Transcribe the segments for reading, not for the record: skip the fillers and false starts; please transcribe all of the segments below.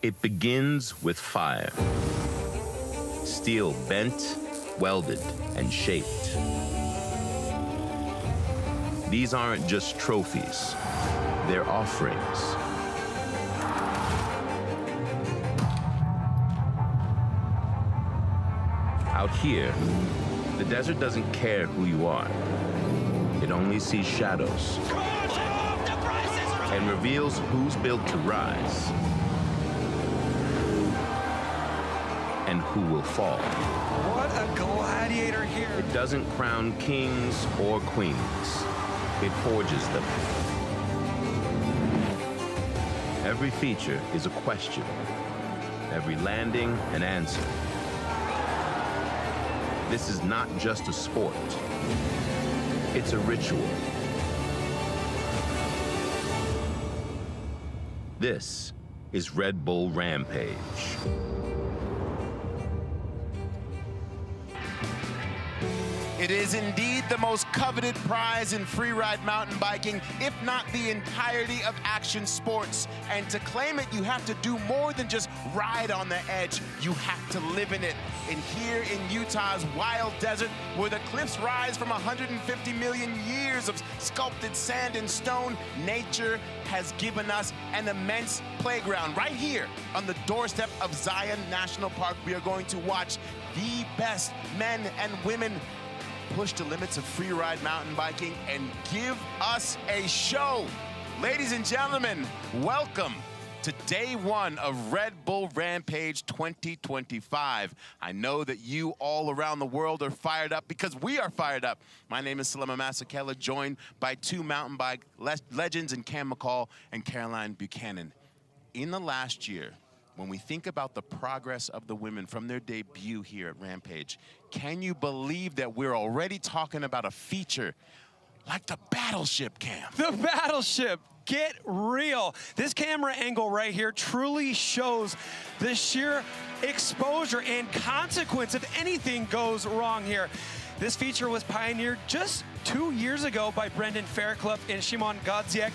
It begins with fire. Steel bent, welded, and shaped. These aren't just trophies, they're offerings. Out here, the desert doesn't care who you are. It only sees shadows and reveals who's built to rise and who will fall. What a gladiator here. It doesn't crown kings or queens. It forges them. Every feature is a question. Every landing, an answer. This is not just a sport. It's a ritual. This is Red Bull Rampage. It is indeed the most coveted prize in freeride mountain biking, if not the entirety of action sports. And to claim it, you have to do more than just ride on the edge. You have to live in it. And here in Utah's wild desert, where the cliffs rise from 150 million years of sculpted sand and stone, nature has given us an immense playground. Right here on the doorstep of Zion National Park, we are going to watch the best men and women push the limits of freeride mountain biking and give us a show. Ladies and gentlemen, welcome to day one of Red Bull Rampage 2025. I know that you all around the world are fired up because we are fired up. My name is Salema Masakela, joined by two mountain bike legends in Cam McCall and Caroline Buchanan. In the last year, when we think about the progress of the women from their debut here at Rampage, can you believe that we're already talking about a feature like the Battleship, Cam? The Battleship, get real. This camera angle right here truly shows the sheer exposure and consequence if anything goes wrong here. This feature was pioneered just 2 years ago by Brendan Fairclough and Shimon Godziak.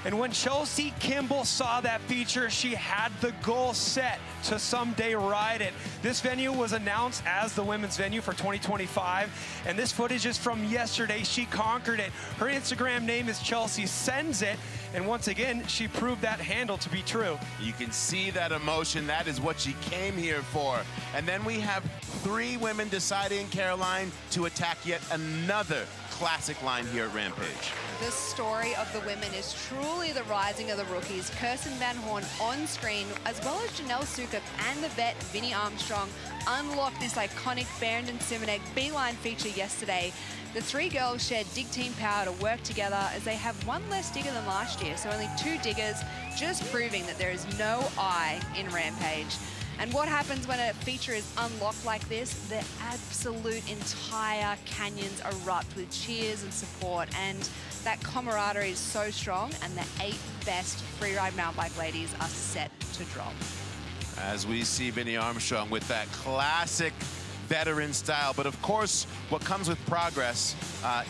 And when Chelsea Kimball saw that feature, she had the goal set to someday ride it. This venue was announced as the women's venue for 2025, and this footage is from yesterday. She conquered it. Her Instagram name is Chelsea Sends It, and once again, she proved that handle to be true. You can see that emotion. That is what she came here for. And then we have three women deciding, Caroline, to attack yet another classic line here at Rampage. The story of the women is truly the rising of the rookies. Kirsten Van Horne on screen, as well as Janelle Soukup and the vet Vinny Armstrong, unlocked this iconic Barrington Simonek B-line feature yesterday. The three girls shared dig team power to work together as they have one less digger than last year, so only 2 diggers, just proving that there is no I in Rampage. And what happens when a feature is unlocked like this? The absolute entire canyons erupt with cheers and support, and that camaraderie is so strong, and the 8 best freeride mountain bike ladies are set to drop. As we see Vinny Armstrong with that classic veteran style, but of course, what comes with progress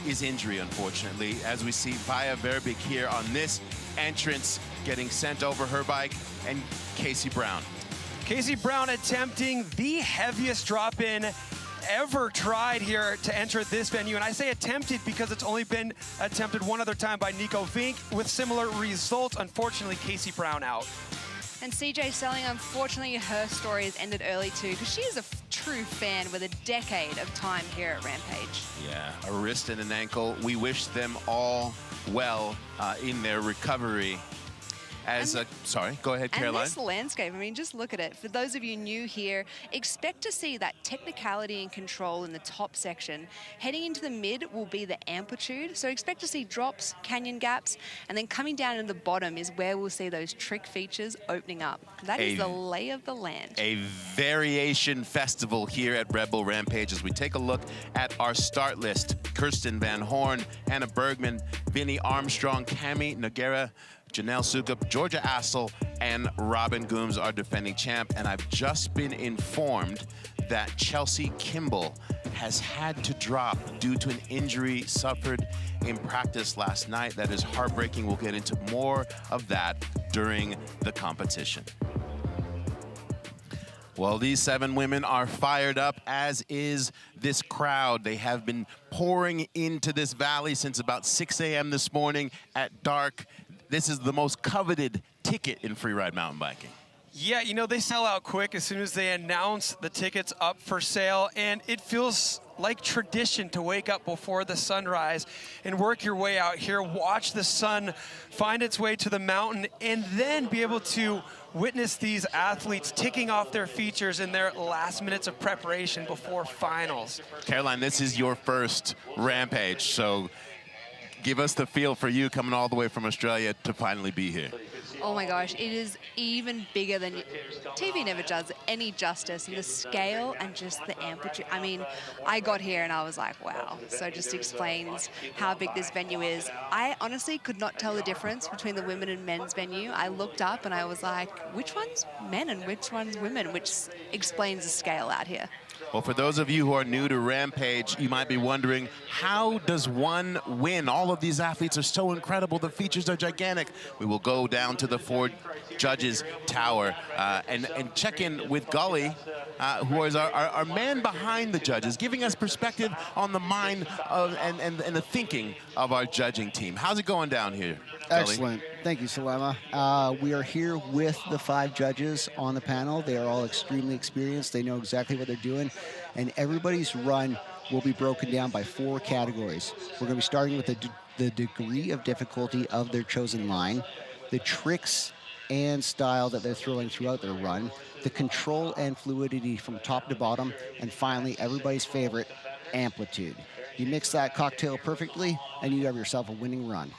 is injury, unfortunately, as we see Vaea Verbeeck here on this entrance getting sent over her bike, and Casey Brown. Casey Brown attempting the heaviest drop-in ever tried here to enter this venue. And I say attempted because it's only been attempted one other time by Nico Vink with similar results. Unfortunately, Casey Brown out. And CJ Selling, unfortunately, her story has ended early too, because she is a true fan with a decade of time here at Rampage. Yeah, a wrist and an ankle. We wish them all well in their recovery. Sorry, go ahead, Caroline. And this landscape, I mean, just look at it. For those of you new here, expect to see that technicality and control in the top section. Heading into the mid will be the amplitude, so expect to see drops, canyon gaps, and then coming down in the bottom is where we'll see those trick features opening up. That is the lay of the land. A variation festival here at Red Bull Rampage as we take a look at our start list. Kirsten Van Horne, Hannah Bergman, Vinny Armstrong, Cami Nogueira, Janelle Soukup, Georgia Astle, and Robin Goomes, our defending champ. And I've just been informed that Chelsea Kimball has had to drop due to an injury suffered in practice last night. That is heartbreaking. We'll get into more of that during the competition. Well, these 7 women are fired up, as is this crowd. They have been pouring into this valley since about 6 a.m. this morning at dark. This is the most coveted ticket in freeride mountain biking. Yeah, you know, they sell out quick as soon as they announce the tickets up for sale, and it feels like tradition to wake up before the sunrise and work your way out here, watch the sun find its way to the mountain, and then be able to witness these athletes ticking off their features in their last minutes of preparation before finals. Caroline, this is your first Rampage, so give us the feel for you coming all the way from Australia to finally be here. Oh my gosh, it is even bigger than TV never does any justice. And the scale and just the amplitude. I mean, I got here and I was like, wow. So it just explains how big this venue is. I honestly could not tell the difference between the women and men's venue. I looked up and I was like, which one's men and which one's women, which explains the scale out here. Well, for those of you who are new to Rampage, you might be wondering, how does one win? All of these athletes are so incredible. The features are gigantic. We will go down to the 4 judges tower and check in with Gully, who is our man behind the judges, giving us perspective on the mind of, and the thinking of our judging team. How's it going down here, Gully? Excellent. Thank you, Salema. We are here with the 5 judges on the panel. They are all extremely experienced. They know exactly what they're doing. And everybody's run will be broken down by 4 categories. We're going to be starting with the degree of difficulty of their chosen line, the tricks and style that they're throwing throughout their run, the control and fluidity from top to bottom, and finally, everybody's favorite, amplitude. You mix that cocktail perfectly, and you have yourself a winning run.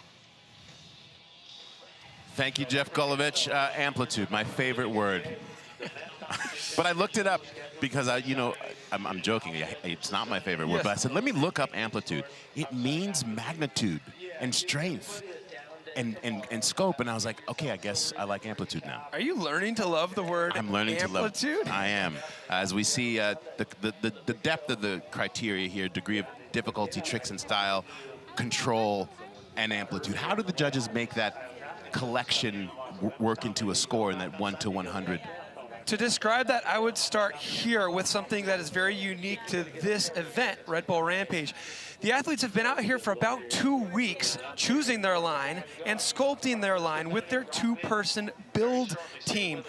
Thank you, Jeff Gulovich. Amplitude, my favorite word. But I looked it up because I'm joking. It's not my favorite word, Yes. but I said, let me look up amplitude. It means magnitude and strength and scope. And I was like, okay, I guess I like amplitude now. Are you learning to love the word I'm learning amplitude? to love. I am. As we see the depth of the criteria here, degree of difficulty, tricks and style, control, and amplitude. How do the judges make that collection work into a score in that 1 to 100? To describe that, I would start here with something that is very unique to this event, Red Bull Rampage. The athletes have been out here for about 2 weeks choosing their line and sculpting their line with their 2-person build team.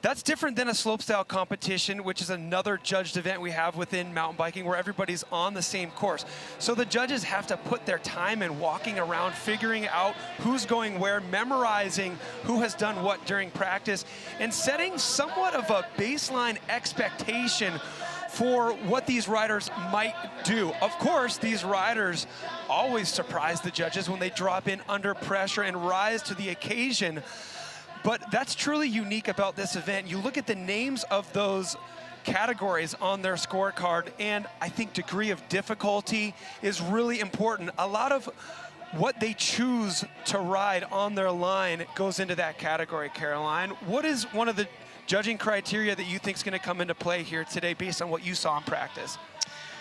That's different than a slopestyle competition, which is another judged event we have within mountain biking where everybody's on the same course. So the judges have to put their time in walking around, figuring out who's going where, memorizing who has done what during practice, and setting somewhat of a baseline expectation for what these riders might do. Of course, these riders always surprise the judges when they drop in under pressure and rise to the occasion. But that's truly unique about this event. You look at the names of those categories on their scorecard, and I think degree of difficulty is really important. A lot of what they choose to ride on their line goes into that category, Caroline. What is one of the judging criteria that you think is going to come into play here today based on what you saw in practice?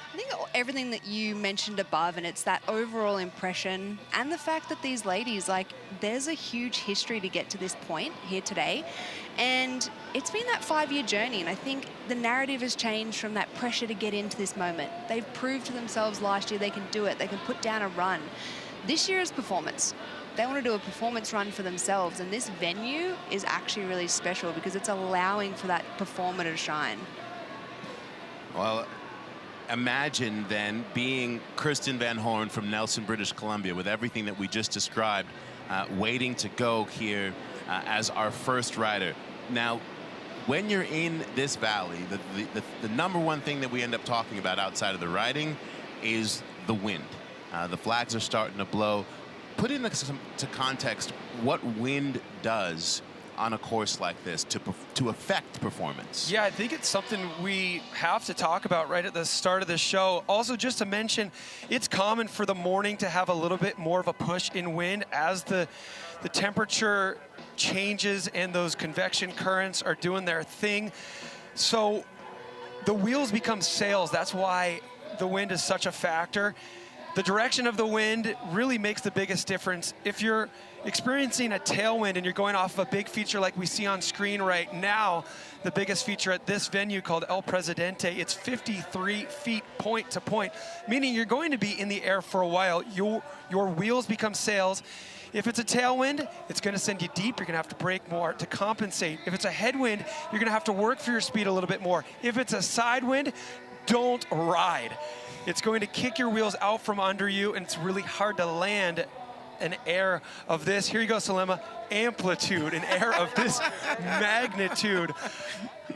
I think everything that you mentioned above, and it's that overall impression and the fact that these ladies, like, there's a huge history to get to this point here today. And it's been that 5-year journey, and I think the narrative has changed from that pressure to get into this moment. They've proved to themselves last year they can do it. They can put down a run. This year is performance. They want to do a performance run for themselves, and this venue is actually really special because it's allowing for that performer to shine. Well, imagine then being Kirsten Van Horne from Nelson, British Columbia, with everything that we just described, waiting to go here as our first rider. Now, when you're in this valley, the number one thing that we end up talking about outside of the riding is the wind. The flags are starting to blow. Put into context what wind does on a course like this to affect performance. Yeah, I think it's something we have to talk about right at the start of the show. Also, just to mention, it's common for the morning to have a little bit more of a push in wind as the temperature changes and those convection currents are doing their thing. So the wheels become sails. That's why the wind is such a factor. The direction of the wind really makes the biggest difference. If you're experiencing a tailwind and you're going off a big feature like we see on screen right now, the biggest feature at this venue called El Presidente, it's 53 feet point to point, meaning you're going to be in the air for a while. Your wheels become sails. If it's a tailwind, it's going to send you deep. You're going to have to brake more to compensate. If it's a headwind, you're going to have to work for your speed a little bit more. If it's a side wind, don't ride. It's going to kick your wheels out from under you, and it's really hard to land an air of this. Here you go, Salema. Amplitude, an air of this magnitude.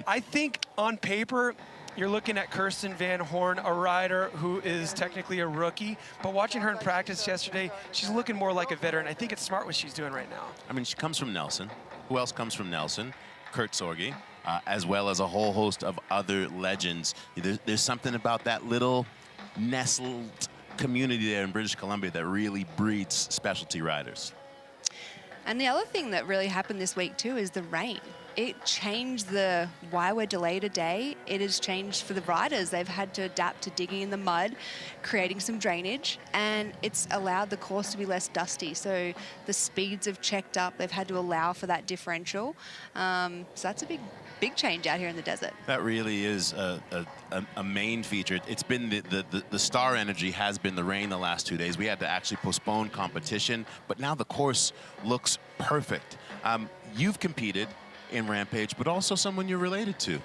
I think on paper, you're looking at Kirsten Van Horne, a rider who is technically a rookie, but watching her in practice yesterday, she's looking more like a veteran. I think it's smart what she's doing right now. I mean, she comes from Nelson. Who else comes from Nelson? Kurt Sorge, as well as a whole host of other legends. There's something about that little nestled community there in British Columbia that really breeds specialty riders. And the other thing that really happened this week too is the rain. It changed why we're delayed a day. It has changed for the riders. They've had to adapt to digging in the mud, creating some drainage, and it's allowed the course to be less dusty. So the speeds have checked up. They've had to allow for that differential. So that's a big change out here in the desert. That really is a main feature. It's been the star energy has been the rain the last 2 days. We had to actually postpone competition, but now the course looks perfect. You've competed in Rampage, but also someone you're related to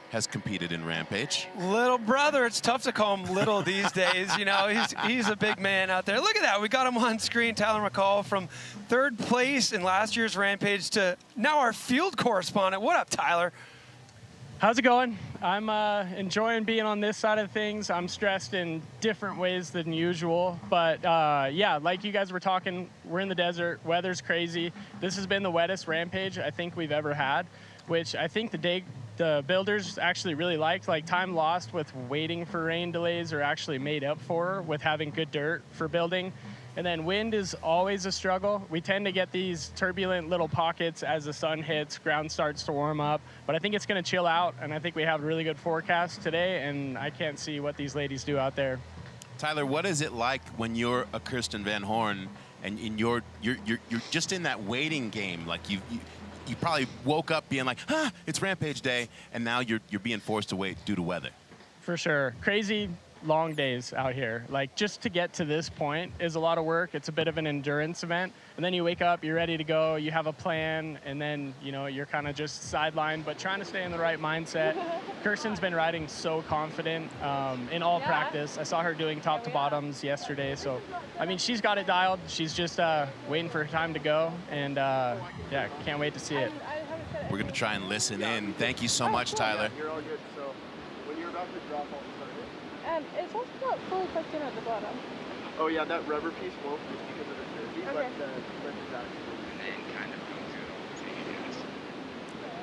has competed in Rampage. Little brother, it's tough to call him little these days. You know, he's a big man out there. Look at that, we got him on screen. Tyler McCall from 3rd place in last year's Rampage to now our field correspondent. What up, Tyler? How's it going? I'm enjoying being on this side of things. I'm stressed in different ways than usual, but yeah, like you guys were talking, we're in the desert, weather's crazy. This has been the wettest Rampage I think we've ever had, which I think the builders actually really liked. Like, time lost with waiting for rain delays are actually made up for with having good dirt for building. And then wind is always a struggle. We tend to get these turbulent little pockets as the sun hits, ground starts to warm up, but I think it's gonna chill out, and I think we have a really good forecast today, and I can't see what these ladies do out there. Tyler, what is it like when you're a Kirsten Van Horne and you're just in that waiting game? Like, you probably woke up being like, it's Rampage day, and now you're being forced to wait due to weather. For sure. Crazy long days out here. Like, just to get to this point is a lot of work. It's a bit of an endurance event, and then you wake up, you're ready to go, you have a plan, and then, you know, you're kind of just sidelined, but trying to stay in the right mindset. Kirsten's been riding so confident in all practice. I saw her doing top to bottoms yesterday, so I mean, she's got it dialed. She's just waiting for her time to go, and yeah, can't wait to see it. We're going to try and listen in. Thank you so much, Tyler. You're all good. So when you're about to drop off, it's also not fully plugged in at the bottom. Oh yeah, that rubber piece won't just because of the jersey, but the switch is actually kind of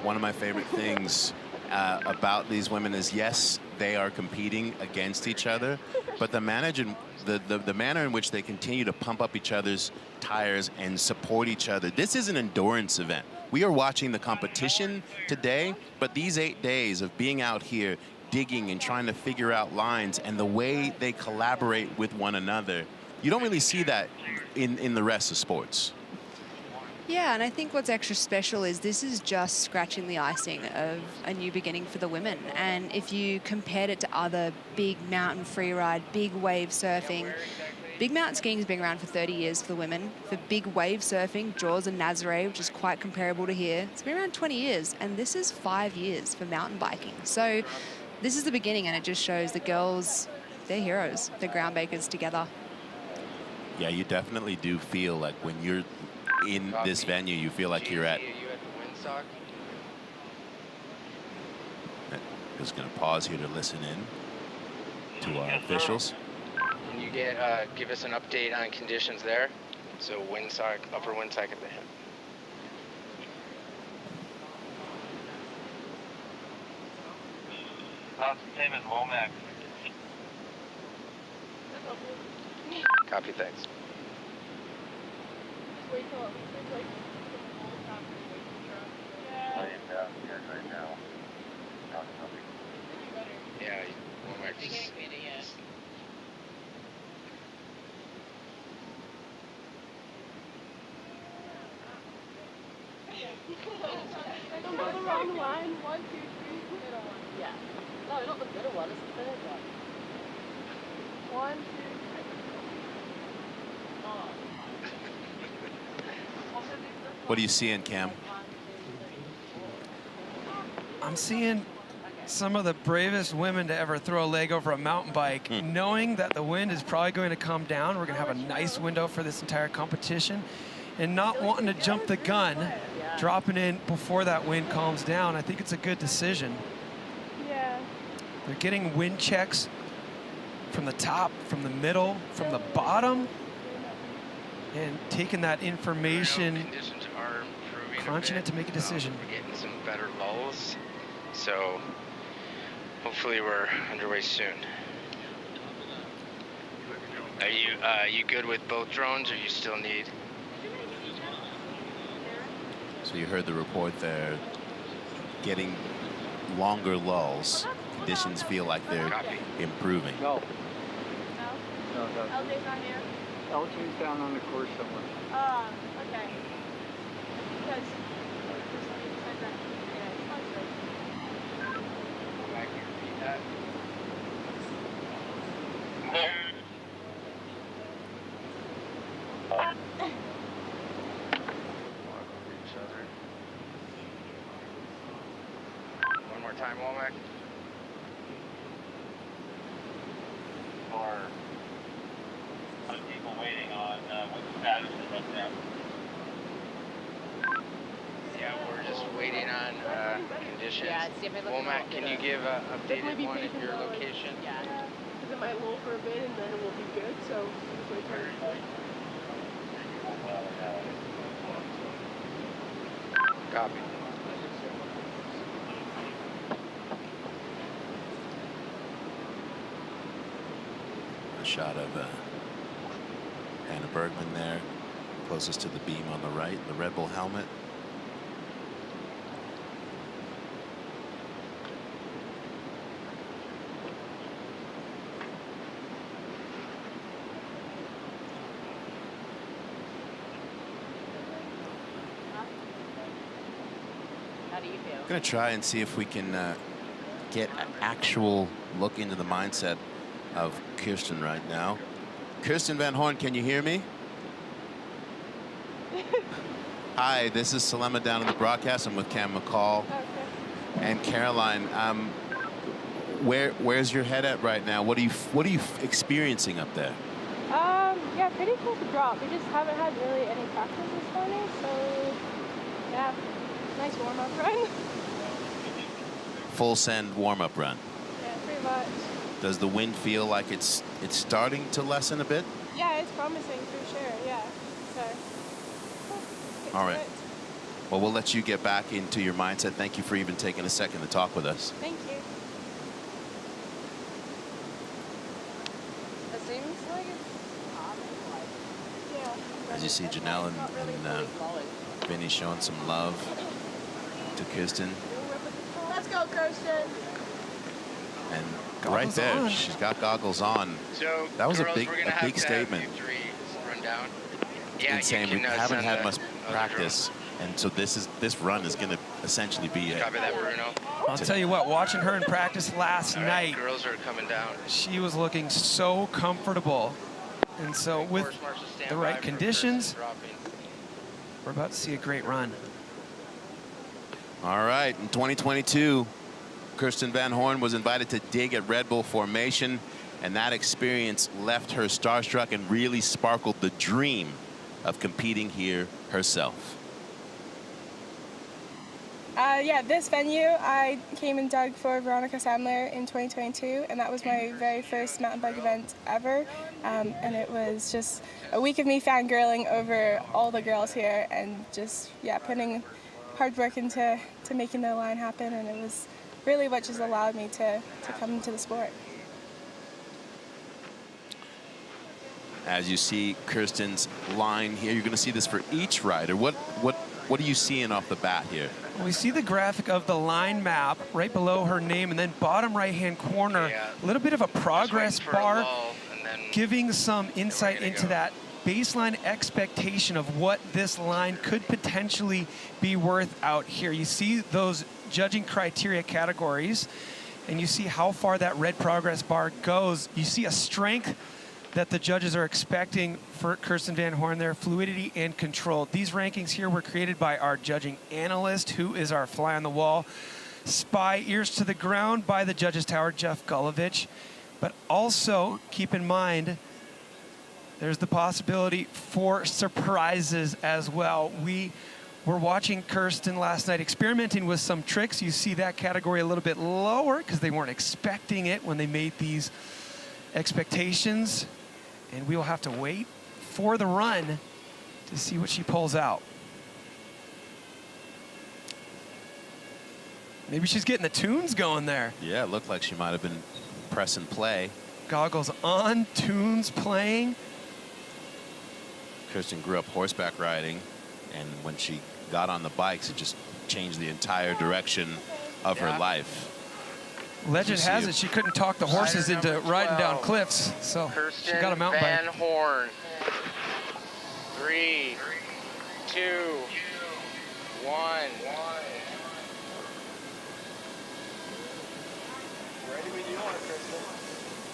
One of my favorite things about these women is, yes, they are competing against each other, but the manner in which they continue to pump up each other's tires and support each other. This is an endurance event. We are watching the competition today, but these 8 days of being out here digging and trying to figure out lines and the way they collaborate with one another, you don't really see that in the rest of sports. Yeah, and I think what's extra special is this is just scratching the icing of a new beginning for the women. And if you compared it to other big mountain freeride, big wave surfing, big mountain skiing has been around for 30 years for the women. For big wave surfing, Jaws and Nazare, which is quite comparable to here, it's been around 20 years. And this is 5 years for mountain biking. So this is the beginning, and it just shows the girls, they're heroes. They're groundbreakers together. Yeah, you definitely do feel like when you're in this venue, you feel like you're at... Just going to pause here to listen in to our officials. Can you give us an update on conditions there? So windsock, upper windsock at the hip. Same as Womack. Copy, thanks. Yeah, Womack. Don't go the wrong line. 1, 2, 3, middle one. Yeah. No, not the middle one, it's the third one. 1, 2, 3. What are you seeing, Cam? I'm seeing some of the bravest women to ever throw a leg over a mountain bike, knowing that the wind is probably going to come down. We're going to have a nice window for this entire competition, and not wanting to jump the gun, dropping in before that wind calms down. I think it's a good decision. Yeah. They're getting wind checks from the top, from the middle, from the bottom, and taking that information, Conditions are improving. crunching it to make a decision. We're getting some better lulls, so hopefully we're underway soon. Are you good with both drones, or you still need? So you heard the report there. Getting longer lulls. Conditions feel like they're improving. No. LJ's not here. LJ's down on the course somewhere. Okay. Because One more time, Womack. Or other people waiting on what the status is right now. Yeah, we're just waiting on conditions. Womack, can you give an updated one at your location? Yeah. Because it might lull for a bit and then it will be good, so just wait for it. Copy. A shot of Hannah Bergman there, closest to the beam on the right, the Red Bull helmet. How do you feel? I'm going to try and see if we can get an actual look into the mindset of Kirsten right now. Kirsten Van Horne, can you hear me? Hi, this is Salema down in the broadcast. I'm with Cam McCall and Caroline. Where's your head at right now? What are you experiencing up there? Yeah, pretty cool to drop. We just haven't had really any practice this morning, so yeah, nice warm-up run. Full send warm-up run. Yeah, pretty much. Does the wind feel like it's starting to lessen a bit? Yeah, it's promising for sure. Yeah. So. All right. Well, we'll let you get back into your mindset. Thank you for even taking a second to talk with us. Thank you. It seems like it's yeah. As you see, Janelle and Vinny showing some love to Kirsten. Let's go, Kirsten. And right there, she's got goggles on. So, that was girls, a big statement. Run down. Yeah, insane. We haven't had much practice, and so this run is going to essentially be it. Copy that, Bruno. I'll tell you what, watching her in practice last night, girls are coming down. She was looking so comfortable. And so with the right conditions, we're about to see a great run. All right, in 2022, Kirsten Van Horne was invited to dig at Red Bull formation, and that experience left her starstruck and really sparkled the dream of competing here herself. Yeah, this venue, I came and dug for Veronica Sandler in 2022, and that was my very first mountain bike event ever. And it was just a week of me fangirling over all the girls here and just, yeah, putting hard work into making the line happen, and it was really what just allowed me to come into the sport. As you see Kirsten's line here, you're going to see this for each rider. What are you seeing off the bat here? We see the graphic of the line map right below her name, and then bottom right-hand corner, a little bit of a progress bar, giving some insight into that baseline expectation of what this line could potentially be worth out here. You see those judging criteria categories, and you see how far that red progress bar goes. You see a strength that the judges are expecting for Kirsten Van Horne there, fluidity and control. These rankings here were created by our judging analyst, who is our fly on the wall, spy ears to the ground by the judges tower, Jeff Gulovich. But also keep in mind, there's the possibility for surprises as well. We were watching Kirsten last night experimenting with some tricks. You see that category a little bit lower because they weren't expecting it when they made these expectations. And we will have to wait for the run to see what she pulls out. Maybe she's getting the tunes going there. Yeah, it looked like she might have been press and play. Goggles on, tunes playing. Kirsten grew up horseback riding, and when she got on the bikes, it just changed the entire direction of her life. Legend has it she couldn't talk the horses into riding down cliffs, so she got a mountain bike. Van Horne. 3, 2, 1.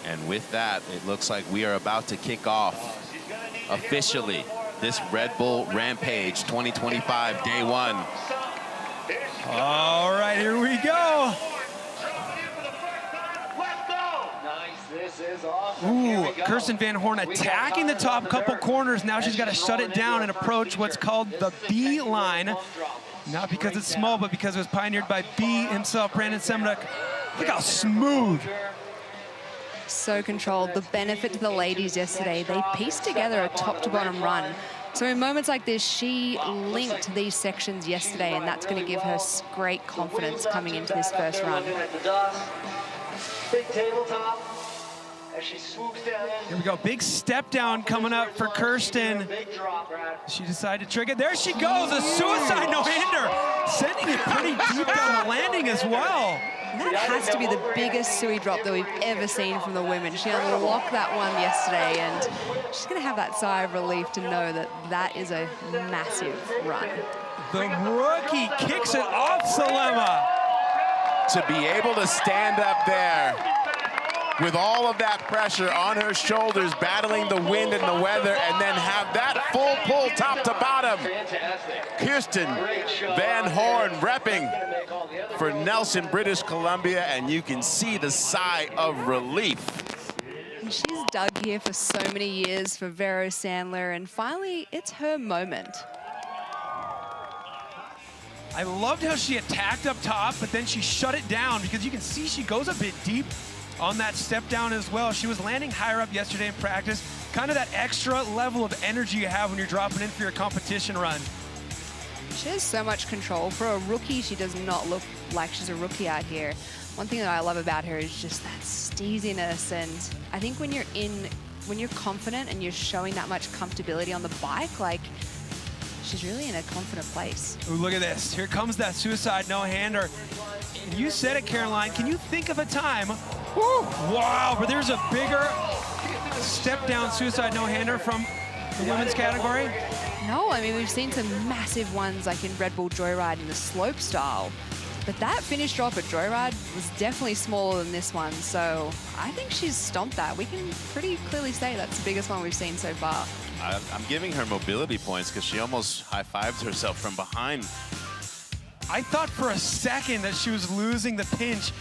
And with that, it looks like we are about to kick off officially this Red Bull Rampage 2025 Day 1. All right, here we go. Ooh, Kirsten Van Horne attacking the top couple corners. Now she's got to shut it down and approach what's called the B line. Not because it's small, but because it was pioneered by B himself, Brandon Semeniuk. Look how smooth. So controlled. The benefit to the ladies yesterday, they pieced together a top to bottom run. So in moments like this, she linked these sections yesterday, and that's going to give her great confidence coming into this first run. Big tabletop as she swoops down. Here we go, big step down coming up for Kirsten. She decided to trigger. There she goes, a suicide no-hander, sending it pretty deep down the landing as well. That has to be the biggest suey drop that we've ever seen from the women. She unlocked that one yesterday, and she's going to have that sigh of relief to know that that is a massive run. The rookie kicks it off, Salema. To be able to stand up there with all of that pressure on her shoulders, battling the wind and the weather, and then have that full pull top to bottom. Kirsten Van Horne repping for Nelson, British Columbia, and you can see the sigh of relief. And she's dug here for so many years for Vero Sandler, and finally, it's her moment. I loved how she attacked up top, but then she shut it down because you can see she goes a bit deep on that step down as well. She was landing higher up yesterday in practice, kind of that extra level of energy you have when you're dropping in for your competition run. She has so much control. For a rookie, she does not look like she's a rookie out here. One thing that I love about her is just that steeziness, and I think when you're confident and you're showing that much comfortability on the bike, like, she's really in a confident place. Ooh, look at this. Here comes that suicide no-hander. You said it, Caroline. Can you think of a time, wow, where there's a bigger step-down suicide no-hander from the women's category? No, I mean, we've seen some massive ones like in Red Bull Joyride in the slope style. But that finish drop at Joyride was definitely smaller than this one. So I think she's stomped that. We can pretty clearly say that's the biggest one we've seen so far. I'm giving her mobility points because she almost high-fives herself from behind. I thought for a second that she was losing the pinch.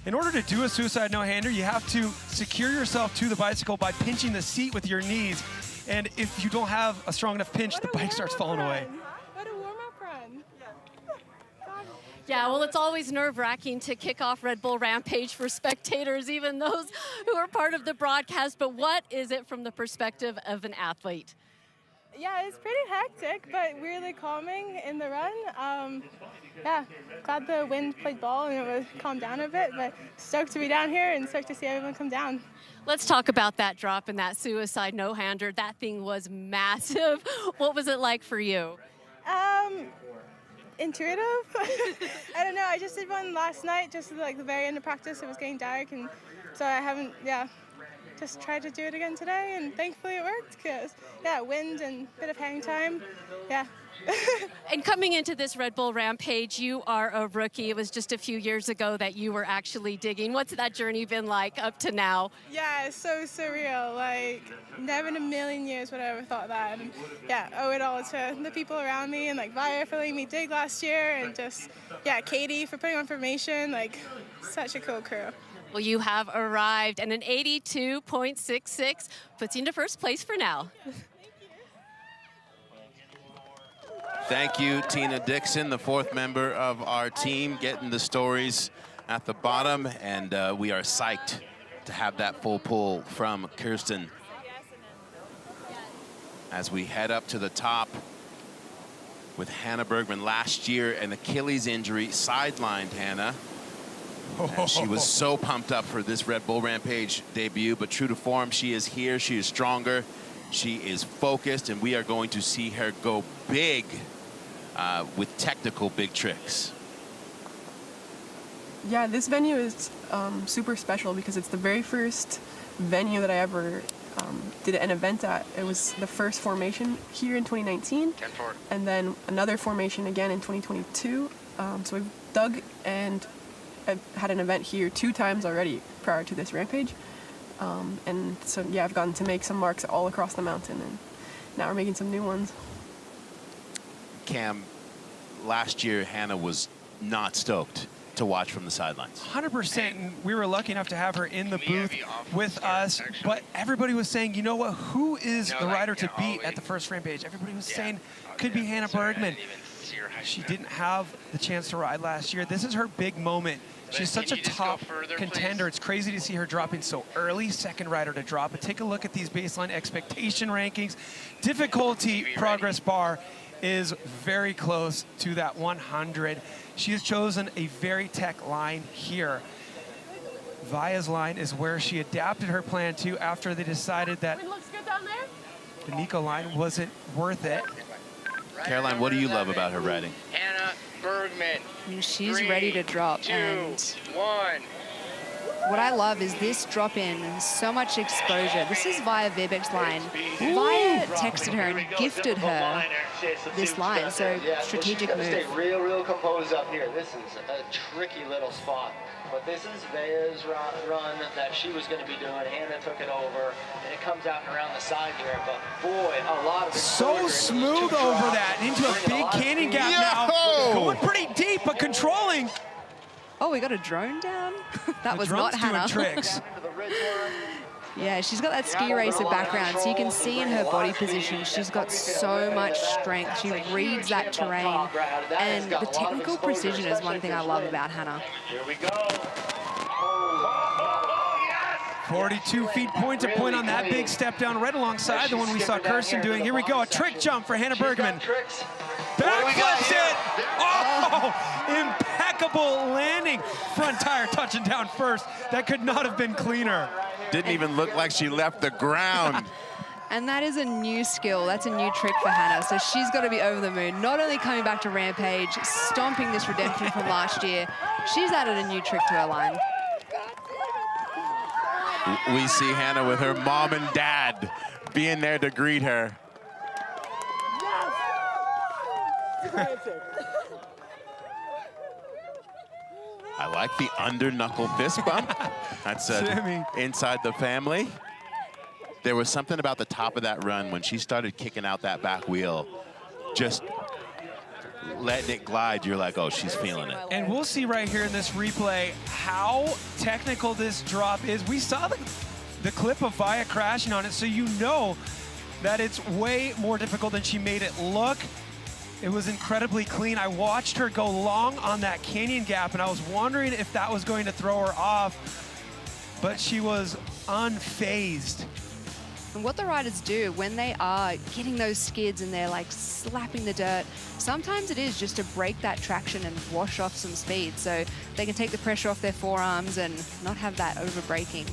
In order to do a suicide no-hander, you have to secure yourself to the bicycle by pinching the seat with your knees. And if you don't have a strong enough pinch, the bike starts falling away. What a warm-up run. Yeah, well, it's always nerve-wracking to kick off Red Bull Rampage for spectators, even those who are part of the broadcast. But what is it from the perspective of an athlete? Yeah, it's pretty hectic, but weirdly calming in the run. Yeah, glad the wind played ball and it was calmed down a bit, but stoked to be down here and stoked to see everyone come down. Let's talk about that drop and that suicide no-hander. That thing was massive. What was it like for you? Intuitive. I don't know. I just did one last night, just like the very end of practice. It was getting dark, and so I haven't. Yeah. just tried to do it again today, and thankfully it worked because, yeah, wind and a bit of hang time, yeah. And coming into this Red Bull Rampage, you are a rookie. It was just a few years ago that you were actually digging. What's that journey been like up to now? Yeah, it's so surreal. Like, never in a million years would I ever thought that. And yeah, owe it all to the people around me, and like Vaea for letting me dig last year, and just, yeah, Katie for putting on formation. Like, such a cool crew. Well, you have arrived, and an 82.66 puts you into first place for now. Thank you, Tina Dixon, the fourth member of our team, getting the stories at the bottom, and we are psyched to have that full pull from Kirsten. As we head up to the top with Hannah Bergemann. Last year, an Achilles injury sidelined Hannah. And she was so pumped up for this Red Bull Rampage debut, but true to form, she is here, she is stronger, she is focused, and we are going to see her go big with technical big tricks. Yeah, this venue is super special because it's the very first venue that I ever did an event at. It was the first formation here in 2019, and then another formation again in 2022. So we've dug, and I've had an event here 2 times already prior to this Rampage. And so, yeah, I've gotten to make some marks all across the mountain, and now we're making some new ones. Cam, last year Hannah was not stoked to watch from the sidelines. 100%, and we were lucky enough to have her in the booth with us, but everybody was saying, you know what, who is the rider to beat at the first Rampage? Everybody was saying, could be Hannah Bergemann. She didn't have the chance to ride last year. This is her big moment. She's such a top contender. It's crazy to see her dropping so early, second rider to drop. But take a look at these baseline expectation rankings. Difficulty progress bar is very close to that 100. She has chosen a very tech line here. Vaea's line is where she adapted her plan to after they decided that the Nico line wasn't worth it. Caroline, what do you love about her riding? Hannah Bergemann. She's ready to drop. 2, And 1. what I love is this drop in and so much exposure. This is Vaea Verbeeck's line. Vaea texted her and gifted her this line, so strategic move. Stay real composed up here. This is a tricky little spot. But this is Vaea's run that she was going to be doing. Hannah took it over, and it comes out and around the side here. But boy, a lot of so smooth over that into a big canyon gap now. Going pretty deep, but controlling. Oh, we got a drone down? That was not Hannah. Doing tricks. Yeah, she's got that ski racer background, so you can see in her body position, she's got so much strength. She reads that terrain, and the technical precision is one thing I love about Hannah. Here we go. 42 feet point to point on that big step down right alongside the one we saw Kirsten doing. Here we go, a trick jump for Hannah Bergemann. Backflips it! Oh, impeccable landing. Front tire touching down first. That could not have been cleaner. Didn't even look like she left the ground. And that is a new skill. That's a new trick for Hannah. So she's got to be over the moon. Not only coming back to Rampage, stomping this redemption from last year, she's added a new trick to her line. We see Hannah with her mom and dad being there to greet her. I like the under knuckle fist bump. That's inside the family. There was something about the top of that run when she started kicking out that back wheel, just letting it glide. You're like, oh, she's feeling it. And we'll see right here in this replay how technical this drop is. We saw the clip of Vaea crashing on it, so you know that it's way more difficult than she made it look. It was incredibly clean. I watched her go long on that canyon gap, and I was wondering if that was going to throw her off, but she was unfazed. And what the riders do when they are getting those skids and they're like slapping the dirt, sometimes it is just to break that traction and wash off some speed so they can take the pressure off their forearms and not have that over braking.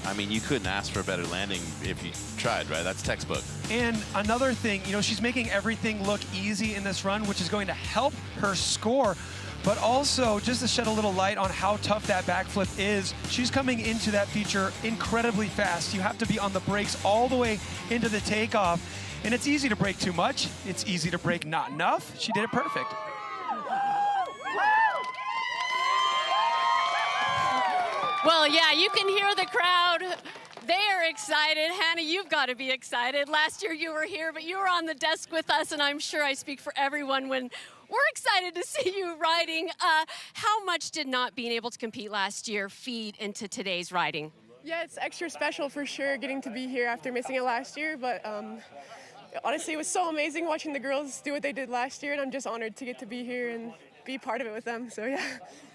I mean, you couldn't ask for a better landing if you tried, right? That's textbook. And another thing, you know, she's making everything look easy in this run, which is going to help her score. But also, just to shed a little light on how tough that backflip is, she's coming into that feature incredibly fast. You have to be on the brakes all the way into the takeoff. And it's easy to brake too much. It's easy to brake not enough. She did it perfect. Well, yeah, you can hear the crowd. They are excited. Hannah, you've got to be excited. Last year you were here, but you were on the desk with us, and I'm sure I speak for everyone when we're excited to see you riding. How much did not being able to compete last year feed into today's riding? Yeah, it's extra special for sure getting to be here after missing it last year, but honestly, it was so amazing watching the girls do what they did last year, and I'm just honored to get to be here and be part of it with them, so yeah.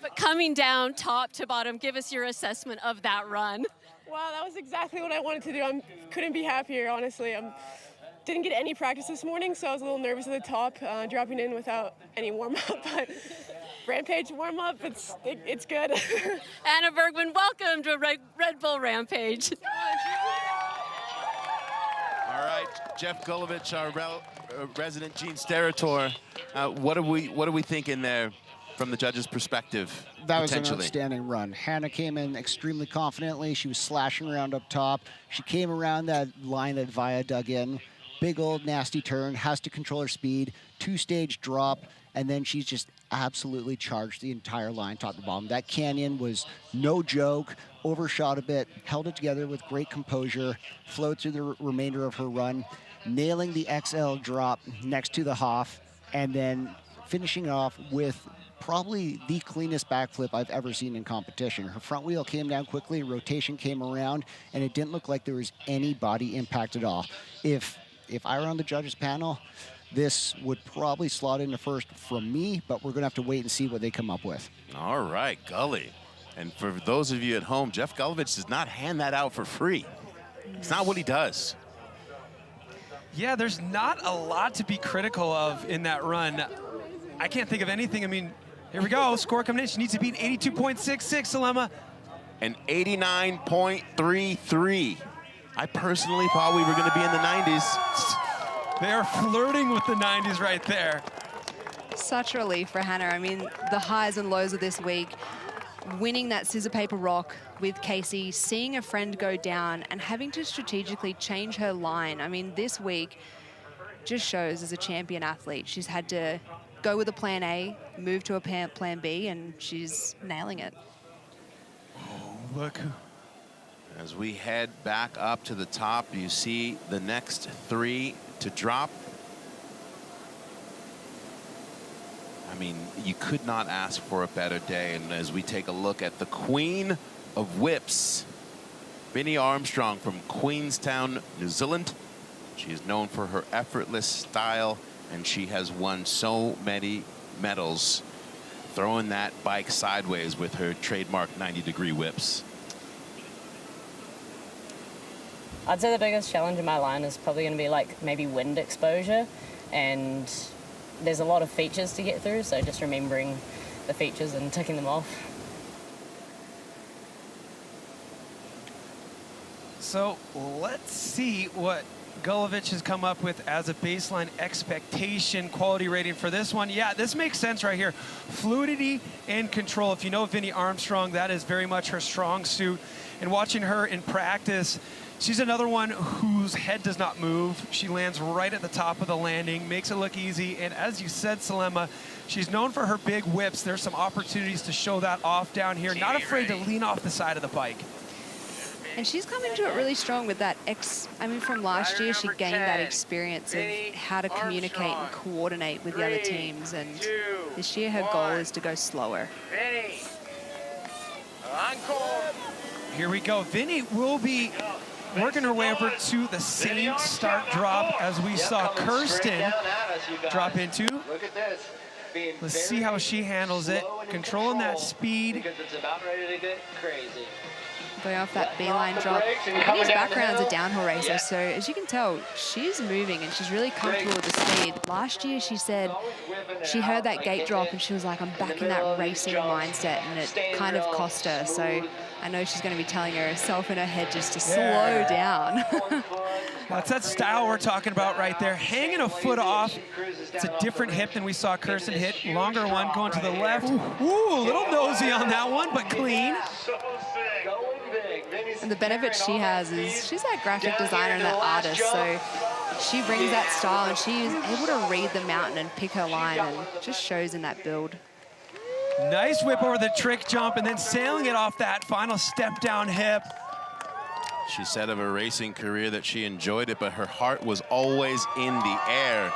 But coming down top to bottom, give us your assessment of that run. Wow, that was exactly what I wanted to do. I couldn't be happier, honestly. Didn't get any practice this morning, so I was a little nervous at the top, dropping in without any warm-up, but Rampage warm-up, it's good. Anna Bergman, welcome to Red Bull Rampage. All right, Jeff Gulovich, our resident Gene Steratore. What are we thinking there from the judges' perspective? That was an outstanding run. Hannah came in extremely confidently. She was slashing around up top. She came around that line that Vaea dug in. Big old nasty turn, has to control her speed, 2-stage drop, and then she's just absolutely charged the entire line top to bottom. That canyon was no joke, overshot a bit, held it together with great composure, flowed through the remainder of her run, nailing the XL drop next to the Hoff, and then finishing off with probably the cleanest backflip I've ever seen in competition. Her front wheel came down quickly, rotation came around, and it didn't look like there was any body impact at all. If I were on the judges panel, this would probably slot into first from me, but we're gonna have to wait and see what they come up with. All right, Gully. And for those of you at home, Jeff Gulovich does not hand that out for free. It's not what he does. Yeah, there's not a lot to be critical of in that run. I can't think of anything. I mean, here we go, score coming in. She needs to beat 82.66, Salema. An 89.33. I personally thought we were going to be in the 90s. They are flirting with the 90s right there. Such relief for Hannah. I mean, the highs and lows of this week, winning that scissor paper rock with Casey, seeing a friend go down and having to strategically change her line. I mean, this week just shows as a champion athlete, she's had to go with a plan A, move to a plan B, and she's nailing it. Oh, look. As we head back up to the top, you see the next 3 to drop. I mean, you could not ask for a better day. And as we take a look at the Queen of Whips, Vinny Armstrong from Queenstown, New Zealand. She is known for her effortless style, and she has won so many medals throwing that bike sideways with her trademark 90-degree whips. I'd say the biggest challenge in my line is probably going to be like maybe wind exposure, and there's a lot of features to get through, so just remembering the features and ticking them off. So let's see what Gulovich has come up with as a baseline expectation quality rating for this one. Yeah, this makes sense right here. Fluidity and control. If you know Vinny Armstrong, that is very much her strong suit. And watching her in practice, she's another one whose head does not move. She lands right at the top of the landing, makes it look easy. And as you said, Salema, she's known for her big whips. There's some opportunities to show that off down here. Not afraid to lean off the side of the bike. And she's come into it really strong with that from last year, she gained that experience of how to communicate and coordinate with the other teams. And this year, her goal is to go slower. Here we go. Vinny will be working her way over to the same start drop as we saw Kirsten drop into. Look at this. Let's see how she handles it. Controlling that speed. Because it's about ready to get crazy. Going off that B-line drop. Vinny's background's a downhill racer, so as you can tell, she's moving and she's really comfortable with the speed. Last year, she said she heard that gate drop and she was like, I'm back in that racing mindset, and it kind of cost her. So I know she's going to be telling herself in her head just to slow down. That's that style we're talking about right there. Hanging a foot off. It's a different hip than we saw Kirsten hit. Longer one going to the left. Ooh, a little nosy on that one, but clean. And the benefit she has is she's that graphic designer and that artist, so she brings that style and she is able to read the mountain and pick her line, and just shows in that build. Nice whip over the trick jump and then sailing it off that final step down hip. She said of her racing career that she enjoyed it, but her heart was always in the air.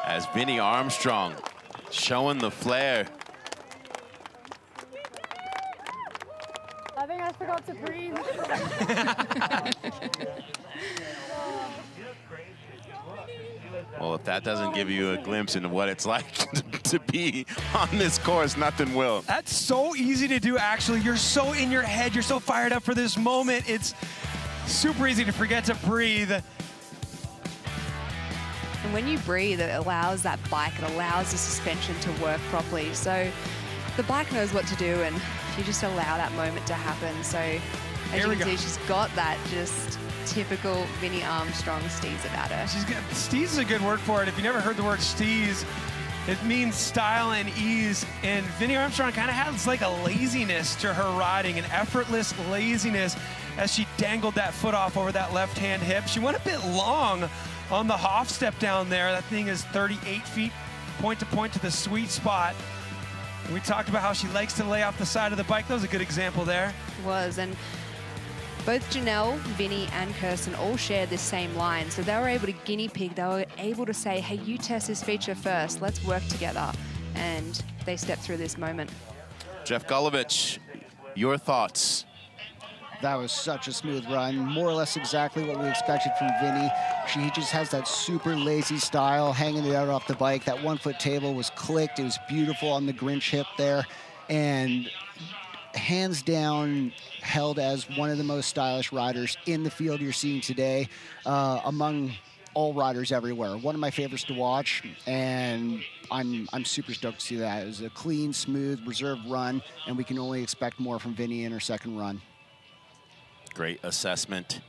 As Vinny Armstrong showing the flair. I think I forgot to breathe. Well, if that doesn't give you a glimpse into what it's like to be on this course, nothing will. That's so easy to do, actually. You're so in your head. You're so fired up for this moment. It's super easy to forget to breathe. And when you breathe, it allows that bike, it allows the suspension to work properly. So the bike knows what to do, and you just allow that moment to happen. So as you can see, she's got that just typical Vinny Armstrong steez about her. Steez is a good word for it. If you never heard the word steez, it means style and ease. And Vinny Armstrong kind of has like a laziness to her riding, an effortless laziness as she dangled that foot off over that left-hand hip. She went a bit long on the Hoff step down there. That thing is 38 feet point to the sweet spot. And we talked about how she likes to lay off the side of the bike. That was a good example there. It was, and both Janelle, Vinny, and Kirsten all shared this same line. So they were able to guinea pig. They were able to say, hey, you test this feature first. Let's work together. And they stepped through this moment. Jeff Gulovich, your thoughts? That was such a smooth run, more or less exactly what we expected from Vinny. She just has that super lazy style, hanging it out off the bike. That 1 foot table was clicked. It was beautiful on the Grinch hip there. And hands down held as one of the most stylish riders in the field you're seeing today, among all riders everywhere. One of my favorites to watch, and I'm super stoked to see that. It was a clean, smooth, reserved run, and we can only expect more from Vinny in her second run. Great assessment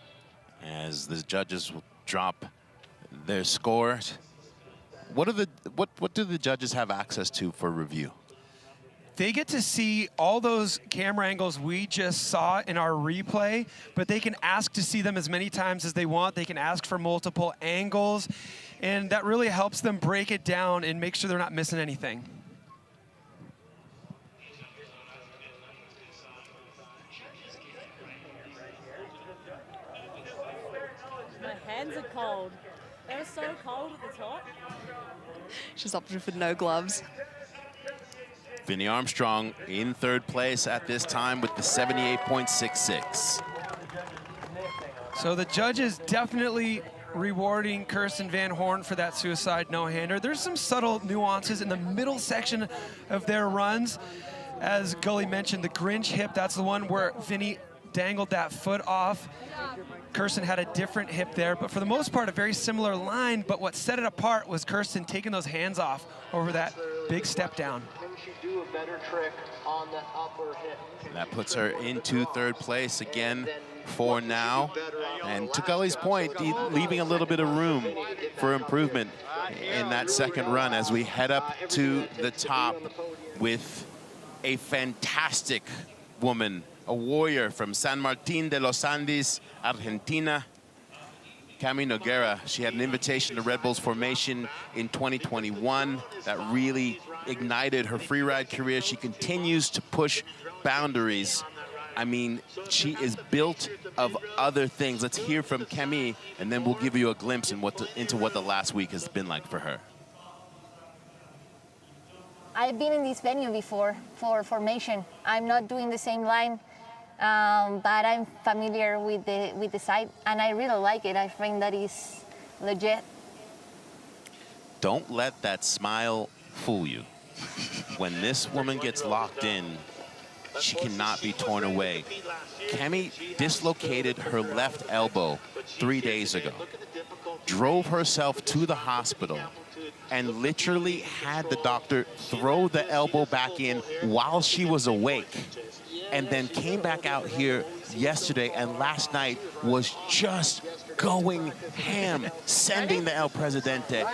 as the judges will drop their scores. What do the judges have access to for review? They get to see all those camera angles we just saw in our replay, but they can ask to see them as many times as they want. They can ask for multiple angles, and that really helps them break it down and make sure they're not missing anything. My hands are cold. They were so cold at the top. She's opted for no gloves. Vinny Armstrong in third place at this time with the 78.66. So the judges definitely rewarding Kirsten Van Horne for that suicide no-hander. There's some subtle nuances in the middle section of their runs. As Gully mentioned, the Grinch hip, that's the one where Vinny dangled that foot off. Kirsten had a different hip there, but for the most part, a very similar line. But what set it apart was Kirsten taking those hands off over that big step down. Do a better trick on the upper hip. And that puts her into third place again for now. And to Gully's point, leaving a little bit of room for improvement in that second run as we head up to the top with a fantastic woman, a warrior from San Martin de los Andes, Argentina, Cami Nogueira. She had an invitation to Red Bull's formation in 2021 that really ignited her freeride career. She continues to push boundaries. I mean, she is built of other things. Let's hear from Cami, and then we'll give you a glimpse into what the last week has been like for her. I've been in this venue before for formation. I'm not doing the same line, but I'm familiar with the site, and I really like it. I think that is legit. Don't let that smile fool you. When this woman gets locked in, she cannot be torn away. Cami dislocated her left elbow 3 days ago, drove herself to the hospital, and literally had the doctor throw the elbow back in while she was awake, and then came back out here yesterday and last night was just going ham, sending the El Presidente.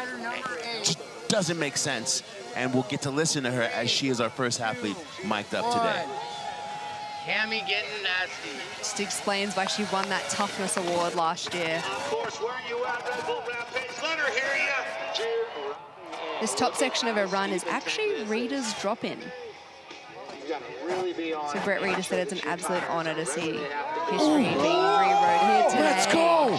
Just doesn't make sense. And we'll get to listen to her as she is our first athlete mic'd up today. Cami getting nasty. Just explains why she won that toughness award last year. Of course, where you at, Red Bull Rampage? Let her hear you. This top section of her run is actually Reeder's drop-in. So Brett Reeder said it's an absolute honor to see history being rewrote here today. Let's go!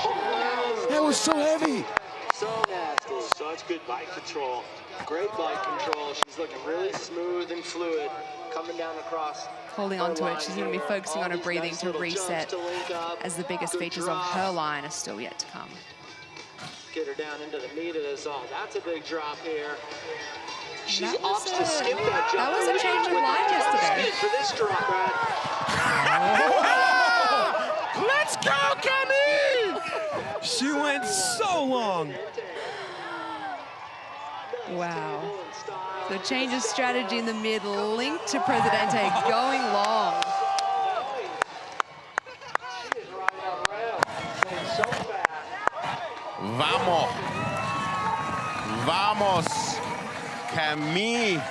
That was so heavy. So nasty. Such good bike control. Great bike control. She's looking really smooth and fluid coming down across. Holding on to it, she's going to be focusing on her breathing to reset as the biggest features of her line are still yet to come. Get her down into the meat of this all. That's a big drop here. She opts to skip that jump. That was a change of line yesterday. For this drop, Brad. Let's go, Cami! She went so long. Wow. So change of strategy in the mid, link to Presidente going long. Vamos. Vamos. Cami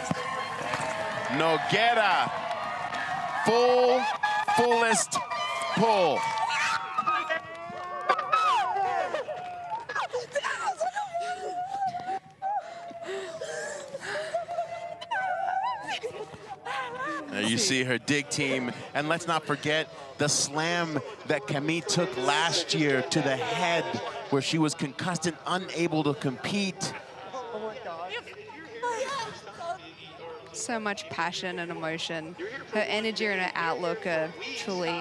Nogueira. Fullest pull. There you see her dig team, and let's not forget the slam that Cami took last year to the head, where she was concussed and unable to compete. So much passion and emotion. Her energy and her outlook are truly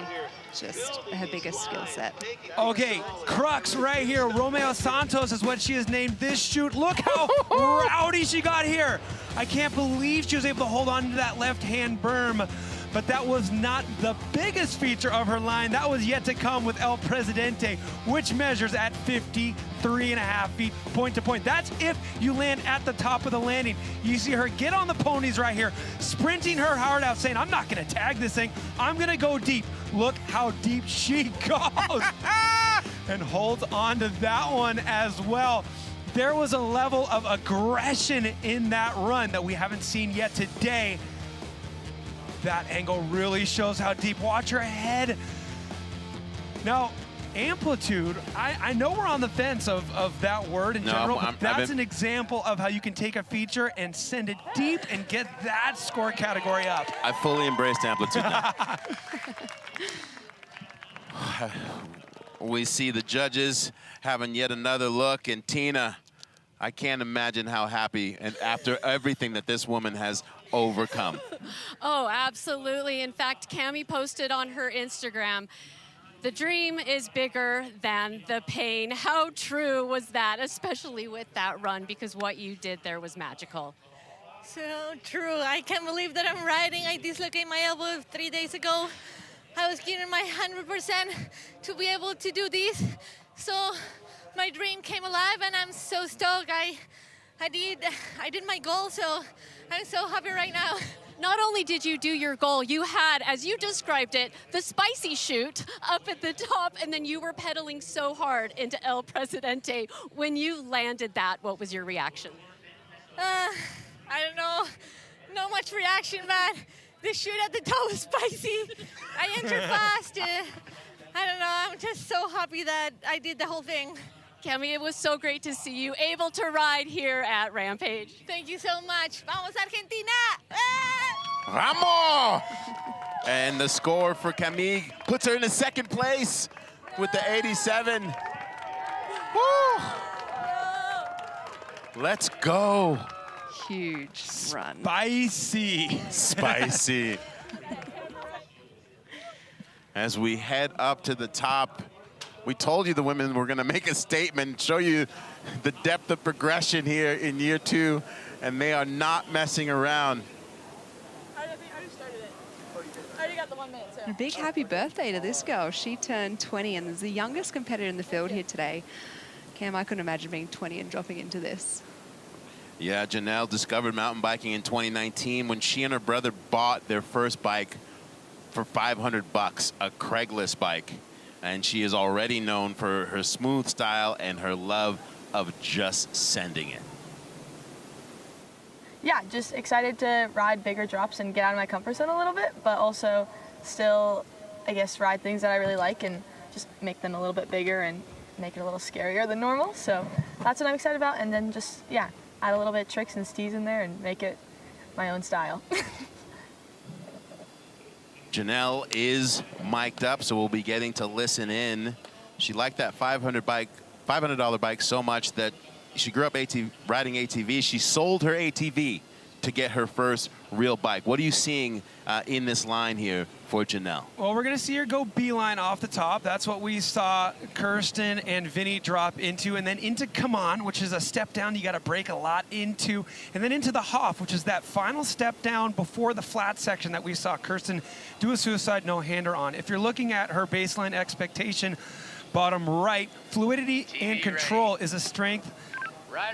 just her biggest skill set. Okay, crux right here. Romeo Santos is what she has named this shoot. Look how rowdy she got here. I can't believe she was able to hold on to that left-hand berm, but that was not the biggest feature of her line. That was yet to come with El Presidente, which measures at 53.5 feet point to point. That's if you land at the top of the landing. You see her get on the ponies right here, sprinting her heart out, saying, I'm not gonna tag this thing, I'm gonna go deep. Look how deep she goes. And holds on to that one as well. There was a level of aggression in that run that we haven't seen yet today. That angle really shows how deep. Watch her head. Now, amplitude, I know we're on the fence of that word in general, but that's an example of how you can take a feature and send it deep and get that score category up. I fully embraced amplitude now. We see the judges having yet another look, and Tina, I can't imagine how happy, and after everything that this woman has overcome. Oh, absolutely. In fact, Cami posted on her Instagram, the dream is bigger than the pain. How true was that, especially with that run, because what you did there was magical. So true. I can't believe that I'm riding. I dislocated my elbow 3 days ago. I was giving my 100% to be able to do this. So my dream came alive, and I'm so stoked. I did my goal, so I'm so happy right now. Not only did you do your goal, you had, as you described it, the spicy chute up at the top, and then you were pedaling so hard into El Presidente. When you landed that, what was your reaction? I don't know. Not much reaction, but the chute at the top was spicy. I entered fast. I don't know. I'm just so happy that I did the whole thing. Cami, it was so great to see you able to ride here at Rampage. Thank you so much. Vamos, Argentina! Vamos! And the score for Cami puts her in the second place with the 87. Woo! Let's go. Huge run. Spicy. Spicy. As we head up to the top, we told you the women were going to make a statement, show you the depth of progression here in year 2, and they are not messing around. I already started it. I already got the 1 minute, so. A big happy birthday to this girl. She turned 20 and is the youngest competitor in the field here today. Cam, I couldn't imagine being 20 and dropping into this. Yeah, Janelle discovered mountain biking in 2019 when she and her brother bought their first bike for 500 bucks a Craigslist bike. And she is already known for her smooth style and her love of just sending it. Yeah, just excited to ride bigger drops and get out of my comfort zone a little bit, but also still, I guess, ride things that I really like and just make them a little bit bigger and make it a little scarier than normal. So that's what I'm excited about. And then just, yeah, add a little bit of tricks and steez in there and make it my own style. Janelle is mic'd up, so we'll be getting to listen in. She liked that $500 bike so much that she grew up riding ATVs. She sold her ATV to get her first real bike. What are you seeing in this line here for Janelle? Well, we're going to see her go beeline off the top. That's what we saw Kirsten and Vinny drop into, and then into Come On, which is a step down you got to brake a lot into, and then into the Hoff, which is that final step down before the flat section that we saw Kirsten do a suicide no-hander on. If you're looking at her baseline expectation, bottom right, fluidity and control is a strength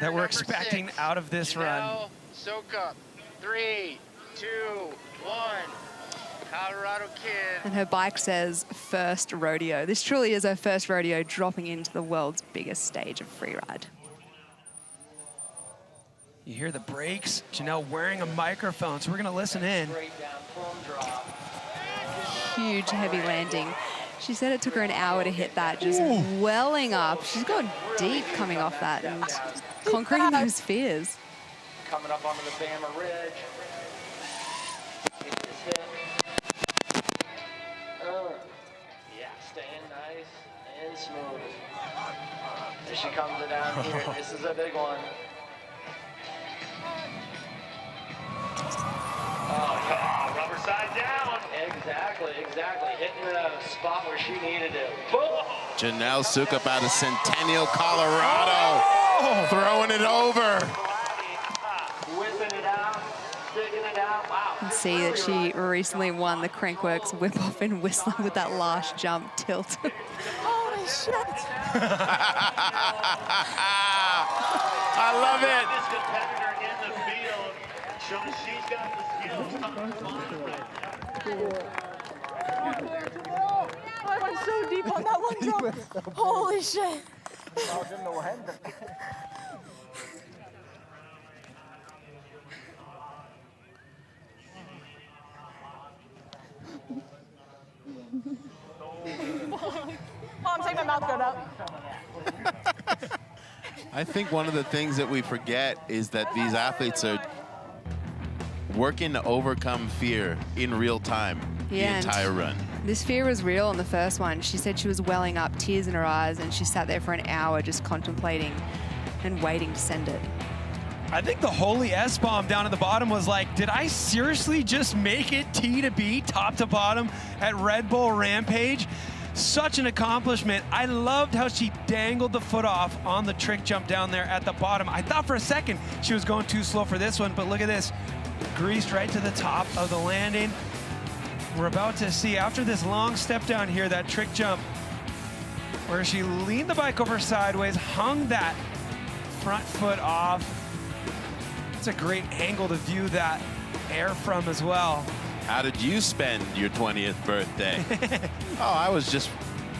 that we're expecting out of this run. Janelle Soukup, 3, 2, 1. Colorado kid. And her bike says first rodeo. This truly is her first rodeo, dropping into the world's biggest stage of freeride. You hear the brakes, Janelle wearing a microphone, so we're going to listen in. Huge heavy landing. She said it took her an hour to hit that, just welling up. She's gone deep coming off that and conquering those fears. Coming up onto the Bama Ridge. Get this hit. Yeah, staying nice and smooth. As she comes down here, this is a big one. Oh, rubber side down. Exactly. Hitting the spot where she needed it. Boom! Janelle Soukup out of Centennial, Colorado, throwing it over. Whipping it out, sticking it out. Wow. You can see that she recently won the Crankworks whip-off and Whistler with that last jump tilt. Holy shit! I love it. This competitor in the field shows she's got the skills. I went so deep on that one jump. Holy shit! Mom, take my mouth guard up. I think one of the things that we forget is that these athletes are working to overcome fear in real time the entire run. This fear was real on the first one. She said she was welling up, tears in her eyes, and she sat there for an hour just contemplating and waiting to send it. I think the holy S-bomb down at the bottom was like, did I seriously just make it T to B, top to bottom at Red Bull Rampage? Such an accomplishment. I loved how she dangled the foot off on the trick jump down there at the bottom. I thought for a second she was going too slow for this one, but look at this. Greased right to the top of the landing. We're about to see, after this long step down here, that trick jump where she leaned the bike over sideways, hung that front foot off. It's a great angle to view that air from as well. How did you spend your 20th birthday? Oh, I was just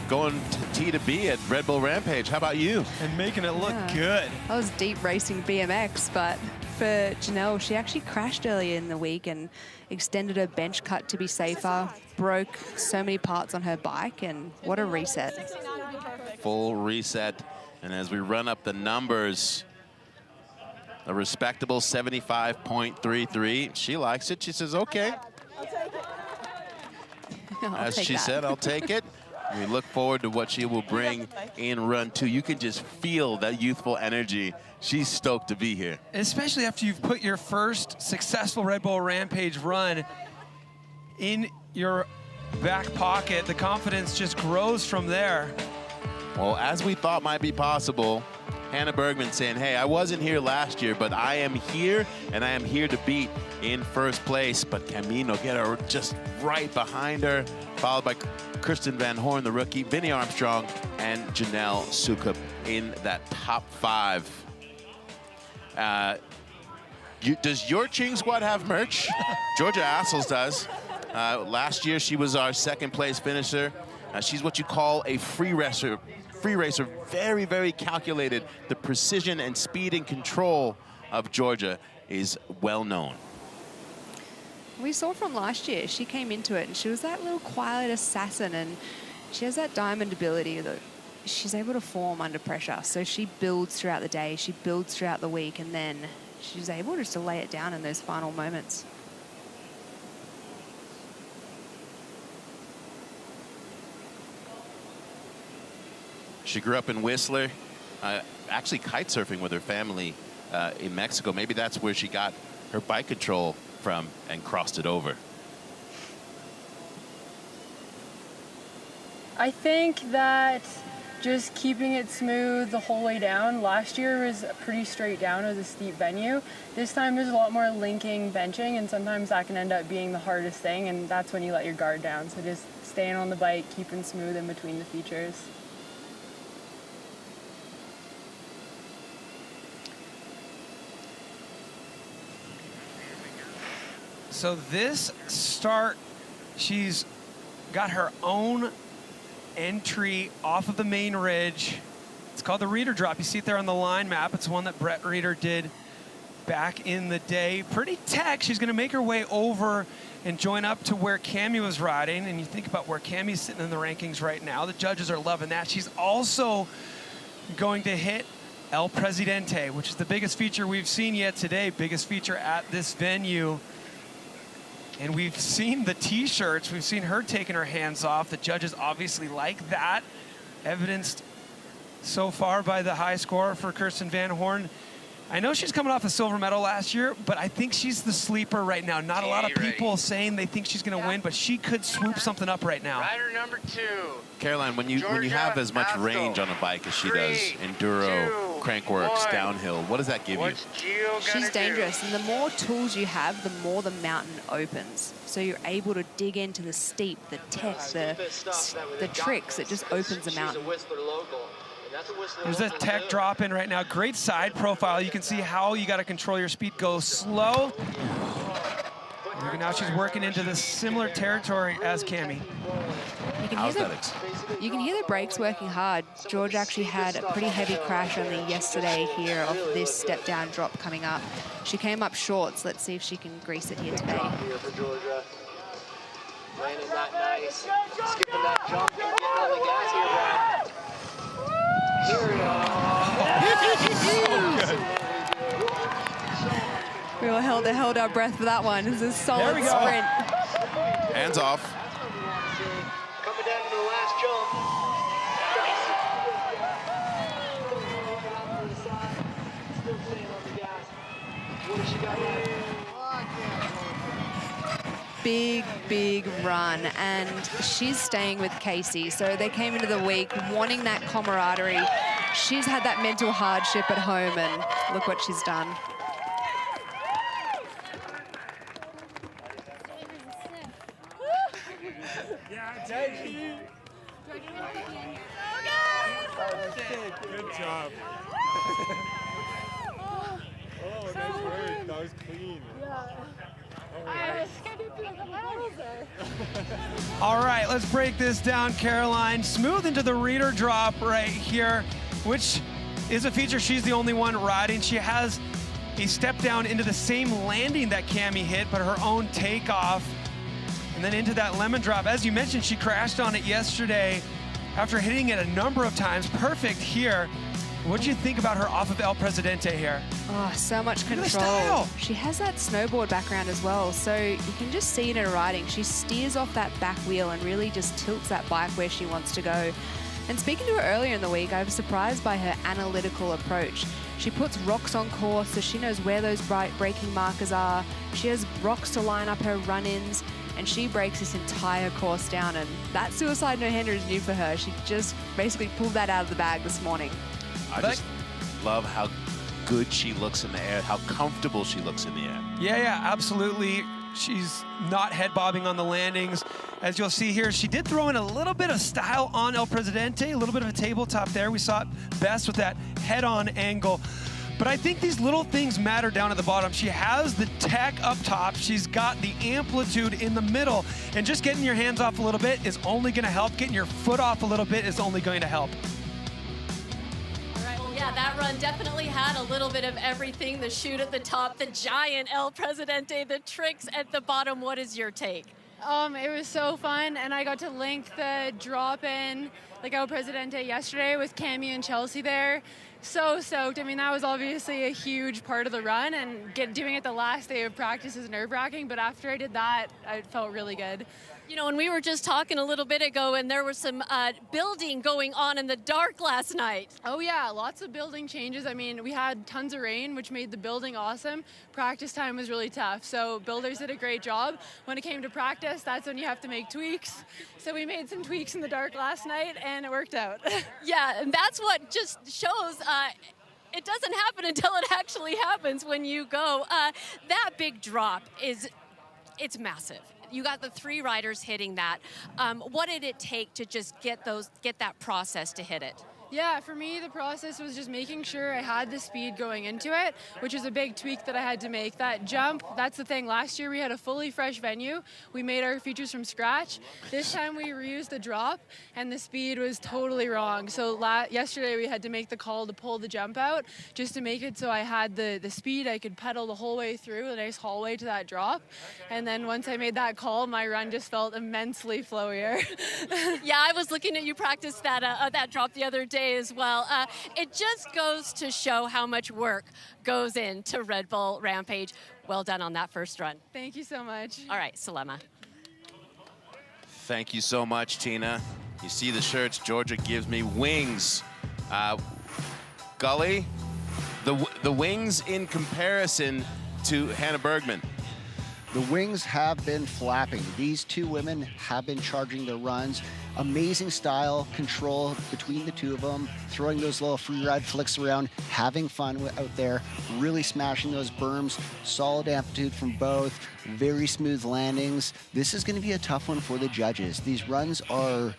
going to T to B at Red Bull Rampage. How about you? And making it look good. I was deep racing BMX, but for Janelle, she actually crashed earlier in the week and extended her bench cut to be safer, broke so many parts on her bike, and what a reset. Full reset. And as we run up the numbers, a respectable 75.33. She likes it. She says, okay. As she said, I'll take it. We look forward to what she will bring in run 2. You can just feel that youthful energy. She's stoked to be here. Especially after you've put your first successful Red Bull Rampage run in your back pocket. The confidence just grows from there. Well, as we thought might be possible, Hannah Bergman saying, hey, I wasn't here last year, but I am here, and I am here to beat in first place. But Cami Nogueira just right behind her, followed by Kirsten Van Horne, the rookie, Vinny Armstrong, and Janelle Soukup in that top 5. Does your Ching Squad have merch? Georgia Astles does. Last year, she was our second-place finisher. She's what you call a free racer. Very, very calculated. The precision and speed and control of Georgia is well known. We saw from last year, she came into it and she was that little quiet assassin, and she has that diamond ability that she's able to form under pressure. So she builds throughout the day, she builds throughout the week, and then she's able just to lay it down in those final moments. She grew up in Whistler, actually kite surfing with her family in Mexico. Maybe that's where she got her bike control from and crossed it over. I think that just keeping it smooth the whole way down. Last year was pretty straight down. It was a steep venue. This time there's a lot more linking benching, and sometimes that can end up being the hardest thing, and that's when you let your guard down. So just staying on the bike, keeping smooth in between the features. So this start, she's got her own entry off of the main ridge. It's called the Reader Drop. You see it there on the line map. It's one that Brett Reader did back in the day. Pretty tech. She's going to make her way over and join up to where Cami was riding. And you think about where Cami's sitting in the rankings right now. The judges are loving that. She's also going to hit El Presidente, which is the biggest feature we've seen yet today. Biggest feature at this venue. And we've seen the T-shirts. We've seen her taking her hands off. The judges obviously like that, evidenced so far by the high score for Kirsten Van Horne. I know she's coming off a silver medal last year, but I think she's the sleeper right now. Not a lot of people saying they think she's going to win, but she could swoop something up right now. Rider number 2. Caroline, when you have as much range on a bike as she does, enduro, crankworks, downhill, what does that give you? She's dangerous, and the more tools you have, the more the mountain opens. So you're able to dig into the steep, the tech, the tricks. It just opens the mountain. There's a tech drop in right now. Great side profile. You can see how you got to control your speed. Go slow. Now she's working into the similar territory as Cami. You can hear the brakes working hard. George actually had a pretty heavy crash only yesterday here off this step down drop coming up. She came up short, so let's see if she can grease it here today. Landing that nice, skipping that jump and getting on the gas here, Brad. Here we go. We all held our breath for that one. It's a solid sprint. Hands off. Coming down to the last jump. Still staying on the gas. What has she got left? Big run, and she's staying with Casey. So they came into the week wanting that camaraderie. She's had that mental hardship at home, and look what she's done. Good job. Oh, nice work. That was clean. All right, let's break this down, Caroline. Smooth into the Reader Drop right here, which is a feature she's the only one riding. She has a step down into the same landing that Cami hit, but her own takeoff. And then into that lemon drop. As you mentioned, she crashed on it yesterday after hitting it a number of times. Perfect here. What do you think about her off of El Presidente here? Oh, so much control. She has that snowboard background as well, so you can just see in her riding. She steers off that back wheel and really just tilts that bike where she wants to go. And speaking to her earlier in the week, I was surprised by her analytical approach. She puts rocks on course, so she knows where those braking markers are. She has rocks to line up her run-ins, and she breaks this entire course down. And that suicide no-hander is new for her. She just basically pulled that out of the bag this morning. I just love how good she looks in the air, how comfortable she looks in the air. Yeah, absolutely. She's not head bobbing on the landings. As you'll see here, she did throw in a little bit of style on El Presidente, a little bit of a tabletop there. We saw it best with that head-on angle. But I think these little things matter down at the bottom. She has the tech up top. She's got the amplitude in the middle. And just getting your hands off a little bit is only going to help. Getting your foot off a little bit is only going to help. All right, well, yeah, that run definitely had a little bit of everything. The shoot at the top, the giant El Presidente, the tricks at the bottom. What is your take? It was so fun, and I got to link the drop in like El Presidente yesterday with Cami and Chelsea there. So stoked. I mean, that was obviously a huge part of the run, and doing it the last day of practice is nerve-wracking, but after I did that, I felt really good. You know, and we were just talking a little bit ago, and there was some building going on in the dark last night. Oh yeah, lots of building changes. I mean, we had tons of rain, which made the building awesome. Practice time was really tough, so builders did a great job. When it came to practice, that's when you have to make tweaks. So we made some tweaks in the dark last night, and it worked out. Yeah, and that's what just shows it doesn't happen until it actually happens when you go. That big drop it's massive. You got the 3 riders hitting that. What did it take to just get that process to hit it? Yeah, for me, the process was just making sure I had the speed going into it, which is a big tweak that I had to make. That jump, that's the thing. Last year, we had a fully fresh venue. We made our features from scratch. This time, we reused the drop, and the speed was totally wrong. So yesterday, we had to make the call to pull the jump out, just to make it so I had the speed. I could pedal the whole way through, a nice hallway to that drop. And then once I made that call, my run just felt immensely flowier. Yeah, I was looking at you practice that drop the other day as well. It just goes to show how much work goes into Red Bull Rampage. Well done on that first run. Thank you so much. All right, Salema. Thank you so much, Tina. You see the shirts, Georgia gives me wings. Gully, the wings in comparison to Hannah Bergman. The wings have been flapping. These 2 women have been charging their runs. Amazing style, control between the 2 of them, throwing those little free ride flicks around, having fun out there, really smashing those berms, solid amplitude from both, very smooth landings. This is going to be a tough one for the judges. These runs are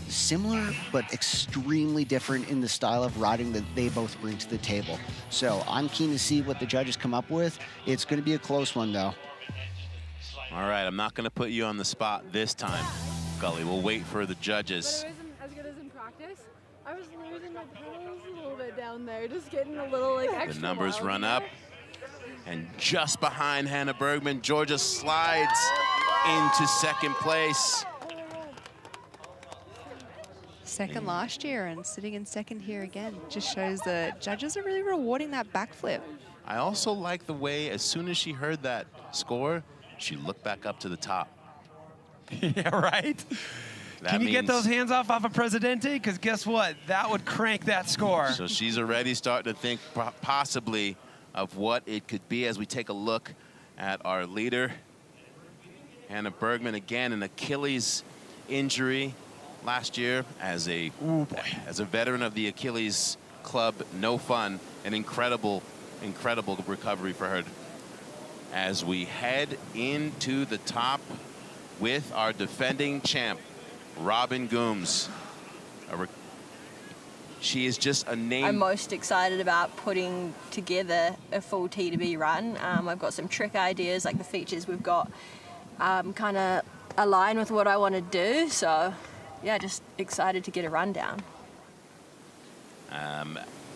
similar, but extremely different in the style of riding that they both bring to the table. So I'm keen to see what the judges come up with. It's going to be a close one, though. All right, I'm not going to put you on the spot this time, Gully. We'll wait for the judges. But it wasn't as good as in practice. I was losing my pedals a little bit down there, just getting a little extra. The numbers run up. And just behind Hannah Bergman, Georgia slides into second place. Second last year and sitting in second here again. Just shows the judges are really rewarding that backflip. I also like the way, as soon as she heard that score, she looked back up to the top. Yeah, right? Can you get those hands off of Presidente? Because guess what? That would crank that score. So she's already starting to think possibly of what it could be as we take a look at our leader. Hannah Bergman, again, an Achilles injury last year as a veteran of the Achilles club. No fun. An incredible recovery for her. As we head into the top with our defending champ, Robin Goomes. She is just a name. I'm most excited about putting together a full T2B run. I've got some trick ideas, like the features we've got kind of align with what I want to do. So yeah, just excited to get a run down.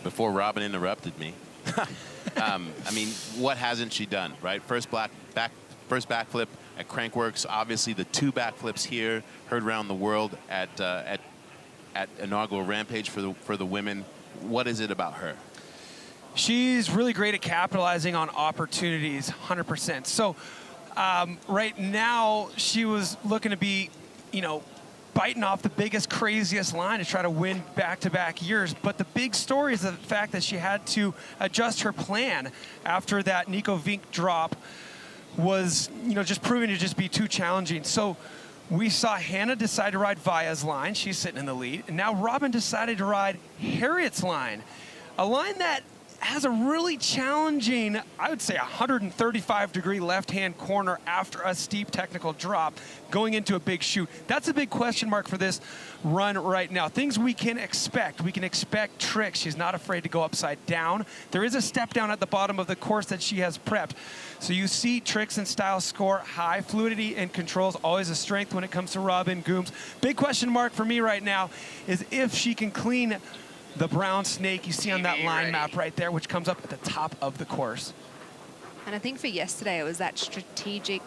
Before Robin interrupted me, I mean, what hasn't she done, right? First backflip at Crankworks. Obviously, the 2 backflips here, heard around the world at inaugural Rampage for the women. What is it about her? She's really great at capitalizing on opportunities, 100%. So right now, she was looking to be, biting off the biggest, craziest line to try to win back-to-back years. But the big story is the fact that she had to adjust her plan after that Nico Vink drop was, just proving to just be too challenging. So we saw Hannah decide to ride Vaea's line. She's sitting in the lead. And now Robin decided to ride Harriet's line, a line that has a really challenging, I would say 135-degree left-hand corner after a steep technical drop going into a big chute. That's a big question mark for this run right now. Things we can expect. We can expect tricks. She's not afraid to go upside down. There is a step down at the bottom of the course that she has prepped. So you see tricks and style score high. Fluidity and control is always a strength when it comes to Robin Goomes. Big question mark for me right now is if she can clean the brown snake you see on that line map right there, which comes up at the top of the course. And I think for yesterday, it was that strategic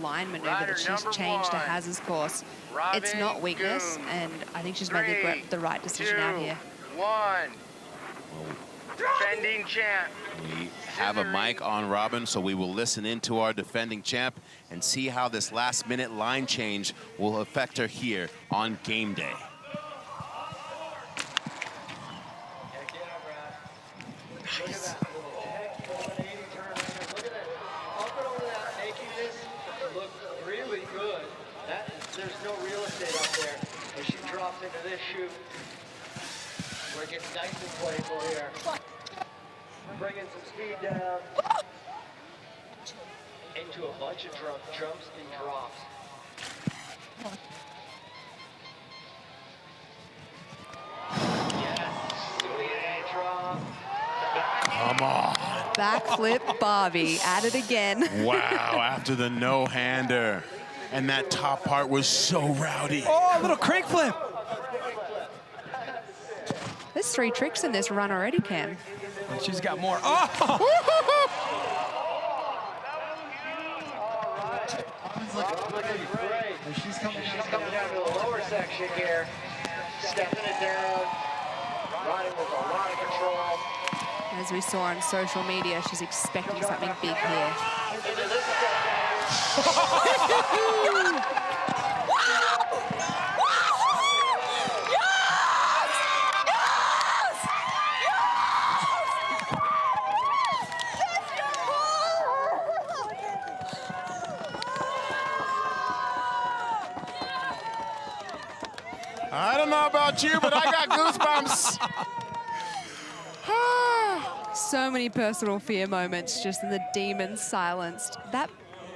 line maneuver that she's changed to Haz's course. It's not weakness, and I think she's made the right decision out here. 1. Defending champ. We have a mic on Robin, so we will listen into our defending champ and see how this last-minute line change will affect her here on game day. Nice. Making this look really good. There's no real estate up there. As she drops into this chute, where it gets nice and playful here. Bringing some speed down into a bunch of jumps and drops. Come on. Backflip Barbie at it again. Wow, after the no-hander. And that top part was so rowdy. Oh, a little crank flip. There's 3 tricks in this run already, Cam. And she's got more. Oh! Looking great. She's coming down to the lower section here. Stepping it down. Riding with a lot of control. As we saw on social media, she's expecting something big here. I don't know about you, but I got goosebumps. So many personal fear moments just in the demon silenced. That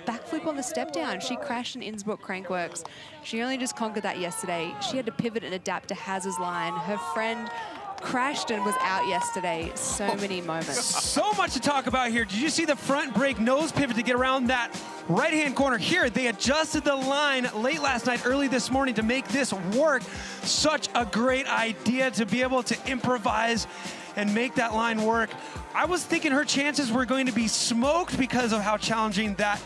backflip on the step down, she crashed in Innsbruck Crankworks. She only just conquered that yesterday. She had to pivot and adapt to Haz's line. Her friend crashed and was out yesterday. So many moments. So much to talk about here. Did you see the front brake nose pivot to get around that right-hand corner here? They adjusted the line late last night, early this morning to make this work. Such a great idea to be able to improvise and make that line work. I was thinking her chances were going to be smoked because of how challenging that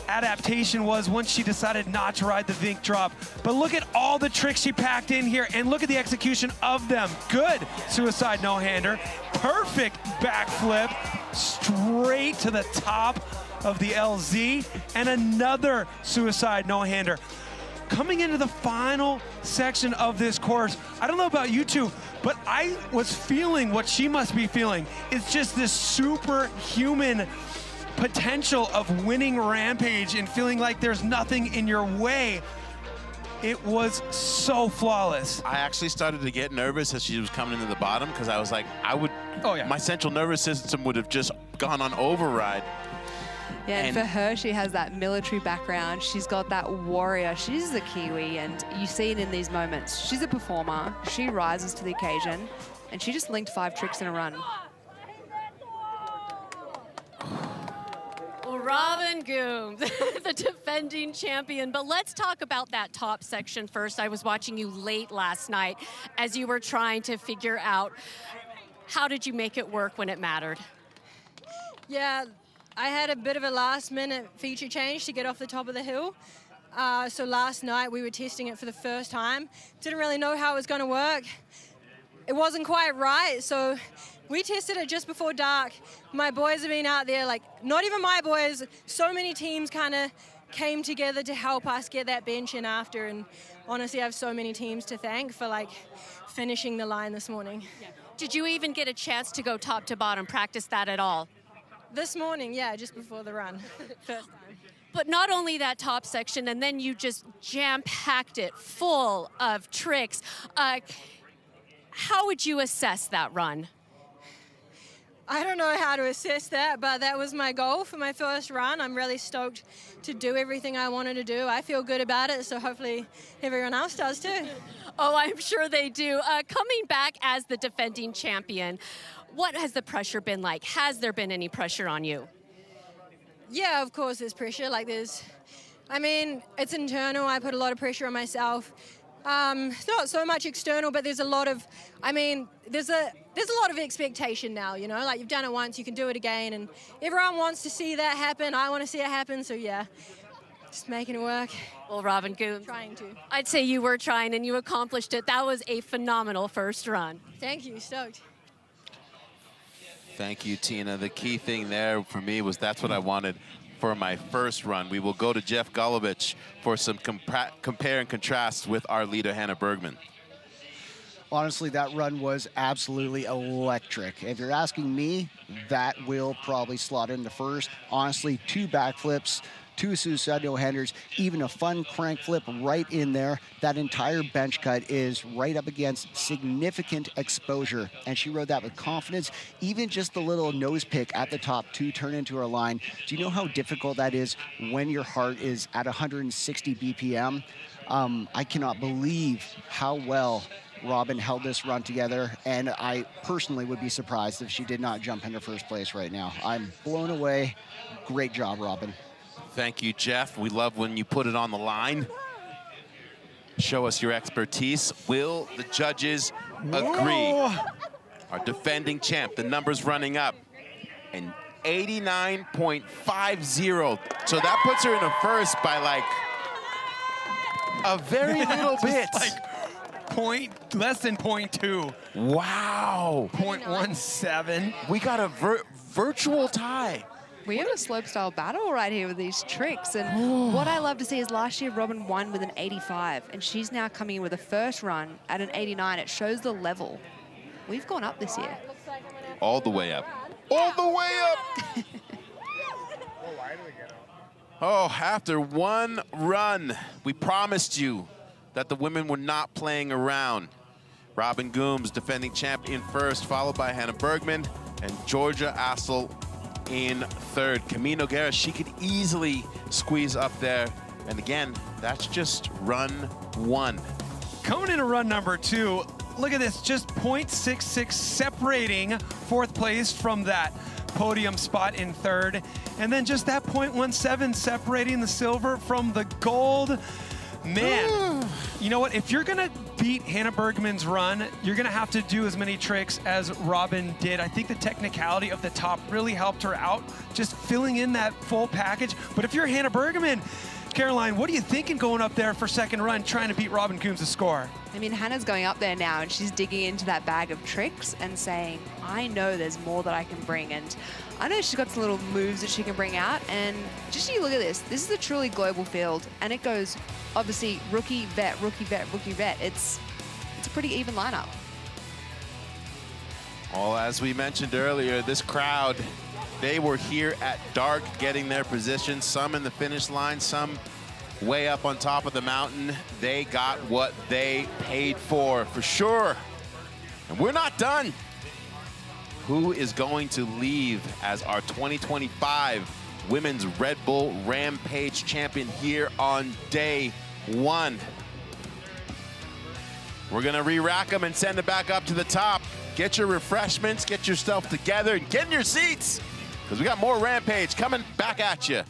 adaptation was once she decided not to ride the Vink drop. But look at all the tricks she packed in here, and look at the execution of them. Good suicide no-hander, perfect backflip, straight to the top of the LZ, and another suicide no-hander. Coming into the final section of this course, I don't know about you two, but I was feeling what she must be feeling. It's just this superhuman potential of winning Rampage and feeling like there's nothing in your way. It was so flawless. I actually started to get nervous as she was coming into the bottom because I was like, my central nervous system would have just gone on override. Yeah, and for her, she has that military background. She's got that warrior. She's a Kiwi, and you see it in these moments. She's a performer. She rises to the occasion, and she just linked 5 tricks in a run. Robin Goomes, the defending champion. But let's talk about that top section first. I was watching you late last night as you were trying to figure out how did you make it work when it mattered? Yeah, I had a bit of a last-minute feature change to get off the top of the hill. So last night we were testing it for the first time. Didn't really know how it was going to work. It wasn't quite right, so we tested it just before dark. My boys have been out there, like, not even my boys, so many teams kind of came together to help us get that bench in after, and honestly, I have so many teams to thank for, like, finishing the line this morning. Yeah. Did you even get a chance to go top to bottom, practice that at all? This morning, yeah, just before the run, first time. But not only that top section, and then you just jam-packed it full of tricks. How would you assess that run? I don't know how to assess that, but that was my goal for my first run. I'm really stoked to do everything I wanted to do. I feel good about it, so hopefully everyone else does too. Oh, I'm sure they do. Coming back as the defending champion, what has the pressure been like? Has there been any pressure on you? Yeah, of course there's pressure. It's internal. I put a lot of pressure on myself. It's not so much external, but there's a lot of, there's a lot of expectation now, like you've done it once, you can do it again, and everyone wants to see that happen. I want to see it happen, so yeah, just making it work. Well, Robin Goomes, trying to. I'd say you were trying and you accomplished it. That was a phenomenal first run. Thank you, stoked. Thank you, Tina. The key thing there for me was that's what I wanted for my first run. We will go to Jeff Golubic for some compare and contrast with our leader, Hannah Bergman. Honestly, that run was absolutely electric. If you're asking me, that will probably slot into first. Honestly, 2 backflips, 2 suicide no-handers, even a fun crank flip right in there. That entire bench cut is right up against significant exposure, and she rode that with confidence. Even just the little nose pick at the top to turn into her line. Do you know how difficult that is when your heart is at 160 BPM? I cannot believe how well Robin held this run together, and I personally would be surprised if she did not jump into first place right now. I'm blown away. Great job, Robin. Thank you, Jeff. We love when you put it on the line. Show us your expertise. Will the judges agree? Our defending champ, the numbers running up, and 89.50. So that puts her in a first by like a very little bit. Less than 0.2. Wow. 0.17. We got a virtual tie. We have a slopestyle battle right here with these tricks. And what I love to see is last year Robin won with an 85, and she's now coming in with a first run at an 89. It shows the level. We've gone up this year. All the way up. All the way up! Oh, after one run, we promised you that the women were not playing around. Robin Goomes, defending champion first, followed by Hannah Bergman and Georgia Astle in third. Cami Nogueira, she could easily squeeze up there. And again, that's just run 1. Coming into run number 2, look at this, just 0.66 separating fourth place from that podium spot in third. And then just that 0.17 separating the silver from the gold. Man, you know what? If you're going to beat Hannah Bergman's run, you're going to have to do as many tricks as Robin did. I think the technicality of the top really helped her out, just filling in that full package. But if you're Hannah Bergman, Caroline, what are you thinking going up there for second run, trying to beat Robin Goomes' score? Hannah's going up there now, and she's digging into that bag of tricks and saying, I know there's more that I can bring. And I know she's got some little moves that she can bring out. And just you look at this. This is a truly global field, and it goes, obviously, rookie, vet, rookie, vet, rookie, vet. It's a pretty even lineup. Well, as we mentioned earlier, this crowd, they were here at dark getting their positions, some in the finish line, some way up on top of the mountain. They got what they paid for sure. And we're not done. Who is going to leave as our 2025 Women's Red Bull Rampage champion here on day 1? We're gonna re-rack them and send it back up to the top. Get your refreshments, get yourself together, and get in your seats, because we got more Rampage coming back at you.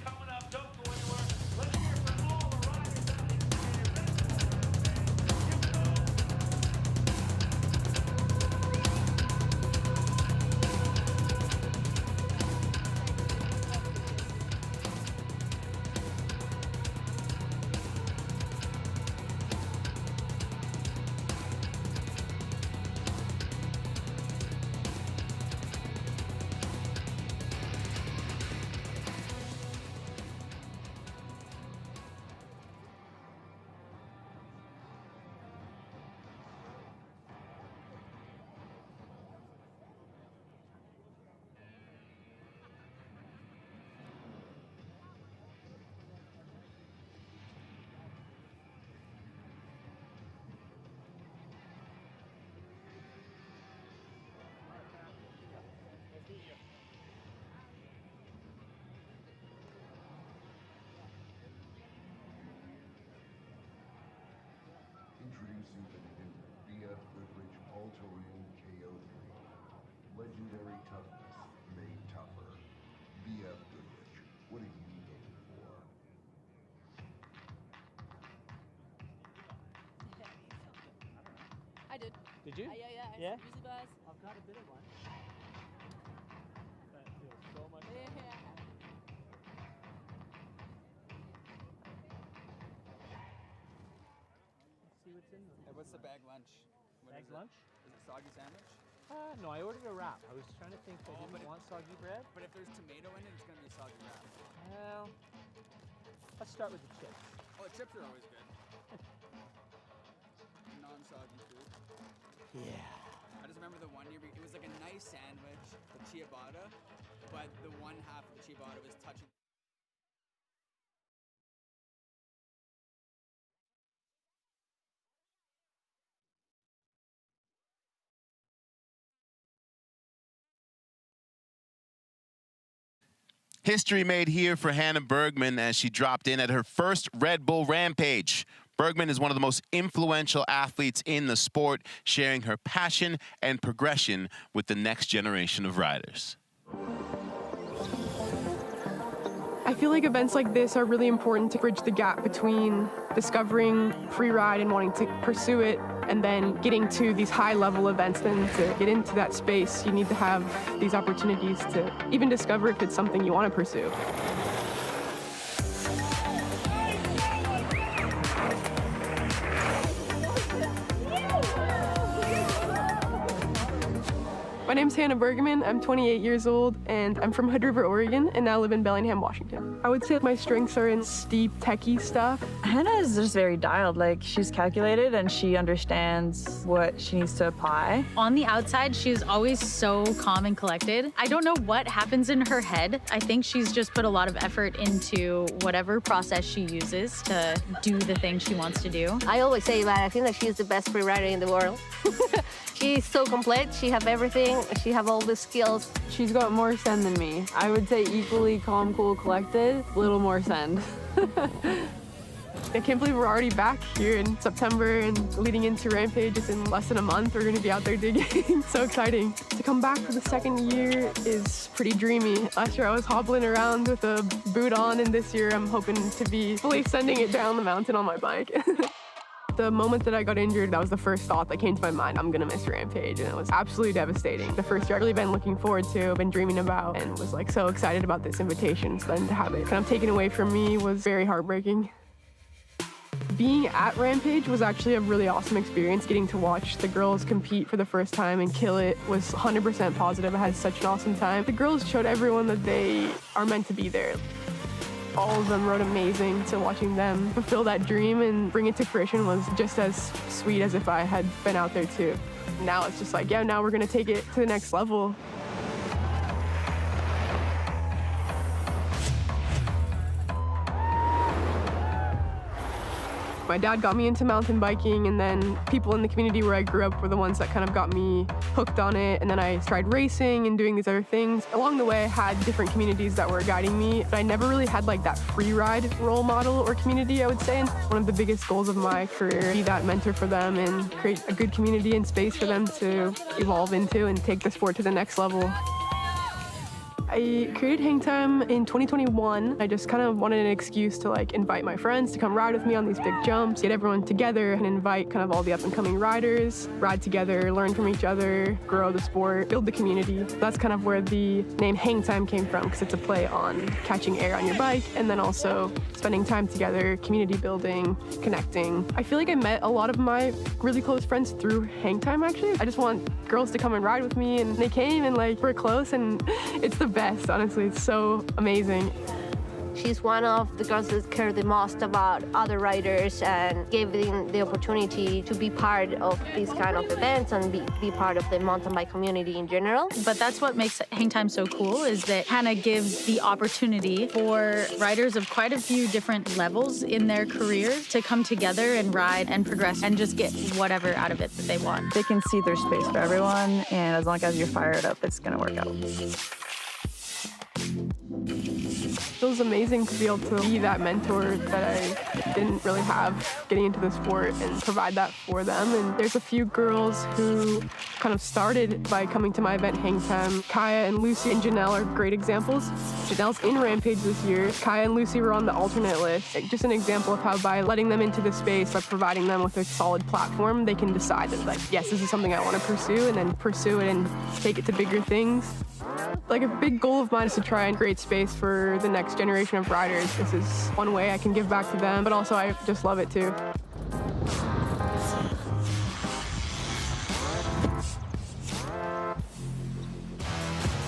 super new Vaea Verbeeck All-Terrain KO3. Legendary toughness made tougher. Vaea Verbeeck, what are you looking for? I did. Did you? Yeah. Yeah? Music bars. I've got a bit of one. That feels so much better. Let's see what's in them. Hey, what's the bag lunch? Bag lunch? Is it soggy sandwich? No, I ordered a wrap. I was trying to think I didn't want soggy bread. But if there's tomato in it, it's gonna be a soggy wrap. Well, let's start with the chips. Oh, the chips are always good. Non-soggy food. Yeah. I just remember the one year, it was like a nice sandwich, the ciabatta, but the one half of the ciabatta was touching. History made here for Hannah Bergemann as she dropped in at her first Red Bull Rampage. Bergemann is one of the most influential athletes in the sport, sharing her passion and progression with the next generation of riders. I feel like events like this are really important to bridge the gap between discovering Freeride and wanting to pursue it and then getting to these high-level events. Then to get into that space, you need to have these opportunities to even discover if it's something you want to pursue. My name's Hannah Bergemann. I'm 28 years old, and I'm from Hood River, Oregon, and now live in Bellingham, Washington. I would say my strengths are in steep, techie stuff. Hannah is just very dialed. Like, she's calculated, and she understands what she needs to apply. On the outside, she's always so calm and collected. I don't know what happens in her head. I think she's just put a lot of effort into whatever process she uses to do the thing she wants to do. I always say that I think that she's the best free rider in the world. She's so complete. She have everything. She have all the skills. She's got more send than me. I would say equally calm, cool, collected, a little more send. I can't believe we're already back here in September and leading into Rampage. It's in less than a month. We're going to be out there digging. So exciting. To come back for the second year is pretty dreamy. Last year I was hobbling around with a boot on, and this year I'm hoping to be fully sending it down the mountain on my bike. The moment that I got injured, that was the first thought that came to my mind. I'm gonna miss Rampage, and it was absolutely devastating. The first year I've really been looking forward to, been dreaming about, and was like so excited about this invitation. So then to have it kind of taken away from me was very heartbreaking. Being at Rampage was actually a really awesome experience. Getting to watch the girls compete for the first time and kill it was 100% positive. I had such an awesome time. The girls showed everyone that they are meant to be there. All of them rode amazing, so watching them fulfill that dream and bring it to fruition was just as sweet as if I had been out there too. Now it's just like, yeah, now we're gonna take it to the next level. My dad got me into mountain biking, and then people in the community where I grew up were the ones that kind of got me hooked on it. And then I tried racing and doing these other things. Along the way, I had different communities that were guiding me, but I never really had like that Freeride role model or community, I would say. And one of the biggest goals of my career, be that mentor for them and create a good community and space for them to evolve into and take the sport to the next level. I created Hang Time in 2021. I just kind of wanted an excuse to like invite my friends to come ride with me on these big jumps, get everyone together and invite kind of all the up and coming riders, ride together, learn from each other, grow the sport, build the community. That's kind of where the name Hang Time came from, because it's a play on catching air on your bike and then also spending time together, community building, connecting. I feel like I met a lot of my really close friends through Hang Time actually. I just want girls to come and ride with me, and they came and like we're close, and it's the best. Honestly, it's so amazing. She's one of the girls that care the most about other riders and giving the opportunity to be part of these kind of events and be part of the mountain bike community in general. But that's what makes Hang Time so cool, is that Hannah gives the opportunity for riders of quite a few different levels in their career to come together and ride and progress and just get whatever out of it that they want. They can see there's space for everyone, and as long as you're fired up, it's gonna work out. feels amazing to be able to be that mentor that I didn't really have getting into the sport and provide that for them. And there's a few girls who kind of started by coming to my event hang time. Kaya and Lucy and Janelle are great examples. Janelle's in Rampage this year. Kaya and Lucy were on the alternate list. Just an example of how by letting them into the space, by providing them with a solid platform, they can decide that, like, yes, this is something I want to pursue, and then pursue it and take it to bigger things. Like, a big goal of mine is to try and create space for the next generation of riders. This is one way I can give back to them, but also I just love it too.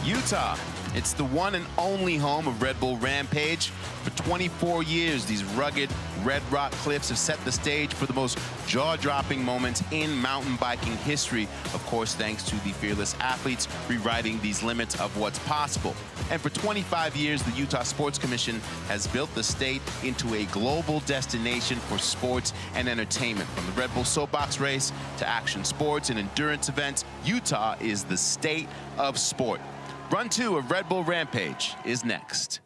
Utah. It's the one and only home of Red Bull Rampage. For 24 years, these rugged red rock cliffs have set the stage for the most jaw-dropping moments in mountain biking history. Of course, thanks to the fearless athletes rewriting these limits of what's possible. And for 25 years, the Utah Sports Commission has built the state into a global destination for sports and entertainment. From the Red Bull soapbox race to action sports and endurance events, Utah is the state of sport. Run 2 of Red Bull Rampage is next.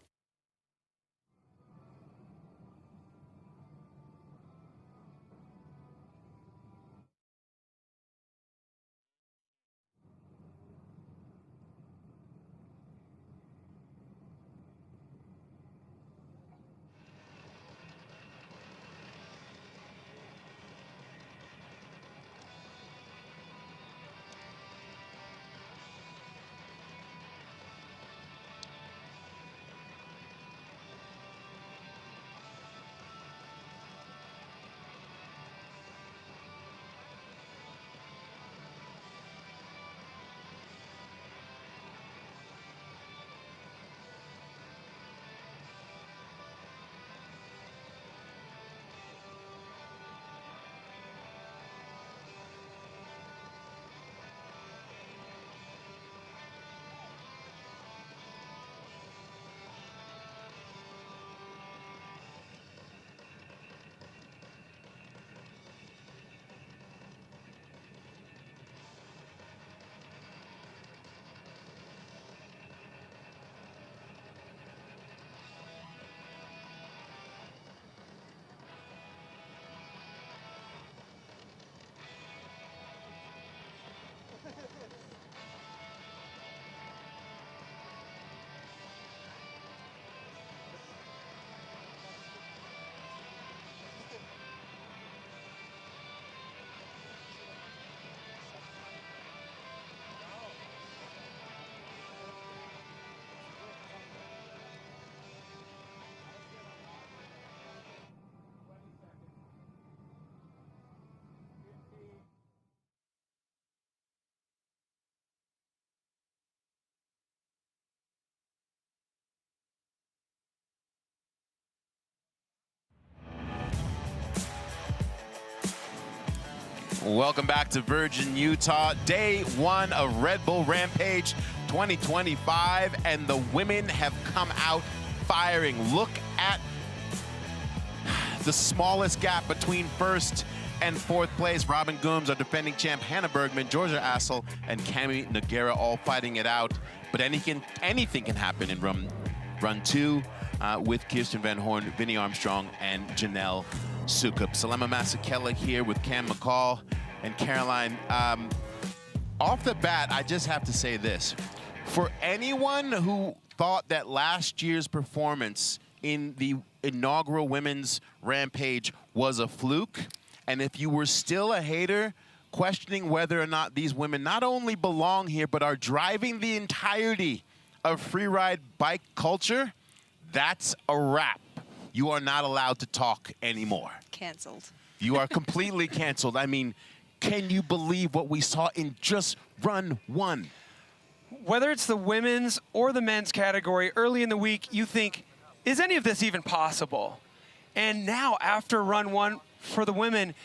Welcome back to Virgin, Utah. Day 1 of Red Bull Rampage 2025, and the women have come out firing. Look at the smallest gap between first and fourth place. Robin Goomes, our defending champ, Hannah Bergemann, Georgia Astle, and Cami Nogueira all fighting it out. But anything can happen in run 2 with Kirsten Van Horne, Vinny Armstrong, and Janelle Soukup. Salema Masakela here with Cam McCall and Caroline. Off the bat, I just have to say this. For anyone who thought that last year's performance in the inaugural Women's Rampage was a fluke, and if you were still a hater, questioning whether or not these women not only belong here, but are driving the entirety of freeride bike culture, that's a wrap. You are not allowed to talk anymore. Cancelled. You are completely canceled. I mean, can you believe what we saw in just run 1? Whether it's the women's or the men's category, early in the week, you think, is any of this even possible? And now, after run 1 for the women,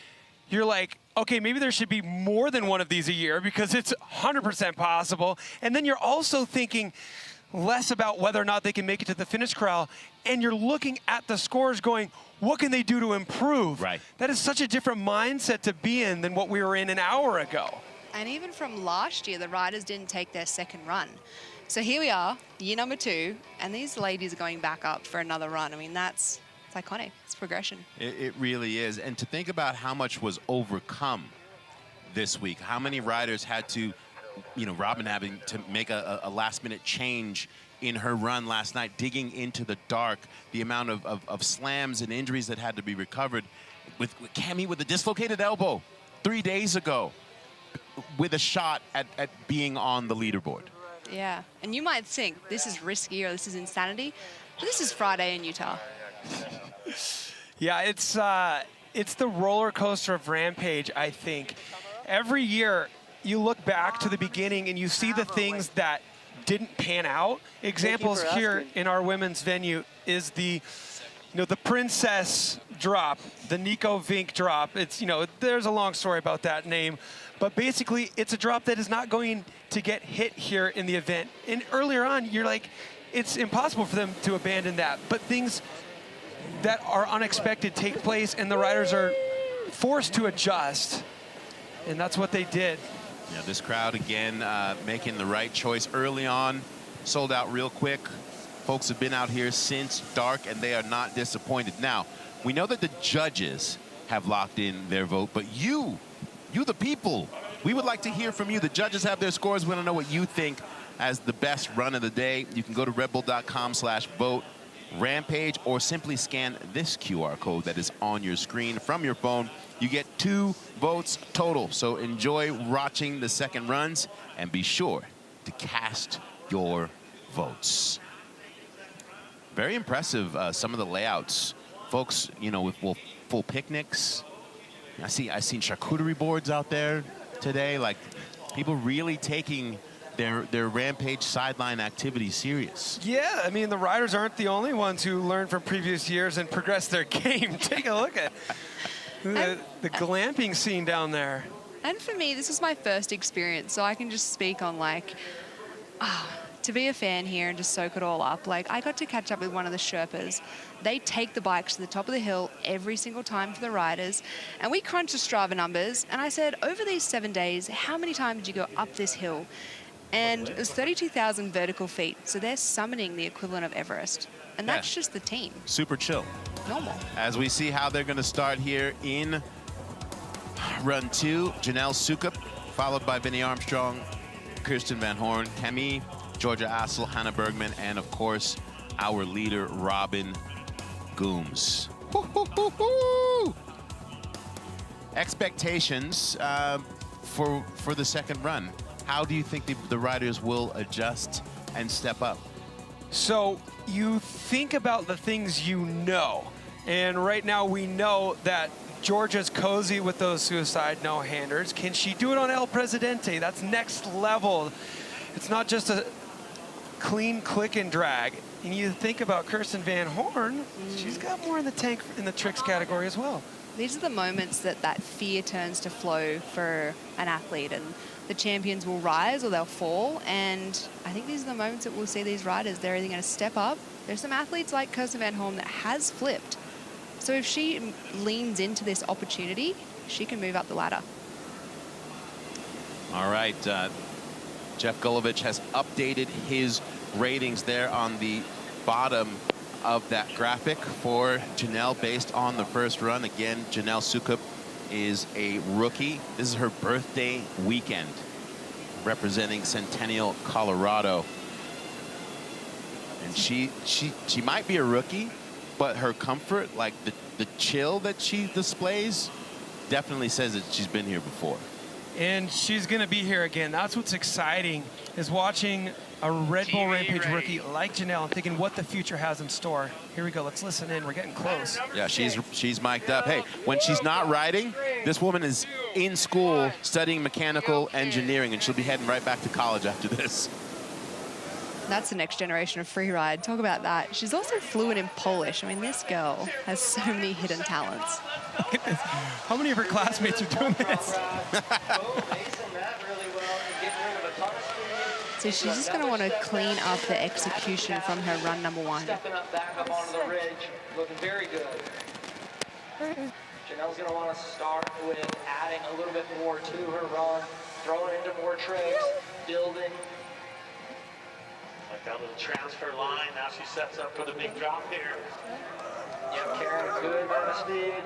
you're like, okay, maybe there should be more than one of these a year because it's 100% possible. And then you're also thinking less about whether or not they can make it to the finish corral, and you're looking at the scores going, what can they do to improve? Right. That is such a different mindset to be in than what we were in an hour ago. And even from last year, the riders didn't take their second run. So here we are, year number 2, and these ladies are going back up for another run. I mean, it's iconic. It's progression. It really is. And to think about how much was overcome this week, how many riders had to, you know, Robin having to make a last-minute change in her run last night, digging into the dark, the amount of slams and injuries that had to be recovered. With Cami with a dislocated elbow 3 days ago, with a shot at being on the leaderboard. Yeah, and you might think this is risky or this is insanity, but this is Friday in Utah. Yeah, it's the roller coaster of Rampage, I think. Every year, you look back to the beginning and you see the things that didn't pan out. Examples here in our women's venue is the Princess drop, the Nico Vink drop. It's, there's a long story about that name, but basically it's a drop that is not going to get hit here in the event. And earlier on, you're like, it's impossible for them to abandon that. But things that are unexpected take place and the riders are forced to adjust. And that's what they did. Yeah, this crowd again making the right choice early on. Sold out real quick. Folks have been out here since dark and they are not disappointed. Now, we know that the judges have locked in their vote, but you the people, we would like to hear from you. The judges have their scores. We want to know what you think as the best run of the day. You can go to redbull.com/vote Rampage or simply scan this QR code that is on your screen from your phone. You get 2 votes total. So enjoy watching the second runs and be sure to cast your votes. Very impressive, some of the layouts. Folks, with full picnics. I've seen charcuterie boards out there today. Like, people really taking their Rampage sideline activity serious. Yeah, I mean, the riders aren't the only ones who learned from previous years and progressed their game. Take a look at the glamping scene down there. And for me, this was my first experience, so I can just speak on, to be a fan here and just soak it all up. I got to catch up with one of the Sherpas. They take the bikes to the top of the hill every single time for the riders. And we crunched the Strava numbers. And I said, over these 7 days, how many times did you go up this hill? And it was 32,000 vertical feet. So they're summiting the equivalent of Everest. And that's just the team. Super chill. Normal. As we see how they're going to start here in run 2, Janelle Soukup, followed by Vinny Armstrong, Kirsten Van Horne, Cami, Georgia Astle, Hannah Bergemann, and of course, our leader, Robin Goomes. Expectations for the second run. How do you think the riders will adjust and step up? So you think about the things you know. And right now we know that Georgia's cozy with those suicide no-handers. Can she do it on El Presidente? That's next level. It's not just a clean click and drag. And you think about Kirsten Van Horne, she's got more in the tank in the tricks category as well. These are the moments that fear turns to flow for an athlete, and the champions will rise or they'll fall. And I think these are the moments that we'll see these riders. They're either going to step up. There's some athletes like Kirsten Van Horne that has flipped. So if she leans into this opportunity, she can move up the ladder. All right. Jeff Gulovich has updated his ratings there on the bottom of that graphic for Janelle based on the first run. Again, Janelle Soukup is a rookie. This is her birthday weekend, representing Centennial, Colorado. And she might be a rookie, but her comfort, like the chill that she displays, definitely says that she's been here before. And she's going to be here again. That's what's exciting, is watching a Red Bull Rampage rookie like Janelle and thinking what the future has in store. Here we go. Let's listen in. We're getting close. Yeah, she's mic'd up. Hey, when she's not riding, this woman is in school studying mechanical engineering, and she'll be heading right back to college after this. That's the next generation of Freeride. Talk about that. She's also fluent in Polish. I mean, this girl has so many hidden talents. How many of her classmates are doing this? So she's just going to want to clean up the execution from her run number 1. Stepping up back up onto the ridge, looking very good. Janelle's going to want to start with adding a little bit more to her run, throwing into more tricks, building. Down to the transfer line. Now she sets up for the big drop here. Yep, Karen, good amount of speed.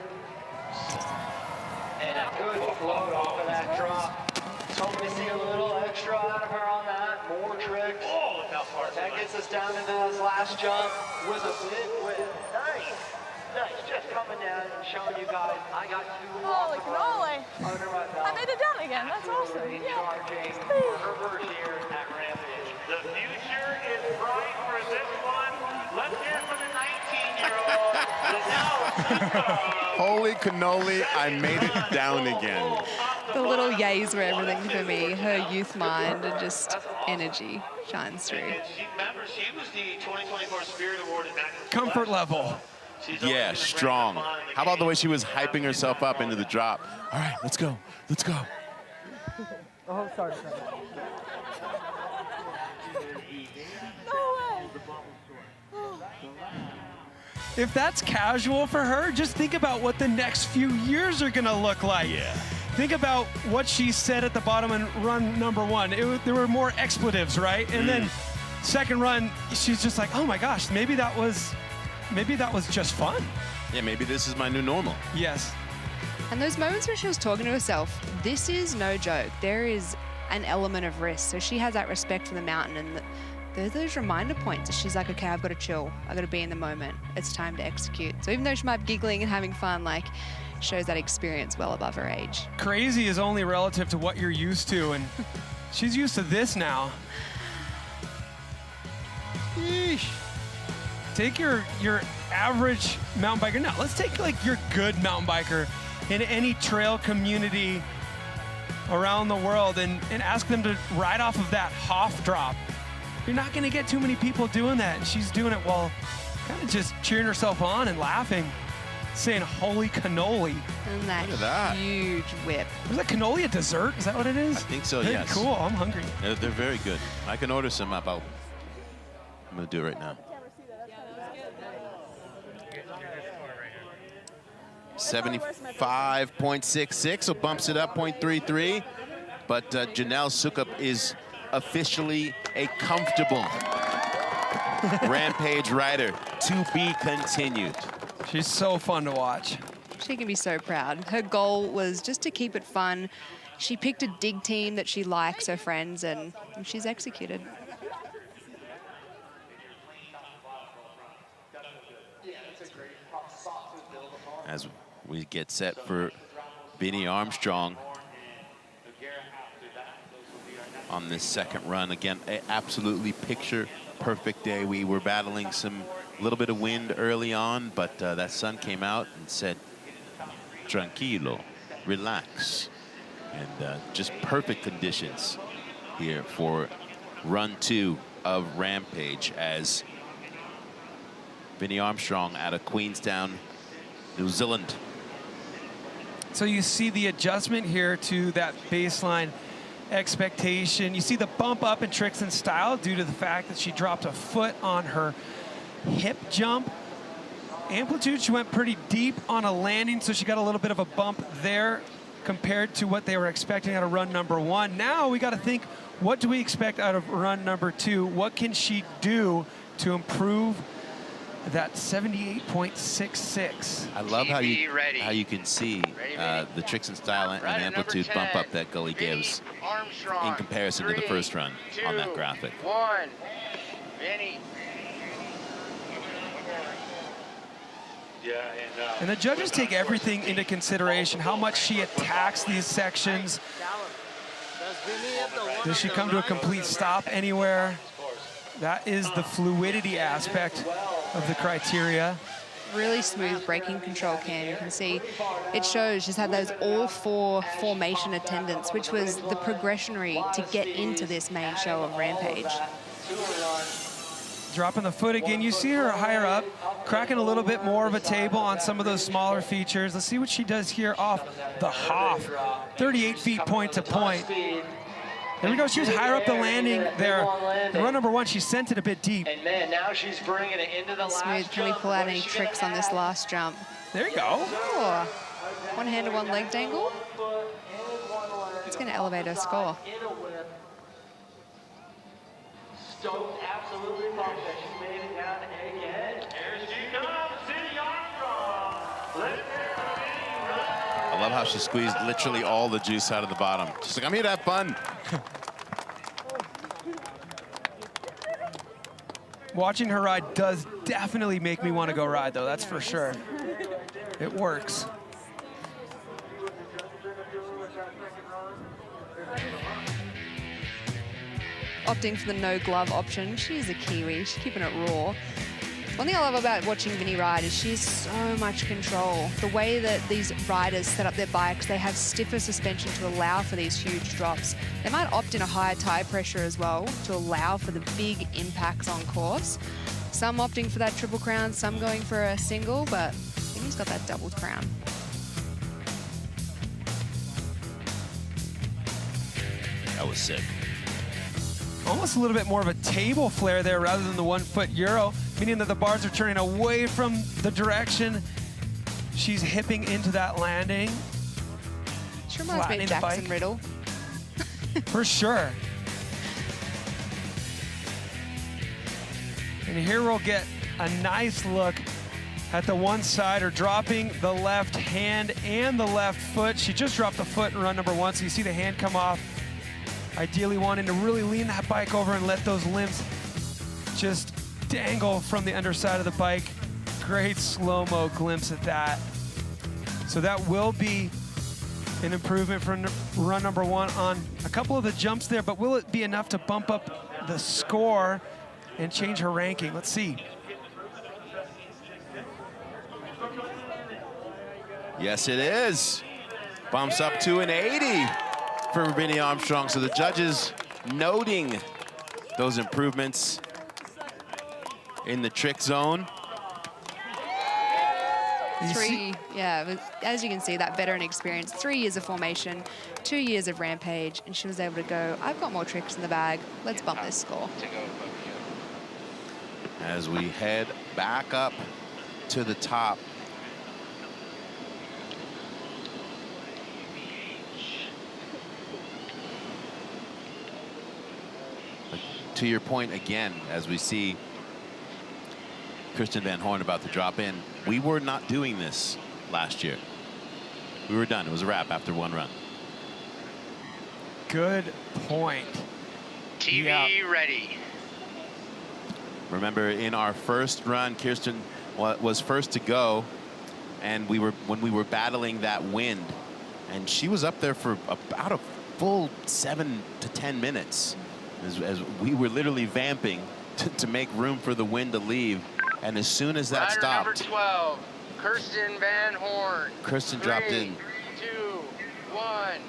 And a good float off of that drop. Just hoping to see a little extra out of her on that. More tricks. Oh, look how far that gets us down into this last jump with a big whip. Nice. Nice. Just coming down and showing you guys I got two Holy cannoli. under my belt. I made it down again. That's awesome. Charging her first here at Rampage. The future is bright for this one. Let's hear it for the 19-year-old, Janelle Soukup. Holy cannoli, I made it down again. The little yays were everything for me. Her youth mind and just energy shines through. And remember, she was the 2024 Spirit Award in that Comfort level. Yeah, strong. How about the way she was hyping herself up into the drop? All right, let's go. Let's go. Oh, sorry. If that's casual for her, just think about what the next few years are gonna look like. Yeah. Think about what she said at the bottom in run number one. There were more expletives, right? And then second run, she's just like, oh my gosh, maybe that was just fun. Yeah, maybe this is my new normal. Yes. And those moments where she was talking to herself, this is no joke. There is an element of risk. So she has that respect for the mountain, and there's those reminder points. She's like, okay, I've got to chill. I've got to be in the moment. It's time to execute. So even though she might be giggling and having fun, like, shows that experience well above her age. Crazy is only relative to what you're used to, and she's used to this now. Yeesh. Take your average mountain biker. Now, let's take like your good mountain biker in any trail community around the world and ask them to ride off of that Hoff drop. You're not gonna get too many people doing that, and she's doing it while kind of just cheering herself on and laughing, saying, holy cannoli. And that, Look at that huge whip. Was that cannoli a dessert? Is that what it is? I think so, Hey, yes. Cool, I'm hungry. They're very good. I can order some up. I'm gonna do it right now. 75.66, so bumps it up 0.33. But Janelle Soukup is officially a comfortable Rampage rider, to be continued. She's so fun to watch. She can be so proud. Her goal was just to keep it fun. She picked a dig team that she likes, her friends, and she's executed. As we get set for Vinny Armstrong on this second run. Again, a absolutely picture perfect day. We were battling some little bit of wind early on, but that sun came out and said, tranquilo, relax. And just perfect conditions here for run 2 of Rampage as Vinny Armstrong out of Queenstown, New Zealand. So you see the adjustment here to that baseline expectation. You see the bump up in tricks and style due to the fact that she dropped a foot on her hip jump. Amplitude, she went pretty deep on a landing, so she got a little bit of a bump there compared to what they were expecting out of run number 1. Now we got to think, what do we expect out of run number 2? What can she do to improve that 78.66? I love how you can see the tricks and style and amplitude bump up that Gully gives in comparison to the first run on that graphic. 1, Vinny. And the judges take everything into consideration, how much she attacks these sections. Does she come to a complete stop anywhere? That is the fluidity aspect of the criteria. Really smooth braking control, Cam. You can see it shows she's had those all 4 formation attendants, which was the progressionary to get into this main show of Rampage. Dropping the foot again. You see her higher up, cracking a little bit more of a table on some of those smaller features. Let's see what she does here off the Hoff. 38 feet point to point. There we go. She was higher up the landing there. In run number 1, she sent it a bit deep. And man, now she's bringing it into the Smooth. Can we pull out any tricks on this last jump? There you go. Oh, one hand to one leg dangle. It's going to elevate her score. stoked, absolutely pumped that she made it down again. Here she comes, Vinny Armstrong. Let's I love how she squeezed literally all the juice out of the bottom. She's like, I'm here to have fun. Watching her ride does definitely make me want to go ride, though. That's for sure. It works. Opting for the no glove option. She's a Kiwi. She's keeping it raw. One thing I love about watching Vinny ride is she has so much control. The way that these riders set up their bikes, they have stiffer suspension to allow for these huge drops. They might opt in a higher tire pressure as well to allow for the big impacts on course. Some opting for that triple crown, some going for a single, but Vinny's got that double crown. That was sick. Almost a little bit more of a table flare there rather than the 1 foot Euro, meaning that the bars are turning away from the direction she's hipping into that landing. She reminds me of Jackson Riddle. For sure. And here we'll get a nice look at the one sider, dropping the left hand and the left foot. She just dropped the foot in run number 1, so you see the hand come off. Ideally wanting to really lean that bike over and let those limbs just dangle from the underside of the bike. Great slow-mo glimpse at that. So that will be an improvement from run number 1 on a couple of the jumps there, but will it be enough to bump up the score and change her ranking? Let's see. Yes, it is. Bumps up to an 80 for Vinny Armstrong. So the judges noting those improvements in the trick zone. As you can see, that veteran experience, 3 years of formation, 2 years of Rampage, and she was able to go, I've got more tricks in the bag, let's bump this score. As we head back up to the top. To your point again, as we see Kirsten Van Horne about to drop in, we were not doing this last year. We were done. It was a wrap after 1 run. Good point. TV ready. Remember, in our first run, Kirsten was first to go, and when we were battling that wind, and she was up there for about a full 7 to 10 minutes. As we were literally vamping to make room for the wind to leave. And as soon as that Rider stopped, number 12, Kirsten Van Horne. Kirsten dropped in 3, 2, 1.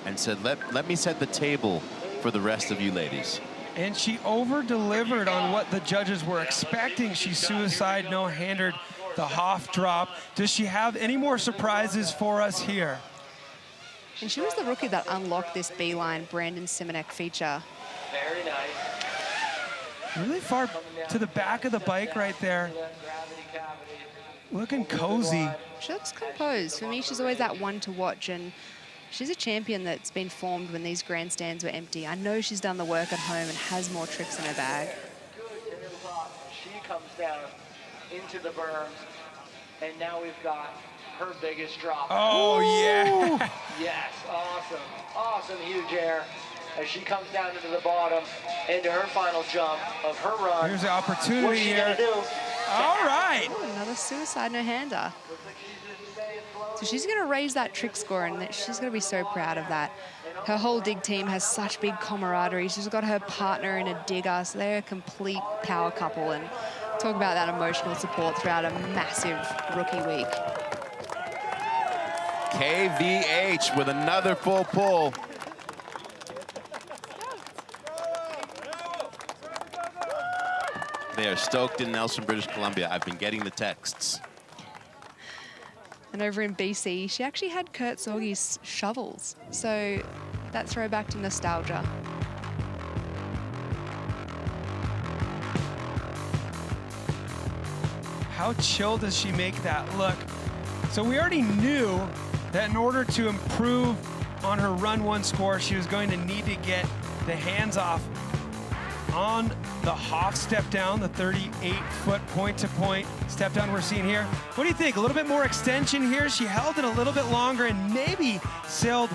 and said, let me set the table for the rest of you ladies. And she over-delivered on what the judges were expecting. She suicide no-handered the Hoff drop. Does she have any more surprises for us here? And she was the rookie that unlocked this beeline Brandon Simonek feature. Very nice. Really far to the back of the bike right there. Looking cozy. She looks composed. For me, she's always that one to watch, and she's a champion that's been formed when these grandstands were empty. I know she's done the work at home and has more tricks in her bag. She comes down into the berms, and now we've got her biggest drop. Oh, yeah. Yes, awesome. Awesome, huge air. As she comes down into the bottom, into her final jump of her run. Here's the opportunity What's she gonna here. do? All right. Ooh, another suicide no-hander. So she's going to raise that trick score, and she's going to be so proud of that. Her whole dig team has such big camaraderie. She's got her partner in a digger, so they're a complete power couple. And talk about that emotional support throughout a massive rookie week. KVH with another full pull. They are stoked in Nelson, British Columbia. I've been getting the texts. And over in BC, she actually had Kurt Sorge's shovels. So that throwback to nostalgia. How chill does she make that look? So we already knew that in order to improve on her run 1 score, she was going to need to get the hands off on the Hoff step down, the 38-foot point-to-point step down we're seeing here. What do you think? A little bit more extension here. She held it a little bit longer and maybe sailed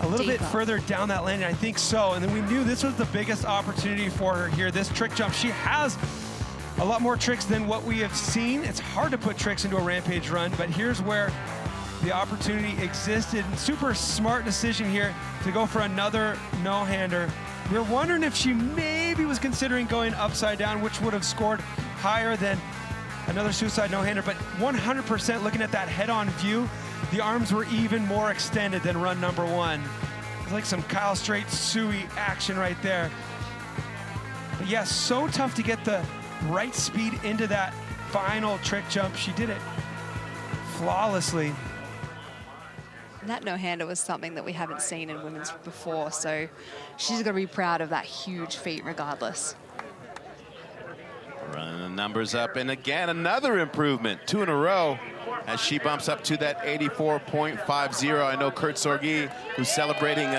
a little bit further down that landing. I think so. And then we knew this was the biggest opportunity for her here, this trick jump. She has a lot more tricks than what we have seen. It's hard to put tricks into a Rampage run, but here's where the opportunity existed. Super smart decision here to go for another no-hander. We were wondering if she maybe was considering going upside down, which would have scored higher than another suicide no-hander, but 100% looking at that head-on view, the arms were even more extended than run number one. It's like some Kyle Straight Sui action right there. But yeah, so tough to get the right speed into that final trick jump. She did it flawlessly. That no-hander was something that we haven't seen in women's before, so she's got to be proud of that huge feat regardless. Running the numbers up, and again, another improvement, 2 in a row, as she bumps up to that 84.50. I know Kurt Sorgi, who's celebrating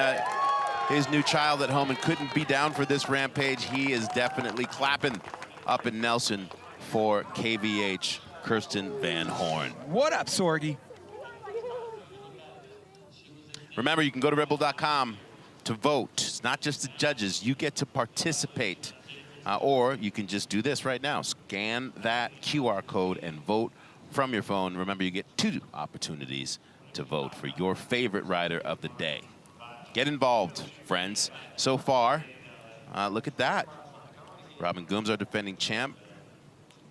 his new child at home and couldn't be down for this Rampage. He is definitely clapping up in Nelson for KVH, Kirsten Van Horne. What up, Sorgi? Remember, you can go to redbull.com to vote. It's not just the judges. You get to participate. Or you can just do this right now. Scan that QR code and vote from your phone. Remember, you get 2 opportunities to vote for your favorite rider of the day. Get involved, friends. So far, look at that. Robin Goomes, our defending champ,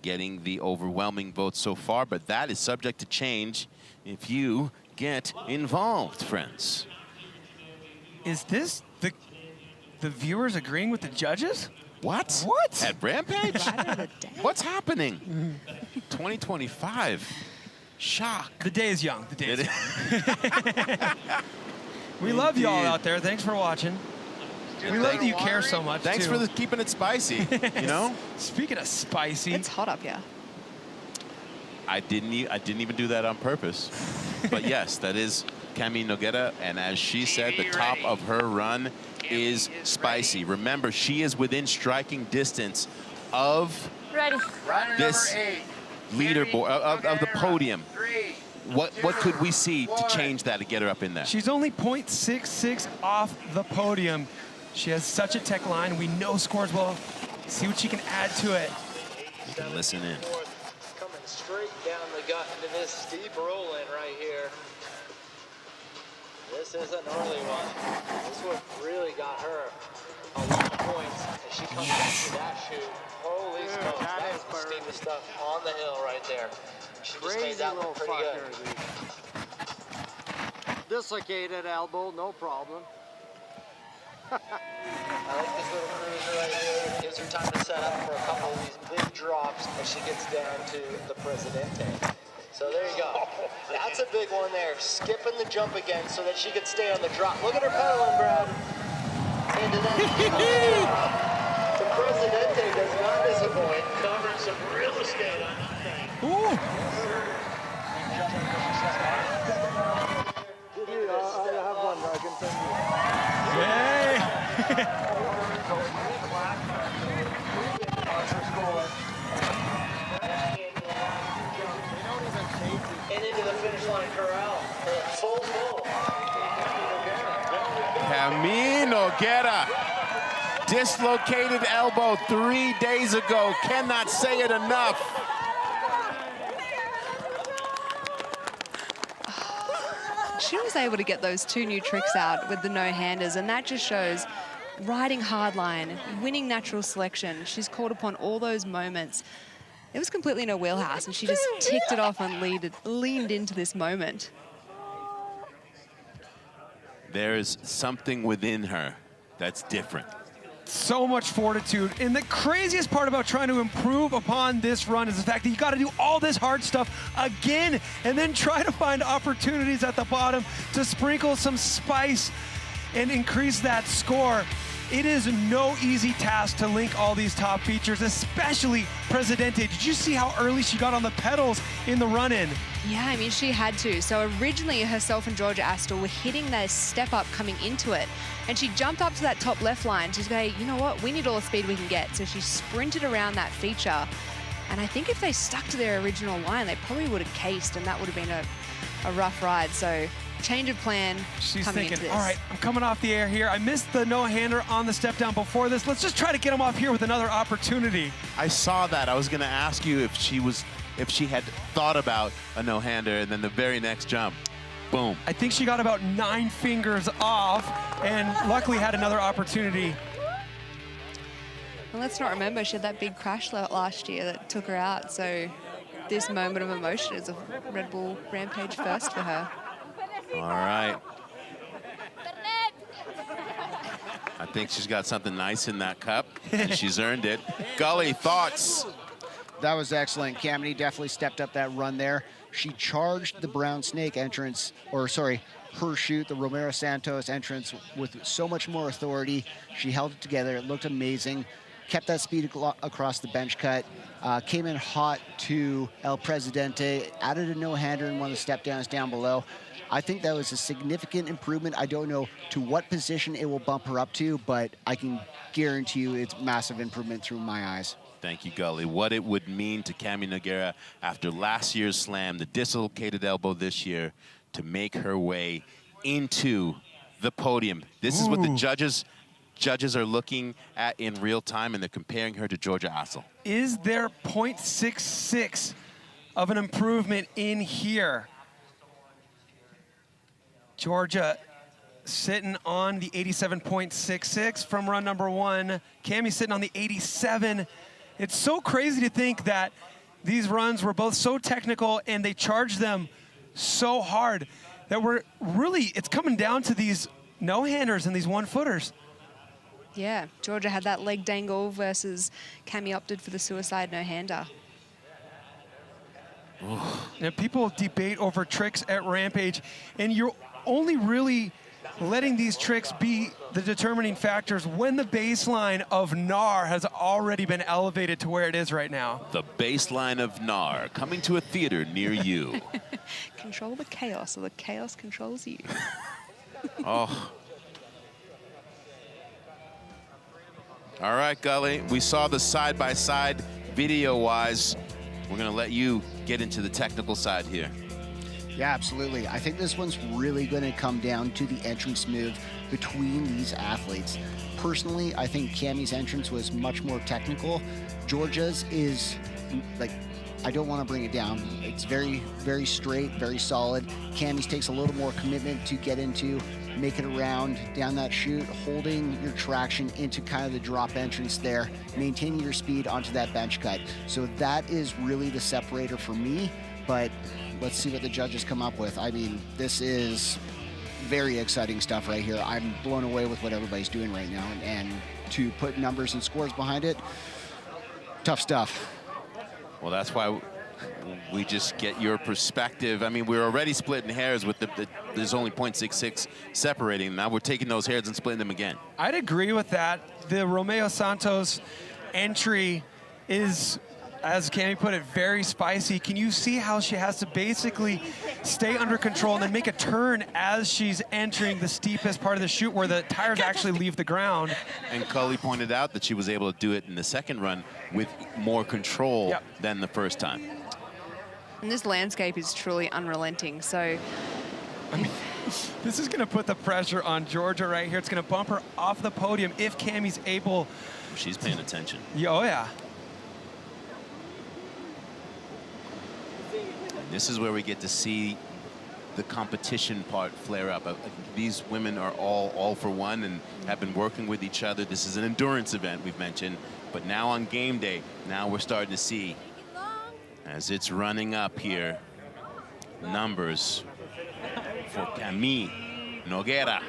getting the overwhelming votes so far, but that is subject to change if you get involved, friends. Is this the viewers agreeing with the judges? What? What? At Rampage? What's happening? 2025. Shock. The day is young. The day is young. We love y'all out there. Thanks for watching. We love that you care so much. Thanks too. for keeping it spicy, you know? Speaking of spicy. It's hot up here. I didn't even do that on purpose. But yes, that is Cami Nogueira, and as she said, the top of her run is spicy. Remember, she is within striking distance of this leaderboard, of the podium. What could we see to change that, to get her up in there? She's only 0.66 off the podium. She has such a tech line. We know scores well. See what she can add to it. You can listen in. Coming straight down the gut into this steep roll-in right here. This is an early one. This one really got her a lot of points as she comes into that chute. Holy smokes, that is the steepest stuff on the hill right there. She just made that look pretty good. Dislocated elbow, no problem. I like this little cruiser right here. It gives her time to set up for a couple of these big drops as she gets down to the Presidente. So there you go. That's a big one there. Skipping the jump again so that she could stay on the drop. Look at her pedaling, Brad. Into that. The Presidente does not disappoint. Covering some real estate on that thing. Ooh. I have one I can send you. Yay! And into the finish line corral. Full. Cami Nogueira, dislocated elbow 3 days ago. Cannot say it enough. She was able to get those 2 new tricks out with the no-handers, and that just shows riding hardline, winning natural selection. She's called upon all those moments. It was completely in her wheelhouse, and she just ticked it off and leaned into this moment. There's something within her that's different. So much fortitude. And the craziest part about trying to improve upon this run is the fact that you got to do all this hard stuff again and then try to find opportunities at the bottom to sprinkle some spice and increase that score. It is no easy task to link all these top features, especially Presidente. Did you see how early she got on the pedals in the run-in? Yeah, I mean, she had to. So originally herself and Georgia Astle were hitting their step up coming into it. And she jumped up to that top left line to say, you know what, we need all the speed we can get. So she sprinted around that feature. And I think if they stuck to their original line, they probably would have cased, and that would have been a rough ride. So change of plan. She's coming thinking, into this. all right, I'm coming off the air here. I missed the no-hander on the step down before this. Let's just try to get him off here with another opportunity. I saw that. I was going to ask you if she had thought about a no-hander, and then the very next jump, boom. I think she got about 9 fingers off, and luckily had another opportunity. Well, let's not remember she had that big crash last year that took her out. So this moment of emotion is a Red Bull Rampage first for her. All right. I think she's got something nice in that cup, and she's earned it. Gully, thoughts? That was excellent. Cami definitely stepped up that run there. She charged the Brown Snake entrance, or sorry, her chute, the Romero Santos entrance, with so much more authority. She held it together. It looked amazing. Kept that speed across the bench cut. Came in hot to El Presidente. Added a no-hander in one of the step downs down below. I think that was a significant improvement. I don't know to what position it will bump her up to, but I can guarantee you it's massive improvement through my eyes. Thank you, Gully. What it would mean to Cami Nogueira after last year's slam, the dislocated elbow this year, to make her way into the podium. This is what the judges are looking at in real time, and they're comparing her to Georgia Astle. Is there 0.66 of an improvement in here? Georgia sitting on the 87.66 from run number 1. Cami sitting on the 87. It's so crazy to think that these runs were both so technical and they charged them so hard that it's coming down to these no-handers and these one-footers. Yeah, Georgia had that leg dangle versus Cami opted for the suicide no-hander. Now, people debate over tricks at Rampage, and you're only really letting these tricks be the determining factors when the baseline of NAR has already been elevated to where it is right now. The baseline of NAR coming to a theater near you. Control the chaos, so the chaos controls you. Oh. All right, Gully, we saw the side-by-side video-wise. We're gonna let you get into the technical side here. Yeah, absolutely. I think this one's really going to come down to the entrance move between these athletes. Personally, I think Cami's entrance was much more technical. Georgia's is, like, I don't want to bring it down. It's very, very straight, very solid. Cami's takes a little more commitment to get into, make it around down that chute, holding your traction into kind of the drop entrance there, maintaining your speed onto that bench cut. So that is really the separator for me, but let's see what the judges come up with. I mean, this is very exciting stuff right here. I'm blown away with what everybody's doing right now, and to put numbers and scores behind it, tough stuff. Well, that's why we just get your perspective. I mean, we're already splitting hairs with there's only 0.66 separating. Now we're taking those hairs and splitting them again. I'd agree with that. The Romeo Santos entry is, as Cami put it, very spicy. Can you see how she has to basically stay under control and then make a turn as she's entering the steepest part of the chute where the tires actually leave the ground? And Cully pointed out that she was able to do it in the second run with more control than the first time. And this landscape is truly unrelenting, so... I mean, this is going to put the pressure on Georgia right here. It's going to bump her off the podium if Cami's able... She's paying attention. Yeah, oh, yeah. This is where we get to see the competition part flare up. These women are all for one and have been working with each other. This is an endurance event we've mentioned, but now on game day, now we're starting to see, as it's running up here, numbers for Cami Nogueira.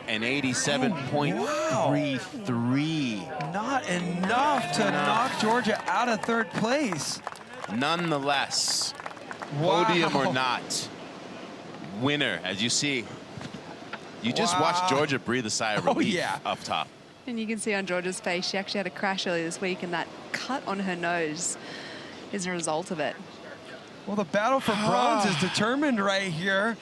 An 87.33. Not enough to knock Georgia out of third place. Nonetheless, podium or not, winner, as you see, You just watched Georgia breathe a sigh of relief up top. And you can see on Georgia's face, she actually had a crash earlier this week, and that cut on her nose is a result of it. Well, the battle for bronze is determined right here.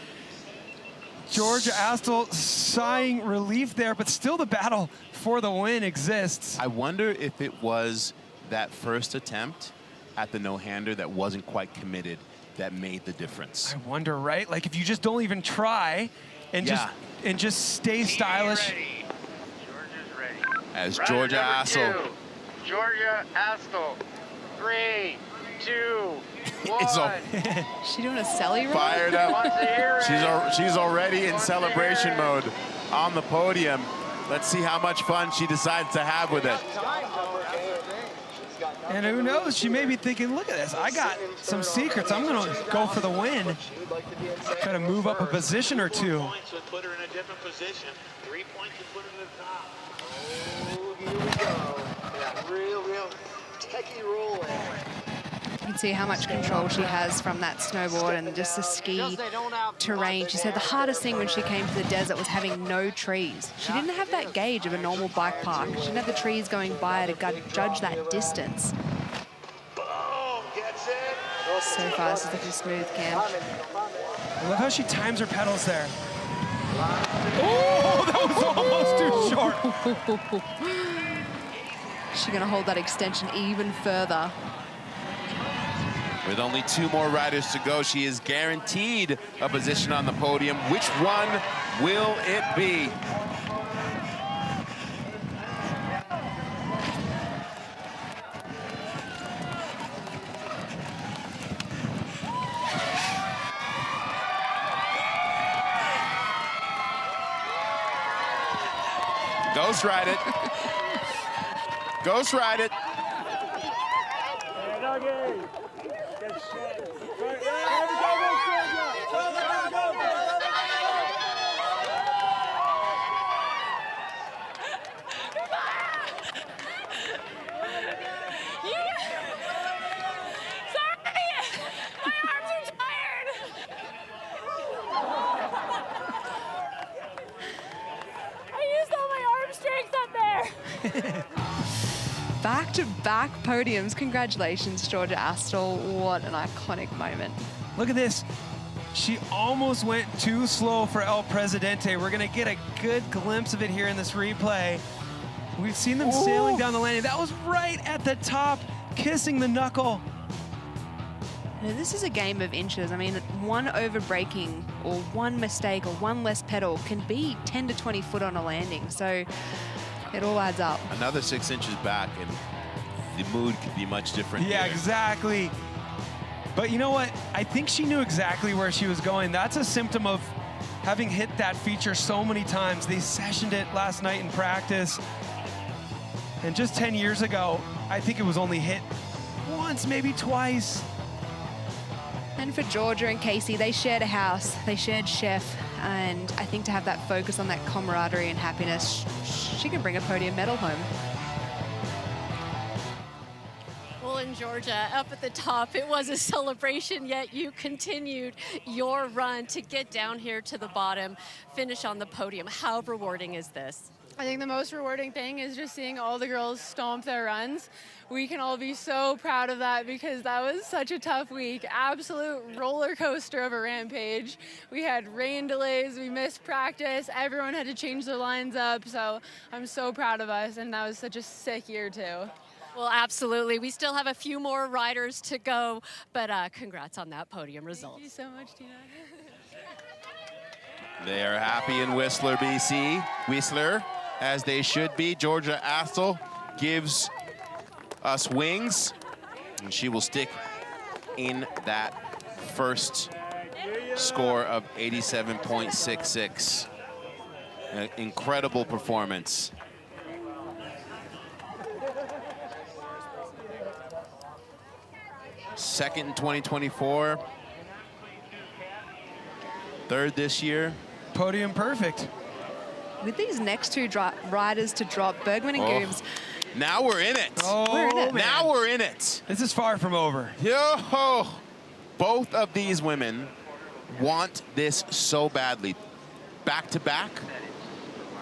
Georgia Astle sighing relief there, but still the battle for the win exists. I wonder if it was that first attempt at the no-hander that wasn't quite committed that made the difference. I wonder, right? Like if you just don't even try and just stay stylish. As Georgia Astle. Georgia Astle. 3, 2, 1. She doing a Selig roll? Fired up. She's already in celebration mode on the podium. Let's see how much fun she decides to have with it. And who knows, she may be thinking, look at this, I got some secrets. I'm going to go for the win. Try to move up a position or two. Put her in a different position. 3 points would put her to the top. Oh, here we go. Yeah, real techie rolling. You can see how much control she has from that snowboard and just the ski terrain. She said the hardest thing when she came to the desert was having no trees. She didn't have that gauge of a normal bike park. She didn't have the trees going by her to judge that distance. So far, this is looking smooth, Cam. I love how she times her pedals there. Oh, that was almost too short. She's going to hold that extension even further. With only 2 more riders to go, she is guaranteed a position on the podium. Which one will it be? Ghost ride it. Ghost ride it. Back-to-back podiums. Congratulations, Georgia Astle. What an iconic moment. Look at this. She almost went too slow for El Presidente. We're going to get a good glimpse of it here in this replay. We've seen them sailing down the landing. That was right at the top, kissing the knuckle. Now, this is a game of inches. I mean, one over-braking or one mistake or one less pedal can be 10 to 20 foot on a landing. So it all adds up. Another 6 inches back and the mood could be much different. Yeah, here. exactly. But you know what? I think she knew exactly where she was going. That's a symptom of having hit that feature so many times. They sessioned it last night in practice. And just 10 years ago, I think it was only hit once, maybe twice. And for Georgia and Casey, they shared a house, they shared chef, and I think to have that focus on that camaraderie and happiness, she can bring a podium medal home. Well, in Georgia, up at the top, it was a celebration, yet you continued your run to get down here to the bottom, finish on the podium. How rewarding is this? I think the most rewarding thing is just seeing all the girls stomp their runs. We can all be so proud of that because that was such a tough week. Absolute roller coaster of a rampage. We had rain delays, we missed practice, everyone had to change their lines up. So I'm so proud of us, and that was such a sick year too. Well, absolutely. We still have a few more riders to go, but congrats on that podium result. Thank you so much, Tina. They are happy in Whistler, BC. Whistler, as they should be. Georgia Astle gives us wings, and she will stick in that first score of 87.66. An incredible performance. Second in 2024. Third this year. Podium perfect. With these next two riders to drop, Bergemann and Goomes. Now we're in it. Oh, we're in it. Now we're in it. This is far from over. Yo, both of these women want this so badly. back-to-back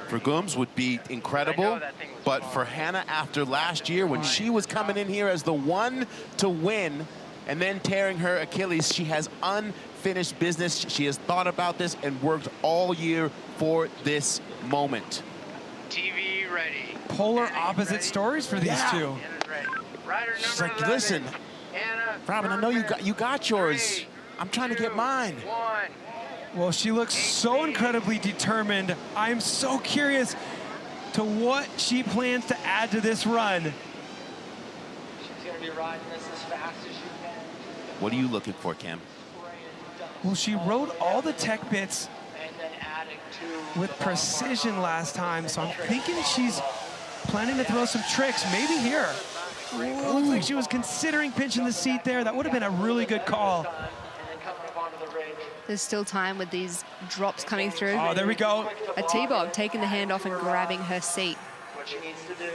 for Goomes would be incredible. But for Hannah, after last year, when she was coming in here as the one to win and then tearing her Achilles, she has unfinished business. She has thought about this and worked all year for this moment. TV ready. Polar opposite stories for these two. She's like, listen, Robin, I know you got yours. I'm trying to get mine. Well, she looks so incredibly determined. I'm so curious to what she plans to add to this run. She's going to be riding this as fast as she can. What are you looking for, Cam? Well, she rode all the tech bits with precision last time, so I'm thinking she's planning to throw some tricks, maybe here. It looks like she was considering pinching the seat there. That would have been a really good call. There's still time with these drops coming through. Oh, there we go. A T-Bob taking the hand off and grabbing her seat. What she needs to do.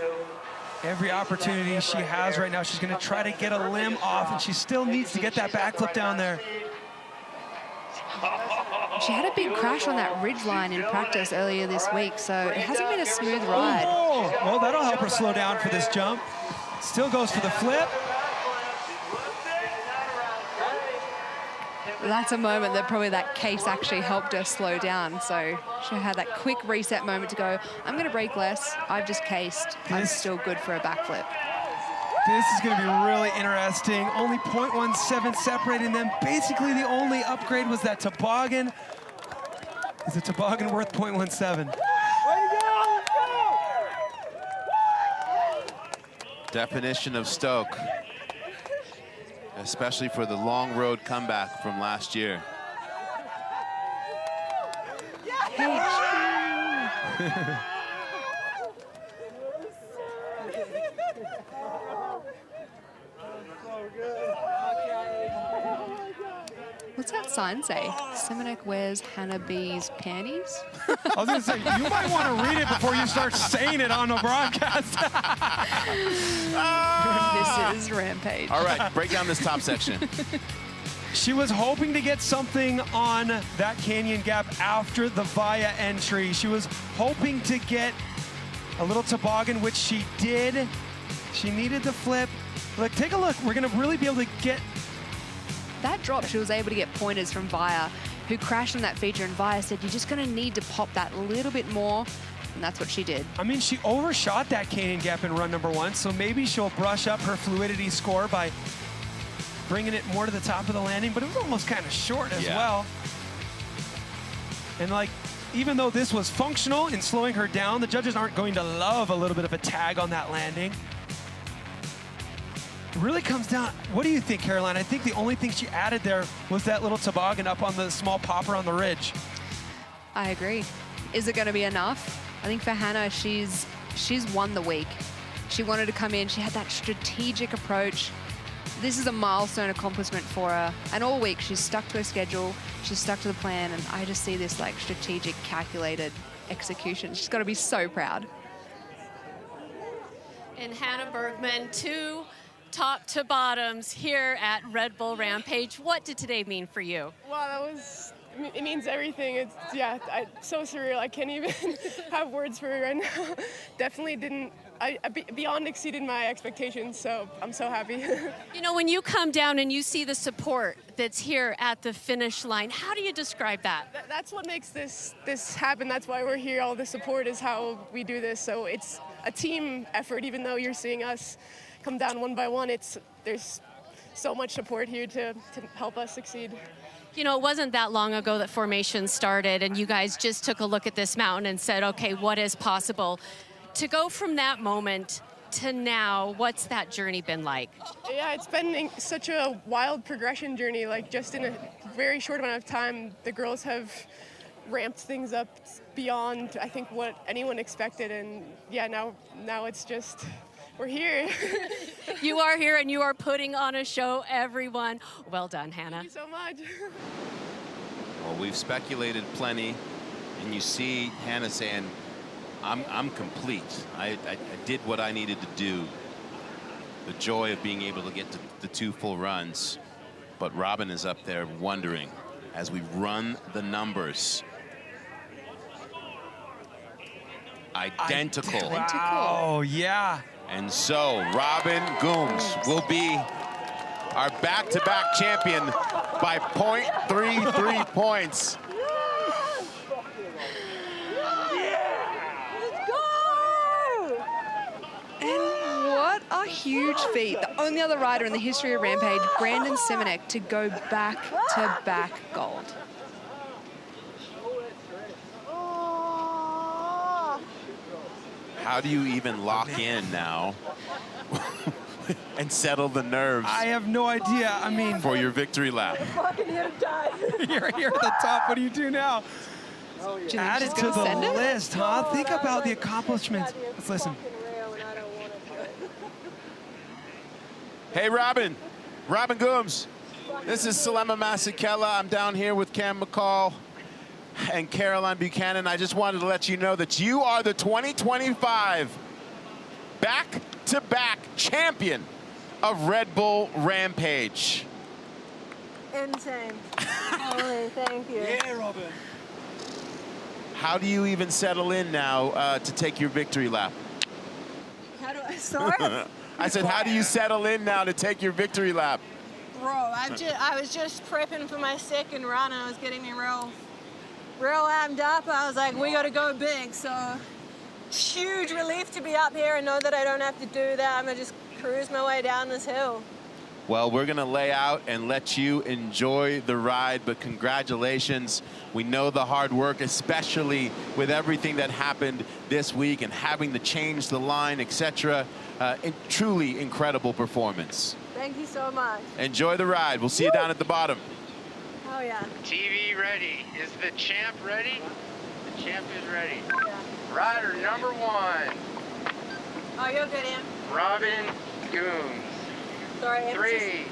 Every opportunity she has right now, she's going to try to get a limb off, and she still needs to get that backflip down there. She had a big crash on that ridge line in practice earlier this week, so it hasn't been a smooth ride. Oh, well, that'll help her slow down for this jump. Still goes for the flip. That's a moment that probably that case actually helped her slow down. So she had that quick reset moment to go, I'm going to brake less. I've just cased. I'm still good for a backflip. This is going to be really interesting. Only 0.17 separating them. Basically, the only upgrade was that toboggan. Is the toboggan worth 0.17? Definition of Stoke, especially for the long road comeback from last year. What's that sign say? Simonek wears Hannah B's panties? I was going to say, you might want to read it before you start saying it on the broadcast. This is Rampage. All right, break down this top section. She was hoping to get something on that canyon gap after the Vaea entry. She was hoping to get a little toboggan, which she did. She needed the flip. Look, take a look. We're going to really be able to get... That drop, she was able to get pointers from Vaea, who crashed on that feature, and Vaea said, you're just going to need to pop that a little bit more, and that's what she did. I mean, she overshot that canyon gap in run number 1, so maybe she'll brush up her fluidity score by bringing it more to the top of the landing, but it was almost kind of short as well. And like, even though this was functional in slowing her down, the judges aren't going to love a little bit of a tag on that landing. It really comes down, what do you think, Caroline? I think the only thing she added there was that little toboggan up on the small popper on the ridge. I agree. Is it going to be enough? I think for Hannah, she's won the week. She wanted to come in. She had that strategic approach. This is a milestone accomplishment for her. And all week, she's stuck to her schedule. She's stuck to the plan. And I just see this like strategic, calculated execution. She's got to be so proud. And Hannah Bergman, 2 top to bottoms here at Red Bull Rampage. What did today mean for you? Wow, that was, it means everything. It's, so surreal. I can't even have words for it right now. Definitely didn't, beyond exceeded my expectations, so I'm so happy. You know, when you come down and you see the support that's here at the finish line, how do you describe that? That's what makes this happen. That's why we're here. All the support is how we do this. So it's a team effort, even though you're seeing us come down one by one. There's so much support here to help us succeed. You know, it wasn't that long ago that formation started and you guys just took a look at this mountain and said, okay, what is possible? To go from that moment to now, what's that journey been like? Yeah, it's been such a wild progression journey. Like, just in a very short amount of time, the girls have ramped things up beyond, I think, what anyone expected. And yeah, now it's just, we're here. You are here and you are putting on a show, everyone. Well done, Hannah. Thank you so much. Well, we've speculated plenty, and you see Hannah saying, I'm complete. I did what I needed to do. The joy of being able to get to the 2 full runs. But Robin is up there wondering, as we run the numbers, identical. Oh, yeah. And so Robin Goomes will be our back-to-back champion by 0.33 points. And what a huge feat. The only other rider in the history of Rampage, Brandon Simonek, to go back-to-back gold. How do you even lock in now and settle the nerves? I have no idea. I mean, for your victory lap. Fucking here to die. You're here at the top. What do you do now? Add it to the list, huh? Think about the accomplishments. Let's listen. Hey, Robin Goomes. This is Salema Masekela. I'm down here with Cam McCall and Caroline Buchanan. I just wanted to let you know that you are the 2025 back-to-back champion of Red Bull Rampage. Insane. Holy, thank you. Yeah, Robin. How do you even settle in now to take your victory lap? How do I start? I said, how do you settle in now to take your victory lap? Bro, I was just prepping for my second run, and I was getting me real amped up. I was like, we got to go big. So huge relief to be up here and know that I don't have to do that. I'm going to just cruise my way down this hill. Well, we're going to lay out and let you enjoy the ride, but congratulations. We know the hard work, especially with everything that happened this week and having to change the line, etc. Truly incredible performance. Thank you so much. Enjoy the ride. We'll see you down at the bottom. Oh, yeah. TV ready. Is the champ ready? The champ is ready. Yeah. Rider number 1. Oh, you're good, Ian. Robin Goomes. Sorry, 3,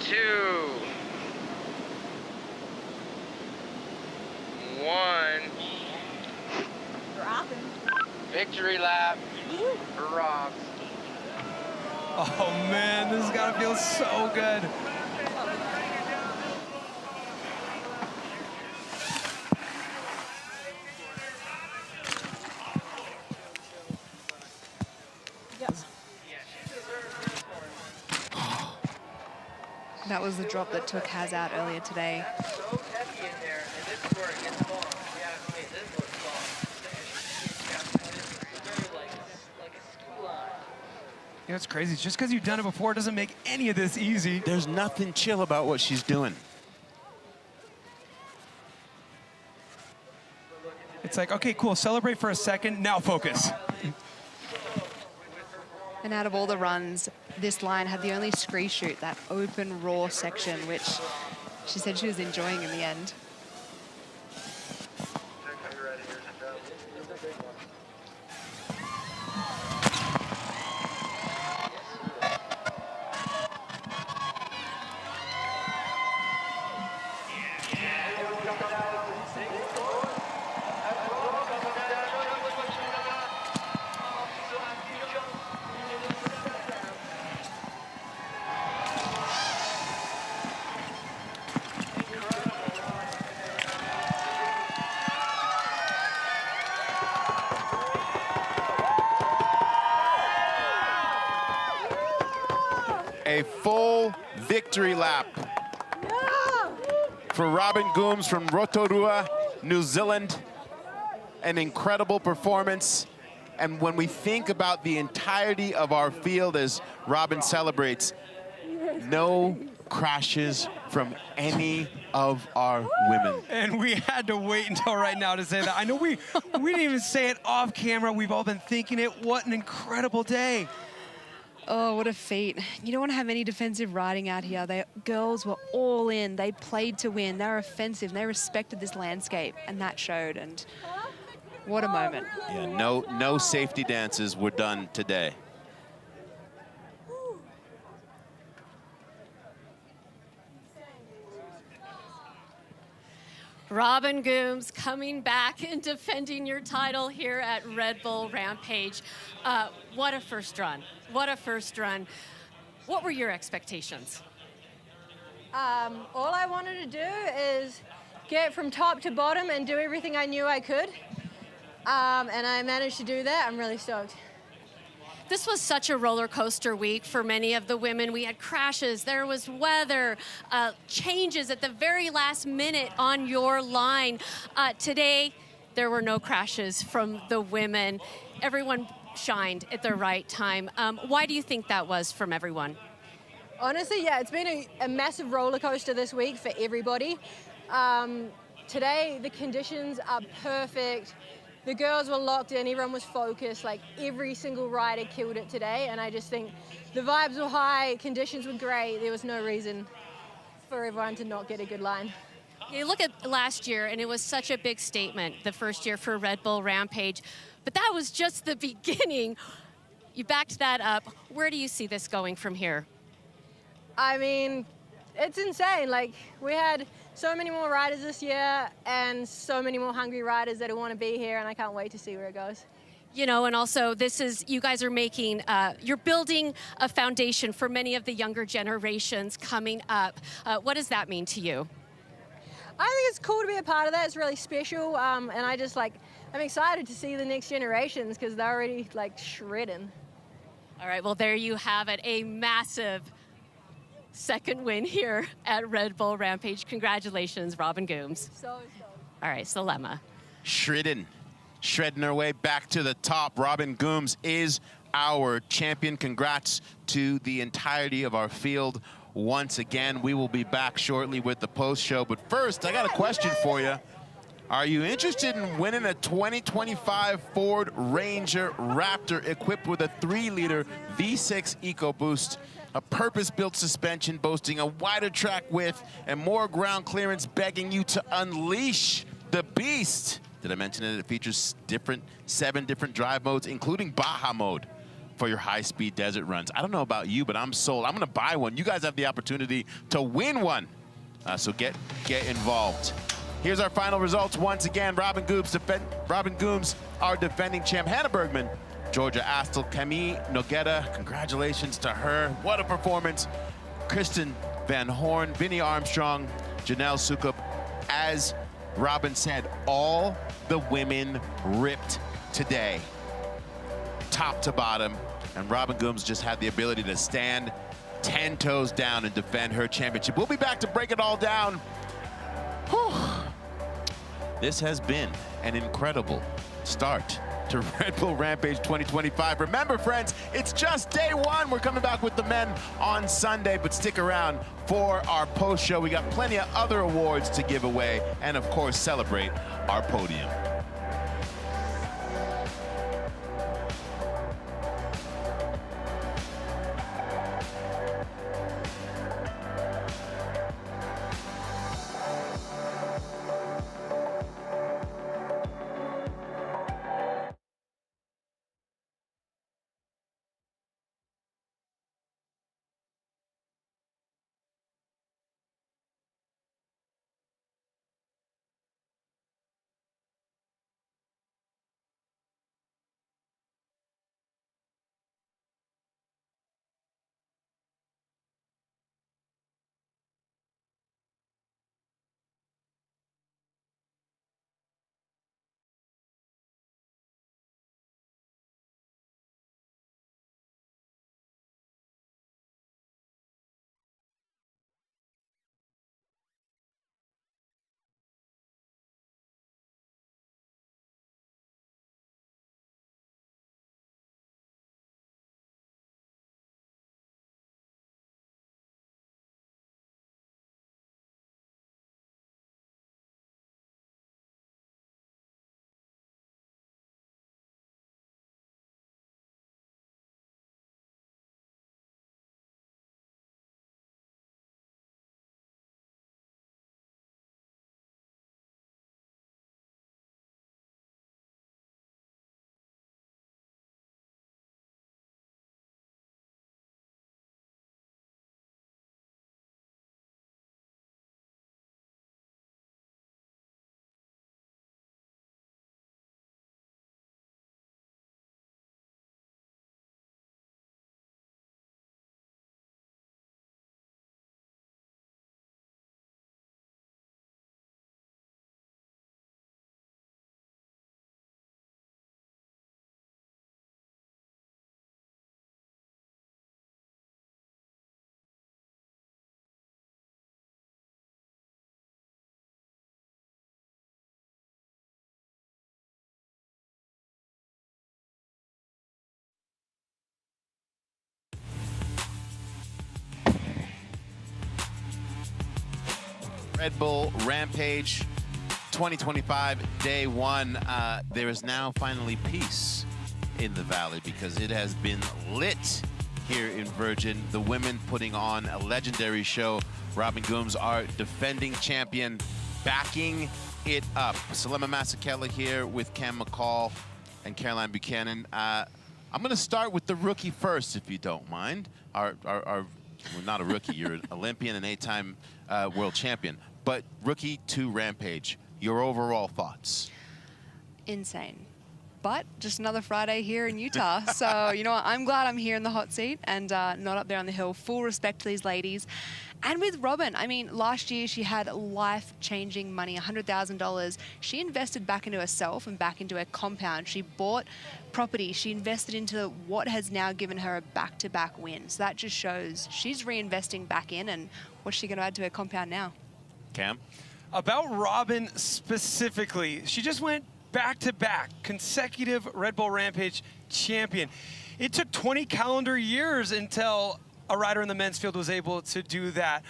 2, 1. Robin. Victory lap for Rob. Oh, man, this has got to feel so good. That was the drop that took Haz out earlier today. You know, it's crazy. Just because you've done it before doesn't make any of this easy. There's nothing chill about what she's doing. It's like, okay, cool, celebrate for a second, now focus. And out of all the runs, this line had the only scree shoot, that open raw section, which she said she was enjoying in the end. A full victory lap for Robin Goomes from Rotorua, New Zealand. An incredible performance. And when we think about the entirety of our field as Robin celebrates, no crashes from any of our women. And we had to wait until right now to say that. I know we didn't even say it off camera. We've all been thinking it. What an incredible day. Oh, what a feat. You don't want to have any defensive riding out here. The girls were all in. They played to win. They were offensive. They respected this landscape, and that showed. And what a moment. Yeah, no safety dances were done today. Robin Goomes coming back and defending your title here at Red Bull Rampage. What a first run. What a first run. What were your expectations? All I wanted to do is get from top to bottom and do everything I knew I could. and I managed to do that. I'm really stoked. This was such a roller coaster week for many of the women. We had crashes, there was weather, changes at the very last minute on your line. Today, there were no crashes from the women. Everyone shined at the right time. Why do you think that was from everyone? Honestly, yeah, it's been a massive roller coaster this week for everybody. Today, the conditions are perfect. The girls were locked in, everyone was focused, like every single rider killed it today, and I just think the vibes were high, conditions were great, there was no reason for everyone to not get a good line. You look at last year, and it was such a big statement, the first year for Red Bull Rampage, but that was just the beginning. You backed that up. Where do you see this going from here? I mean, it's insane. Like, we had so many more riders this year and so many more hungry riders that want to be here, and I can't wait to see where it goes. You know, and also you guys are making, you're building a foundation for many of the younger generations coming up. What does that mean to you? I think it's cool to be a part of that. It's really special, and I'm excited to see the next generations because they're already like shredding. All right, well, there you have it, a massive second win here at Red Bull Rampage. Congratulations, Robin Goomes. So. All right, Selema. Shredding her way back to the top. Robin Goomes is our champion. Congrats to the entirety of our field once again. We will be back shortly with the post show, but first, I got a question for you. Are you interested in winning a 2025 Ford Ranger Raptor equipped with a 3-liter V6 EcoBoost? A purpose-built suspension boasting a wider track width and more ground clearance, begging you to unleash the beast. Did I mention that it features 7 different drive modes, including Baja mode for your high-speed desert runs? I don't know about you, but I'm sold. I'm going to buy one. You guys have the opportunity to win one, so get involved. Here's our final results once again. Robin Goomes, our defending champ. Hannah Bergman, Georgia Astle, Cami Nogueira, congratulations to her. What a performance. Kirsten Van Horne, Vinny Armstrong, Janelle Soukup. As Robin said, all the women ripped today, top to bottom, and Robin Goomes just had the ability to stand 10 toes down and defend her championship. We'll be back to break it all down. Whew. This has been an incredible start to Red Bull Rampage 2025. Remember, friends, it's just day one. We're coming back with the men on Sunday, but stick around for our post show. We got plenty of other awards to give away and, of course, celebrate our podium. Red Bull Rampage 2025 day one. There is now finally peace in the valley because it has been lit here in Virgin. The women putting on a legendary show. Robin Goomes, our defending champion, backing it up. Salema Masakela here with Cam McCall and Caroline Buchanan. I'm going to start with the rookie first, if you don't mind. Well, not a rookie, you're an Olympian and 8-time world champion. But rookie to Rampage, your overall thoughts? Insane. But just another Friday here in Utah. So, you know what? I'm glad I'm here in the hot seat and not up there on the hill. Full respect to these ladies. And with Robin, I mean, last year she had life-changing money, $100,000. She invested back into herself and back into her compound. She bought property. She invested into what has now given her a back-to-back win. So that just shows she's reinvesting back in. And what's she going to add to her compound now? Cam? About Robin specifically, she just went back-to-back consecutive Red Bull Rampage champion. It took 20 calendar years until a rider in the men's field was able to do that.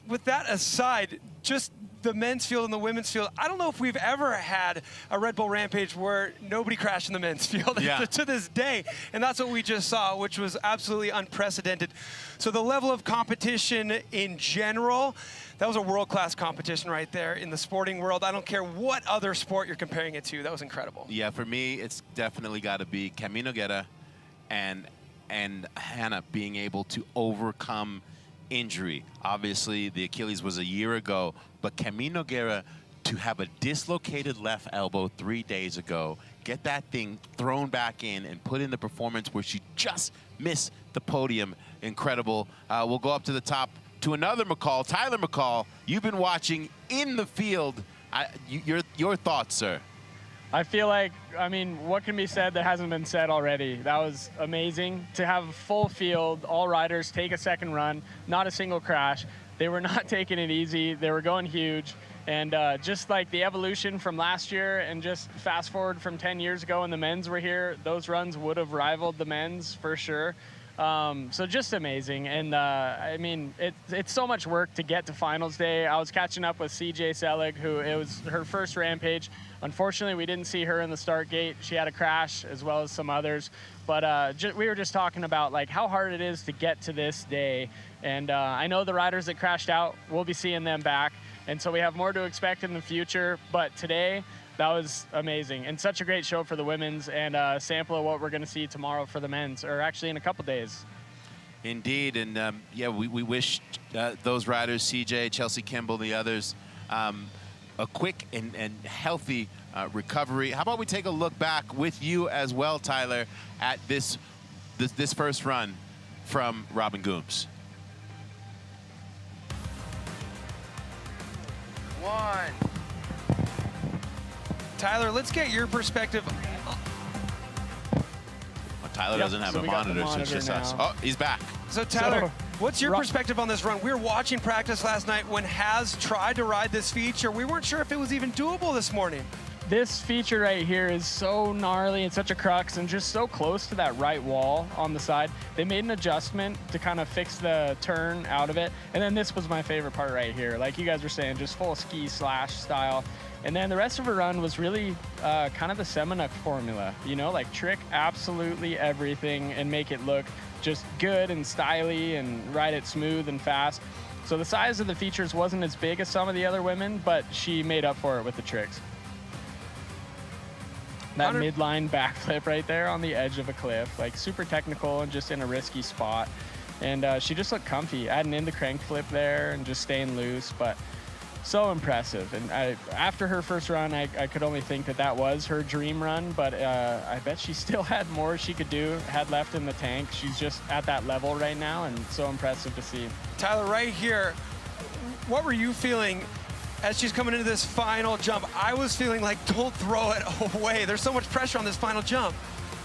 With that aside, just the men's field and the women's field, I don't know if we've ever had a Red Bull Rampage where nobody crashed in the men's field to this day. And that's what we just saw, which was absolutely unprecedented. So the level of competition in general, that was a world-class competition right there in the sporting world. I don't care what other sport you're comparing it to. That was incredible. Yeah, for me, it's definitely got to be Cami Nogueira and Hannah being able to overcome injury. Obviously, the Achilles was a year ago, but Cami Nogueira to have a dislocated left elbow 3 days ago, get that thing thrown back in and put in the performance where she just missed the podium. Incredible. We'll go up to the top to another McCall, Tyler McCall. You've been watching in the field. Your thoughts, sir? I feel like, I mean, what can be said that hasn't been said already? That was amazing to have a full field, all riders take a second run, not a single crash. They were not taking it easy. They were going huge. And just like the evolution from last year and just fast forward from 10 years ago when the men's were here, those runs would have rivaled the men's for sure. So just amazing. And I mean, it's so much work to get to finals day. I was catching up with CJ Selig, who it was her first Rampage. Unfortunately, we didn't see her in the start gate. She had a crash as well as some others. But we were just talking about like how hard it is to get to this day. And I know the riders that crashed out, we'll be seeing them back. And so we have more to expect in the future. But today, that was amazing and such a great show for the women's and a sample of what we're going to see tomorrow for the men's, or actually in a couple days. Indeed, and yeah, we wish those riders, CJ, Chelsea Kimball, the others, a quick and healthy recovery. How about we take a look back with you as well, Tyler, at this first run from Robin Goomes. One. Tyler, let's get your perspective. Well, Tyler doesn't have a monitor, so it's just us. Oh, he's back. So Tyler, what's your perspective on this run? We were watching practice last night when Haz tried to ride this feature. We weren't sure if it was even doable this morning. This feature right here is so gnarly and such a crux and just so close to that right wall on the side. They made an adjustment to kind of fix the turn out of it. And then this was my favorite part right here. Like you guys were saying, just full ski slash style. And then the rest of her run was really kind of the Semenuk formula, you know, like trick absolutely everything and make it look just good and styly and ride it smooth and fast. So the size of the features wasn't as big as some of the other women, but she made up for it with the tricks. That midline backflip right there on the edge of a cliff, like super technical and just in a risky spot. And she just looked comfy, adding in the crank flip there and just staying loose, but so impressive. And after her first run, I could only think that was her dream run, but I bet she still had more she could do, had left in the tank. She's just at that level right now and so impressive to see. Tyler, right here, what were you feeling as she's coming into this final jump? I was feeling like, don't throw it away. There's so much pressure on this final jump.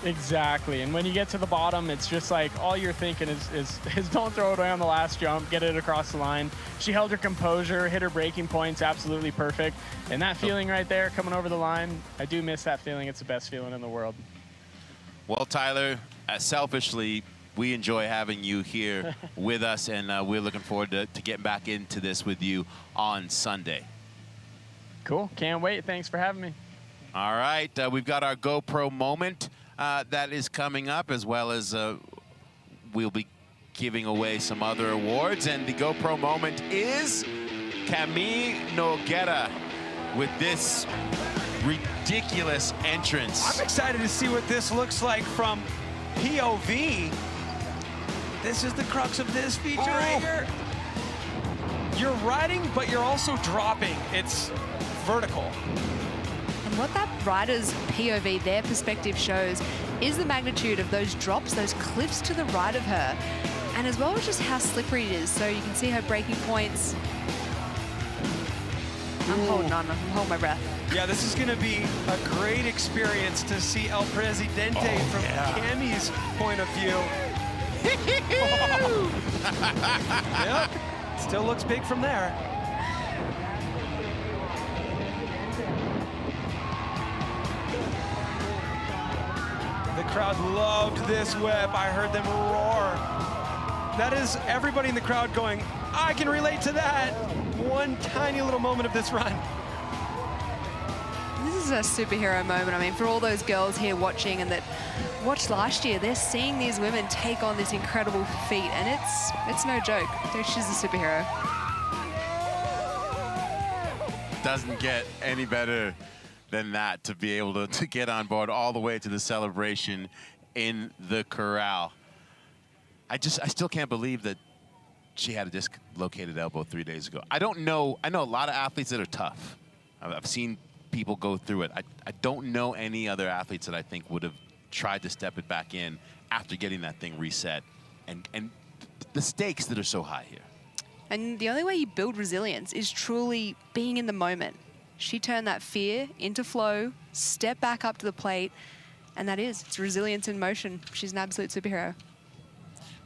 Exactly, and when you get to the bottom, it's just like all you're thinking is don't throw it away on the last jump, get it across the line. She held her composure, hit her braking points absolutely perfect, and that feeling right there coming over the line, I do miss that feeling. It's the best feeling in the world. Well, Tyler, selfishly, we enjoy having you here with us, and we're looking forward to getting back into this with you on Sunday. Cool. Can't wait. Thanks for having me. All right. We've got our GoPro moment that is coming up, as well as we'll be giving away some other awards. And the GoPro moment is Cami Nogueira with this ridiculous entrance. I'm excited to see what this looks like from POV. This is the crux of this feature right here. You're riding, but you're also dropping. It's vertical. And what that rider's POV, their perspective, shows is the magnitude of those drops, those cliffs to the right of her, and as well as just how slippery it is. So you can see her braking points. I'm holding on, I'm holding my breath. Yeah, this is gonna be a great experience to see El Presidente from Cami's point of view. Yep, still looks big from there. The crowd loved this whip. I heard them roar. That is everybody in the crowd going, I can relate to that. One tiny little moment of this run. This is a superhero moment. I mean, for all those girls here watching and that watched last year, they're seeing these women take on this incredible feat, and it's no joke. She's a superhero. Doesn't get any better than that to be able to get on board all the way to the celebration in the corral. I still can't believe that she had a dislocated elbow 3 days ago. I know a lot of athletes that are tough. I've seen people go through it. I don't know any other athletes that I think would have tried to step it back in after getting that thing reset, and the stakes that are so high here. And the only way you build resilience is truly being in the moment. She turned that fear into flow, stepped back up to the plate, and it's resilience in motion. She's an absolute superhero.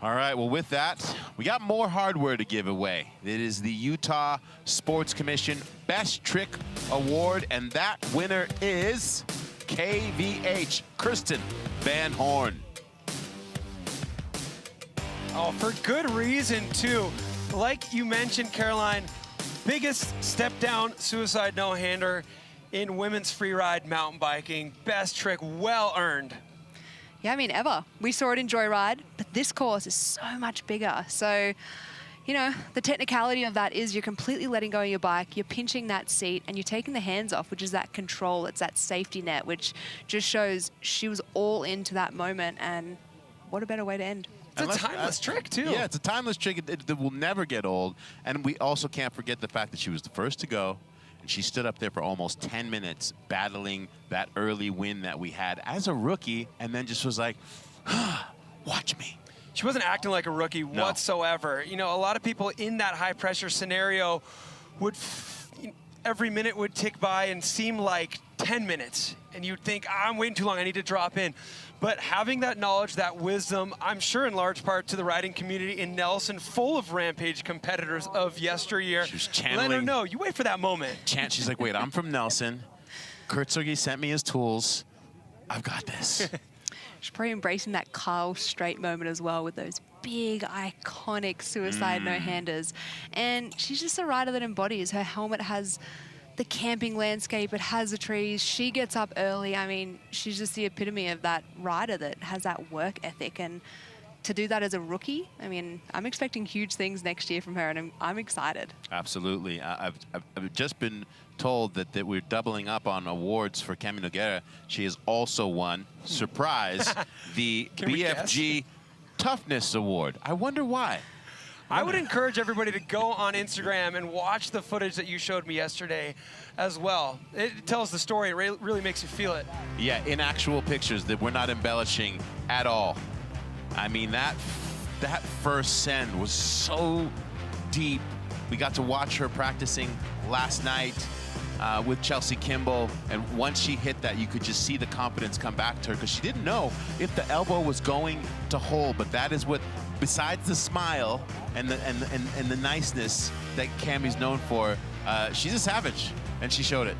All right, well, with that, we got more hardware to give away. It is the Utah Sports Commission Best Trick Award, and that winner is KVH, Kirsten Van Horne. Oh, for good reason, too. Like you mentioned, Caroline, biggest step down suicide no-hander in women's freeride mountain biking. Best trick, well earned. Yeah, I mean, ever. We saw it in Joyride, but this course is so much bigger. So, you know, the technicality of that is you're completely letting go of your bike, you're pinching that seat, and you're taking the hands off, which is that control, it's that safety net, which just shows she was all into that moment, and what a better way to end. It's a timeless trick, too. Yeah, it's a timeless trick that will never get old. And we also can't forget the fact that she was the first to go, and she stood up there for almost 10 minutes battling that early win that we had as a rookie, and then just was like, watch me. She wasn't acting like a rookie whatsoever. You know, a lot of people in that high-pressure scenario would, every minute would tick by and seem like 10 minutes, and you'd think, I'm waiting too long, I need to drop in. But having that knowledge, that wisdom, I'm sure in large part to the riding community in Nelson, full of Rampage competitors of yesteryear. She was channeling. Let her know, you wait for that moment. She's like, wait, I'm from Nelson. Kurt Sergey sent me his tools. I've got this. She's probably embracing that Kyle Straight moment as well with those big, iconic suicide no-handers. And she's just a rider that embodies. Her helmet has the camping landscape, it has the trees. She gets up early. I mean, she's just the epitome of that rider that has that work ethic. And to do that as a rookie, I mean, I'm expecting huge things next year from her, and I'm excited. Absolutely. I've just been told that we're doubling up on awards for Cami Nogueira. She has also won, surprise, the BFG Toughness Award. I wonder why. I would encourage everybody to go on Instagram and watch the footage that you showed me yesterday as well. It tells the story. It really makes you feel it. Yeah, in actual pictures that we're not embellishing at all. I mean, that first send was so deep. We got to watch her practicing last night with Chelsea Kimball, and once she hit that, you could just see the confidence come back to her, because she didn't know if the elbow was going to hold. But that is what, besides the smile and the niceness that Cami's known for, she's a savage, and she showed it.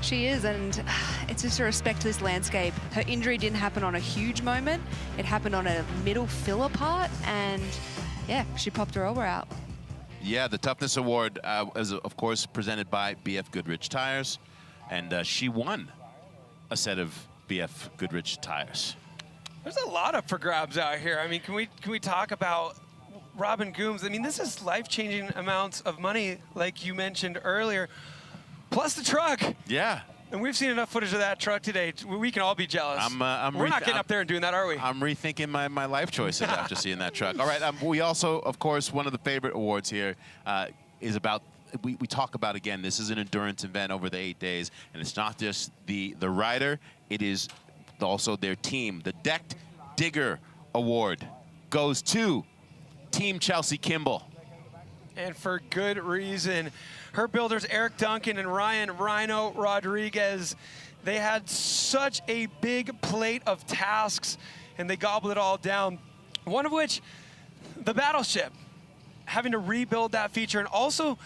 She is, and it's just a respect to this landscape. Her injury didn't happen on a huge moment. It happened on a middle filler part, and yeah, she popped her elbow out. Yeah, the Toughness Award is, of course, presented by BF Goodrich Tires, and she won a set of BF Goodrich Tires. There's a lot up for grabs out here. I mean, can we talk about Robin Goomes? I mean, this is life-changing amounts of money, like you mentioned earlier, plus the truck. Yeah. And we've seen enough footage of that truck today. We can all be jealous. We're not getting up there and doing that, are we? I'm rethinking my life choices after seeing that truck. All right, we also, of course, one of the favorite awards here is about, we talk about, again, this is an endurance event over the 8 days, and it's not just the rider, it is also their team. The Decked Digger Award goes to Team Chelsea Kimball. And for good reason. Her builders, Eric Duncan and Ryan Rhino Rodriguez, they had such a big plate of tasks, and they gobbled it all down. One of which, the battleship, having to rebuild that feature, and also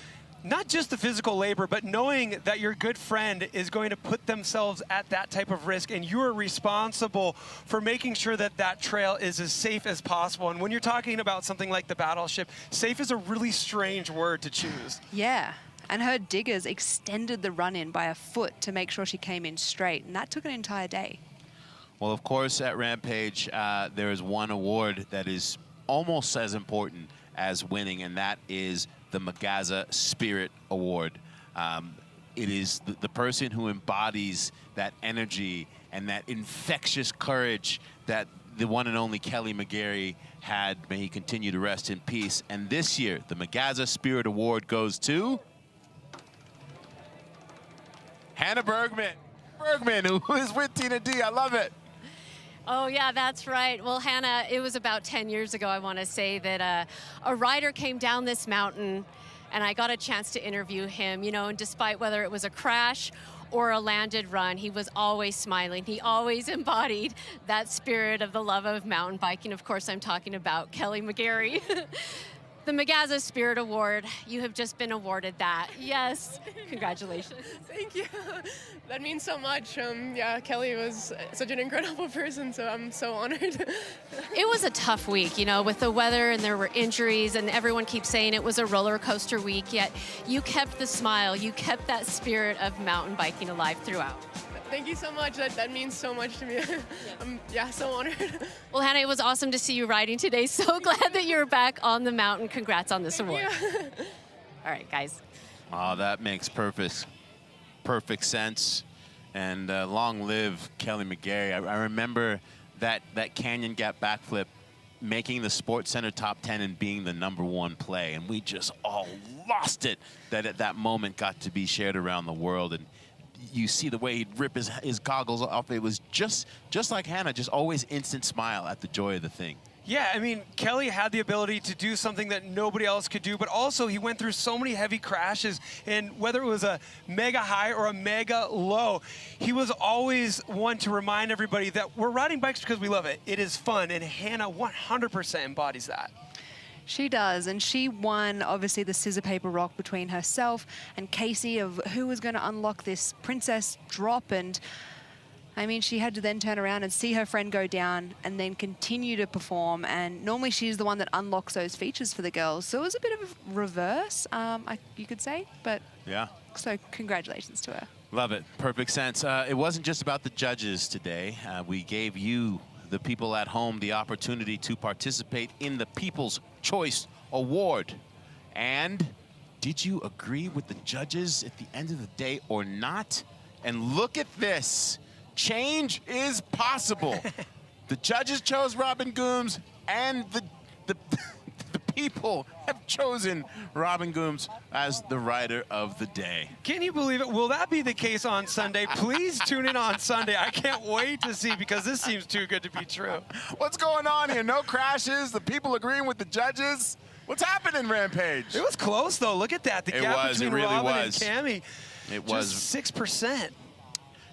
not just the physical labor, but knowing that your good friend is going to put themselves at that type of risk, and you are responsible for making sure that that trail is as safe as possible. And when you're talking about something like the battleship, safe is a really strange word to choose. Yeah, and her diggers extended the run-in by a foot to make sure she came in straight, and that took an entire day. Well, of course, at Rampage, there is one award that is almost as important as winning, and that is the Magaza Spirit Award. It is the person who embodies that energy and that infectious courage that the one and only Kelly McGarry had. May he continue to rest in peace. And this year, the Magaza Spirit Award goes to Hannah Bergman. Bergman, who is with Tina D. I love it. Oh, yeah, that's right. Well, Hannah, it was about 10 years ago, I want to say, that a rider came down this mountain, and I got a chance to interview him, you know, and despite whether it was a crash or a landed run, he was always smiling. He always embodied that spirit of the love of mountain biking. Of course, I'm talking about Kelly McGarry. The Magaza Spirit Award, you have just been awarded that. Yes, congratulations. Thank you. That means so much. Yeah, Kelly was such an incredible person, so I'm so honored. It was a tough week, you know, with the weather, and there were injuries, and everyone keeps saying it was a roller coaster week, yet you kept the smile, you kept that spirit of mountain biking alive throughout. Thank you so much. That means so much to me. I'm so honored. Well, Hannah, it was awesome to see you riding today. So glad that you're back on the mountain. Congrats on this award. All right, guys. Oh, that makes perfect sense. And long live Kelly McGarry. I remember that Canyon Gap backflip making the Sports Center top 10 and being the #1 play. And we just all lost it that at that moment got to be shared around the world. And you see the way he'd rip his goggles off. It was just like Hannah, just always instant smile at the joy of the thing. Yeah, I mean, Kelly had the ability to do something that nobody else could do, but also he went through so many heavy crashes, and whether it was a mega high or a mega low, he was always one to remind everybody that we're riding bikes because we love it. It is fun, and Hannah 100% embodies that. She does, and she won, obviously, the scissor, paper, rock between herself and Casey of who was going to unlock this princess drop. And, I mean, she had to then turn around and see her friend go down and then continue to perform. And normally she's the one that unlocks those features for the girls. So it was a bit of a reverse, you could say. But yeah. So congratulations to her. Love it. Perfect sense. It wasn't just about the judges today. We gave you, the people at home, the opportunity to participate in the People's Choice Award. And did you agree with the judges at the end of the day or not? And look at this. Change is possible. The judges chose Robin Goomes, and the people have chosen Robin Goomes as the rider of the day. Can you believe it? Will that be the case on Sunday? Please tune in on Sunday. I can't wait to see, because this seems too good to be true. What's going on here? No crashes? The people agreeing with the judges? What's happening, Rampage? It was close, though. Look at that. The gap between Robin and Cami. It was. Just 6%.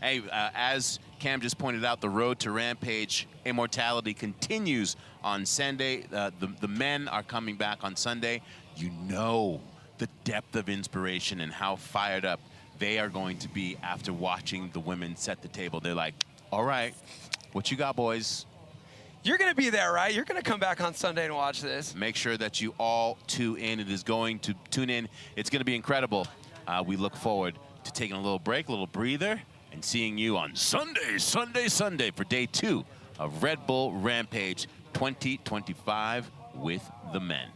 Hey, as Cam just pointed out, the road to Rampage Immortality continues on Sunday. The men are coming back on Sunday. You know the depth of inspiration and how fired up they are going to be after watching the women set the table. They're like, all right, what you got, boys? You're going to be there, right? You're going to come back on Sunday and watch this. Make sure that you all tune in. It is going to tune in. It's going to be incredible. We look forward to taking a little break, a little breather, and seeing you on Sunday for day 2 of Red Bull Rampage 2025 with the men.